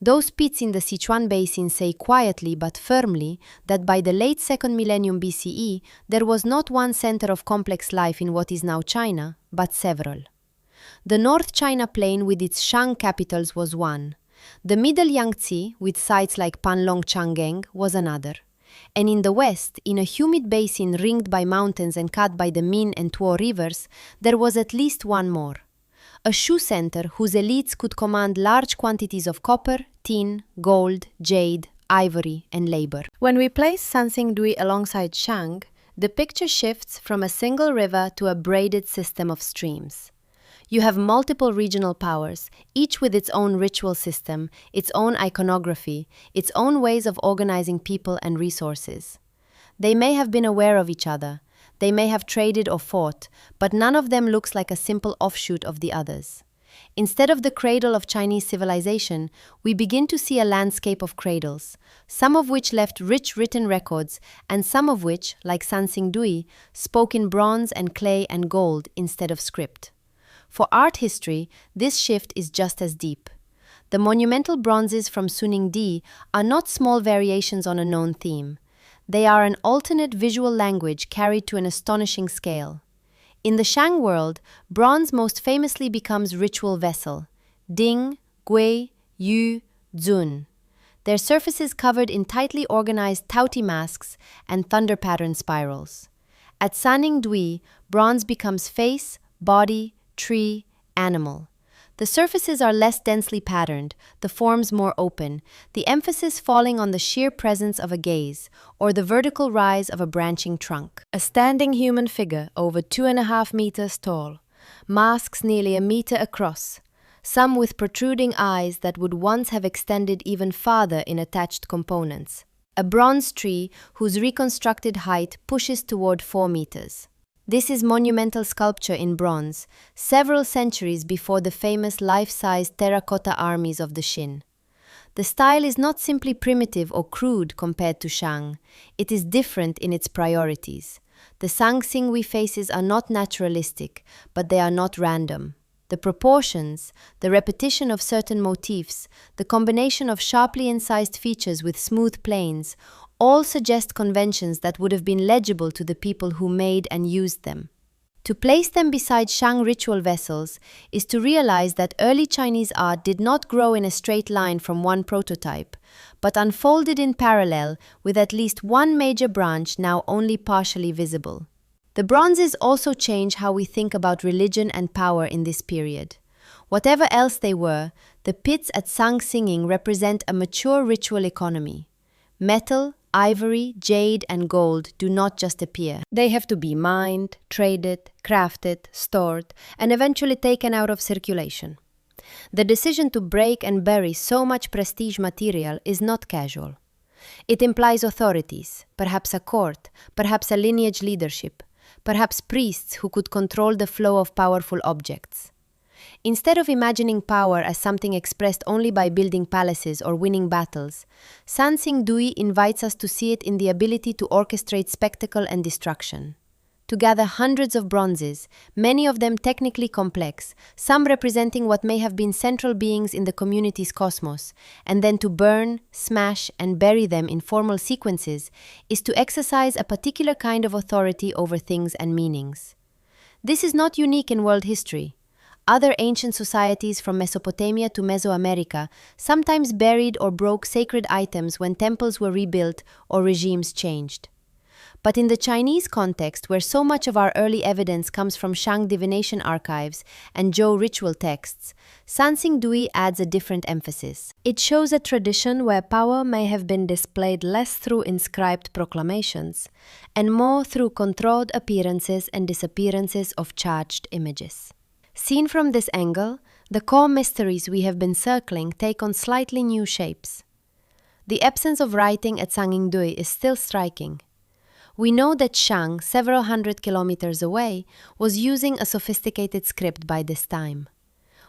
Those pits in the Sichuan basin say quietly but firmly that by the late 2nd millennium BCE, there was not one center of complex life in what is now China, but several. The North China Plain with its Shang capitals was one. The Middle Yangtze, with sites like Panlong Changeng, was another. And in the west, in a humid basin ringed by mountains and cut by the Min and Tuo rivers, there was at least one more. A shoe center whose elites could command large quantities of copper, tin, gold, jade, ivory, and labor. When we place Sansingdui alongside Shang, the picture shifts from a single river to a braided system of streams. You have multiple regional powers, each with its own ritual system, its own iconography, its own ways of organizing people and resources. They may have been aware of each other, they may have traded or fought, but none of them looks like a simple offshoot of the others. Instead of the cradle of Chinese civilization, we begin to see a landscape of cradles, some of which left rich written records, and some of which, like Sansingdui, spoke in bronze and clay and gold instead of script. For art history, this shift is just as deep. The monumental bronzes from Suningdi are not small variations on a known theme. They are an alternate visual language carried to an astonishing scale. In the Shang world, bronze most famously becomes ritual vessel: Ding, Gui, Yu, Zun. Their surfaces covered in tightly organized Tauti masks and thunder pattern spirals. At Saningdui, bronze becomes face, body, tree, animal. The surfaces are less densely patterned, the forms more open, the emphasis falling on the sheer presence of a gaze, or the vertical rise of a branching trunk. A standing human figure over 2.5 meters tall, masks nearly a meter across, some with protruding eyes that would once have extended even farther in attached components. A bronze tree whose reconstructed height pushes toward 4 meters. This is monumental sculpture in bronze, several centuries before the famous life-size terracotta armies of the Qin. The style is not simply primitive or crude compared to Shang, it is different in its priorities. The Sangsinghui faces are not naturalistic, but they are not random. The proportions, the repetition of certain motifs, the combination of sharply incised features with smooth planes, all suggest conventions that would have been legible to the people who made and used them. To place them beside Shang ritual vessels is to realize that early Chinese art did not grow in a straight line from one prototype, but unfolded in parallel with at least one major branch now only partially visible. The bronzes also change how we think about religion and power in this period. Whatever else they were, the pits at Sang Singing represent a mature ritual economy. Metal, ivory, jade, and gold do not just appear. They have to be mined, traded, crafted, stored, and eventually taken out of circulation. The decision to break and bury so much prestige material is not casual. It implies authorities, perhaps a court, perhaps a lineage leadership, perhaps priests who could control the flow of powerful objects. Instead of imagining power as something expressed only by building palaces or winning battles, Sansing Dui invites us to see it in the ability to orchestrate spectacle and destruction. To gather hundreds of bronzes, many of them technically complex, some representing what may have been central beings in the community's cosmos, and then to burn, smash, and bury them in formal sequences, is to exercise a particular kind of authority over things and meanings. This is not unique in world history. Other ancient societies from Mesopotamia to Mesoamerica sometimes buried or broke sacred items when temples were rebuilt or regimes changed. But in the Chinese context, where so much of our early evidence comes from Shang divination archives and Zhou ritual texts, Sansing Dui adds a different emphasis. It shows a tradition where power may have been displayed less through inscribed proclamations and more through controlled appearances and disappearances of charged images. Seen from this angle, the core mysteries we have been circling take on slightly new shapes. The absence of writing at Sansing Dui is still striking. We know that Shang, several hundred kilometers away, was using a sophisticated script by this time.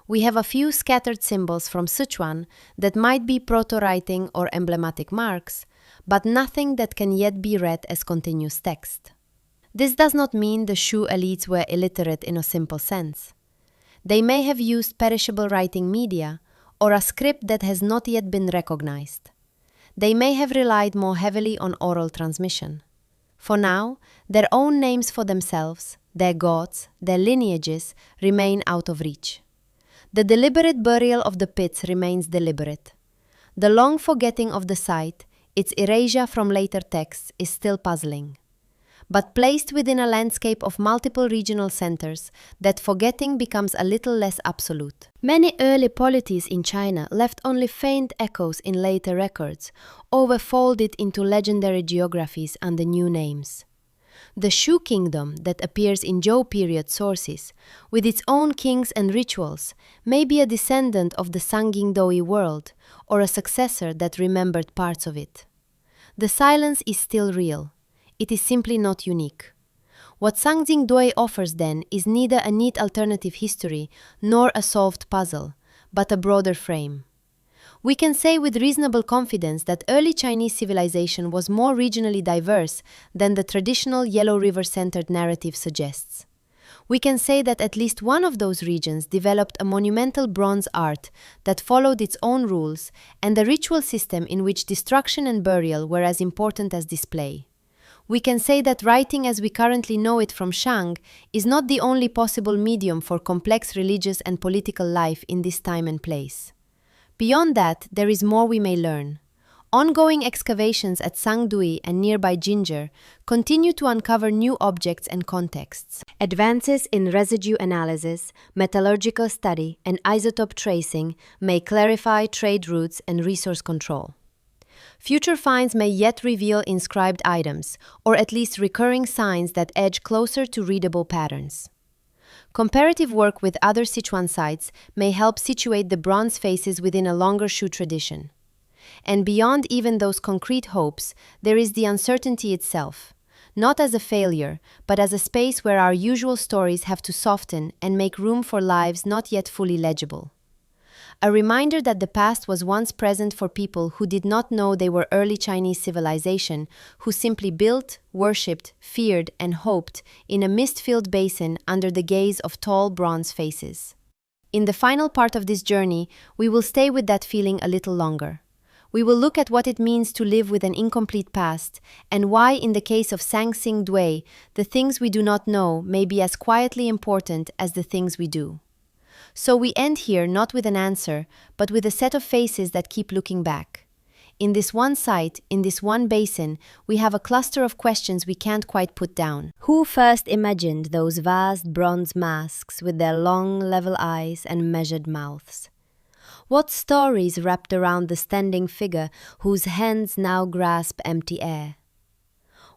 We have a few scattered symbols from Sichuan that might be proto-writing or emblematic marks, but nothing that can yet be read as continuous text. This does not mean the Shu elites were illiterate in a simple sense. They may have used perishable writing media or a script that has not yet been recognized. They may have relied more heavily on oral transmission. For now, their own names for themselves, their gods, their lineages remain out of reach. The deliberate burial of the pits remains deliberate. The long forgetting of the site, its erasure from later texts, is still puzzling. But placed within a landscape of multiple regional centers, that forgetting becomes a little less absolute. Many early polities in China left only faint echoes in later records, or were folded into legendary geographies under new names. The Shu kingdom that appears in Zhou period sources, with its own kings and rituals, may be a descendant of the Sangjingdoi world, or a successor that remembered parts of it. The silence is still real. It is simply not unique. What Sangjing Dui offers then is neither a neat alternative history nor a solved puzzle, but a broader frame. We can say with reasonable confidence that early Chinese civilization was more regionally diverse than the traditional Yellow River-centered narrative suggests. We can say that at least one of those regions developed a monumental bronze art that followed its own rules and a ritual system in which destruction and burial were as important as display. We can say that writing as we currently know it from Shang is not the only possible medium for complex religious and political life in this time and place. Beyond that, there is more we may learn. Ongoing excavations at Sangdui and nearby Jinzhou continue to uncover new objects and contexts. Advances in residue analysis, metallurgical study, and isotope tracing may clarify trade routes and resource control. Future finds may yet reveal inscribed items, or at least recurring signs that edge closer to readable patterns. Comparative work with other Sichuan sites may help situate the bronze faces within a longer Shu tradition. And beyond even those concrete hopes, there is the uncertainty itself, not as a failure, but as a space where our usual stories have to soften and make room for lives not yet fully legible. A reminder that the past was once present for people who did not know they were early Chinese civilization, who simply built, worshipped, feared, and hoped in a mist-filled basin under the gaze of tall bronze faces. In the final part of this journey, we will stay with that feeling a little longer. We will look at what it means to live with an incomplete past and why, in the case of Sang Sing Dui, the things we do not know may be as quietly important as the things we do. So we end here not with an answer, but with a set of faces that keep looking back. In this one site, in this one basin, we have a cluster of questions we can't quite put down. Who first imagined those vast bronze masks with their long, level eyes and measured mouths? What stories wrapped around the standing figure whose hands now grasp empty air?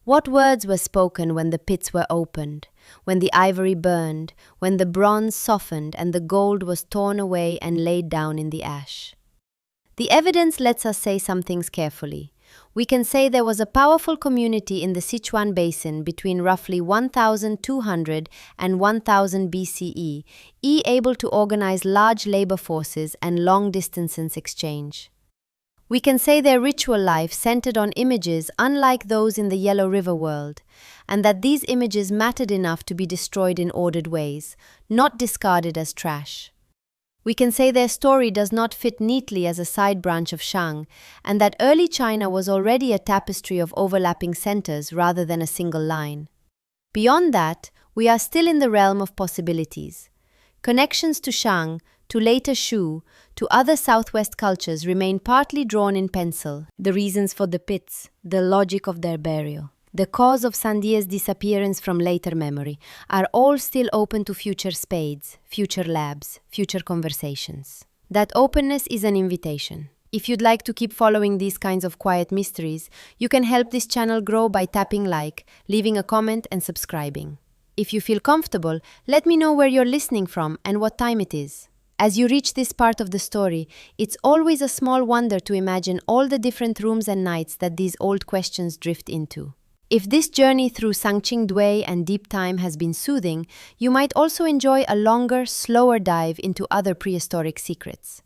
What words were spoken when the pits were opened, when the ivory burned, when the bronze softened and the gold was torn away and laid down in the ash? The evidence lets us say some things carefully. We can say there was a powerful community in the Sichuan Basin between roughly 1200 and 1000 BCE, able to organize large labor forces and long-distance exchange. We can say their ritual life centered on images unlike those in the Yellow River world, and that these images mattered enough to be destroyed in ordered ways, not discarded as trash. We can say their story does not fit neatly as a side branch of Shang, and that early China was already a tapestry of overlapping centers rather than a single line. Beyond that, we are still in the realm of possibilities. Connections to Shang, to later Shu, to other southwest cultures remain partly drawn in pencil. The reasons for the pits, the logic of their burial, the cause of Sandier's disappearance from later memory are all still open to future spades, future labs, future conversations. That openness is an invitation. If you'd like to keep following these kinds of quiet mysteries, you can help this channel grow by tapping like, leaving a comment and subscribing. If you feel comfortable, let me know where you're listening from and what time it is. As you reach this part of the story, it's always a small wonder to imagine all the different rooms and nights that these old questions drift into. If this journey through Sangqing Dui and deep time has been soothing, you might also enjoy a longer, slower dive into other prehistoric secrets.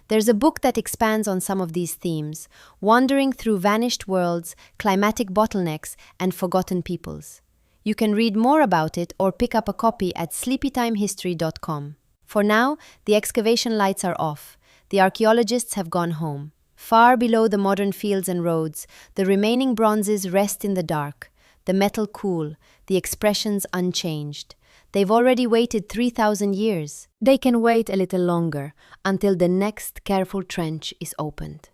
There's a book that expands on some of these themes, wandering through vanished worlds, climatic bottlenecks, and forgotten peoples. You can read more about it or pick up a copy at sleepytimehistory.com. For now, the excavation lights are off. The archaeologists have gone home. Far below the modern fields and roads, the remaining bronzes rest in the dark, the metal cool, the expressions unchanged. They've already waited 3,000 years. They can wait a little longer until the next careful trench is opened.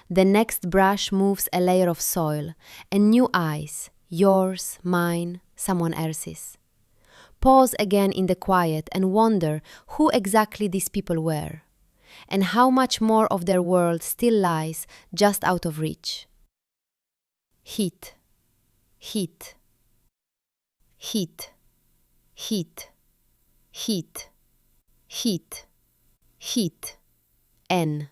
The next brush moves a layer of soil and new eyes, yours, mine, someone else's. Pause again in the quiet and wonder who exactly these people were, and how much more of their world still lies just out of reach. Heat, heat, heat, heat, heat, heat, heat, N.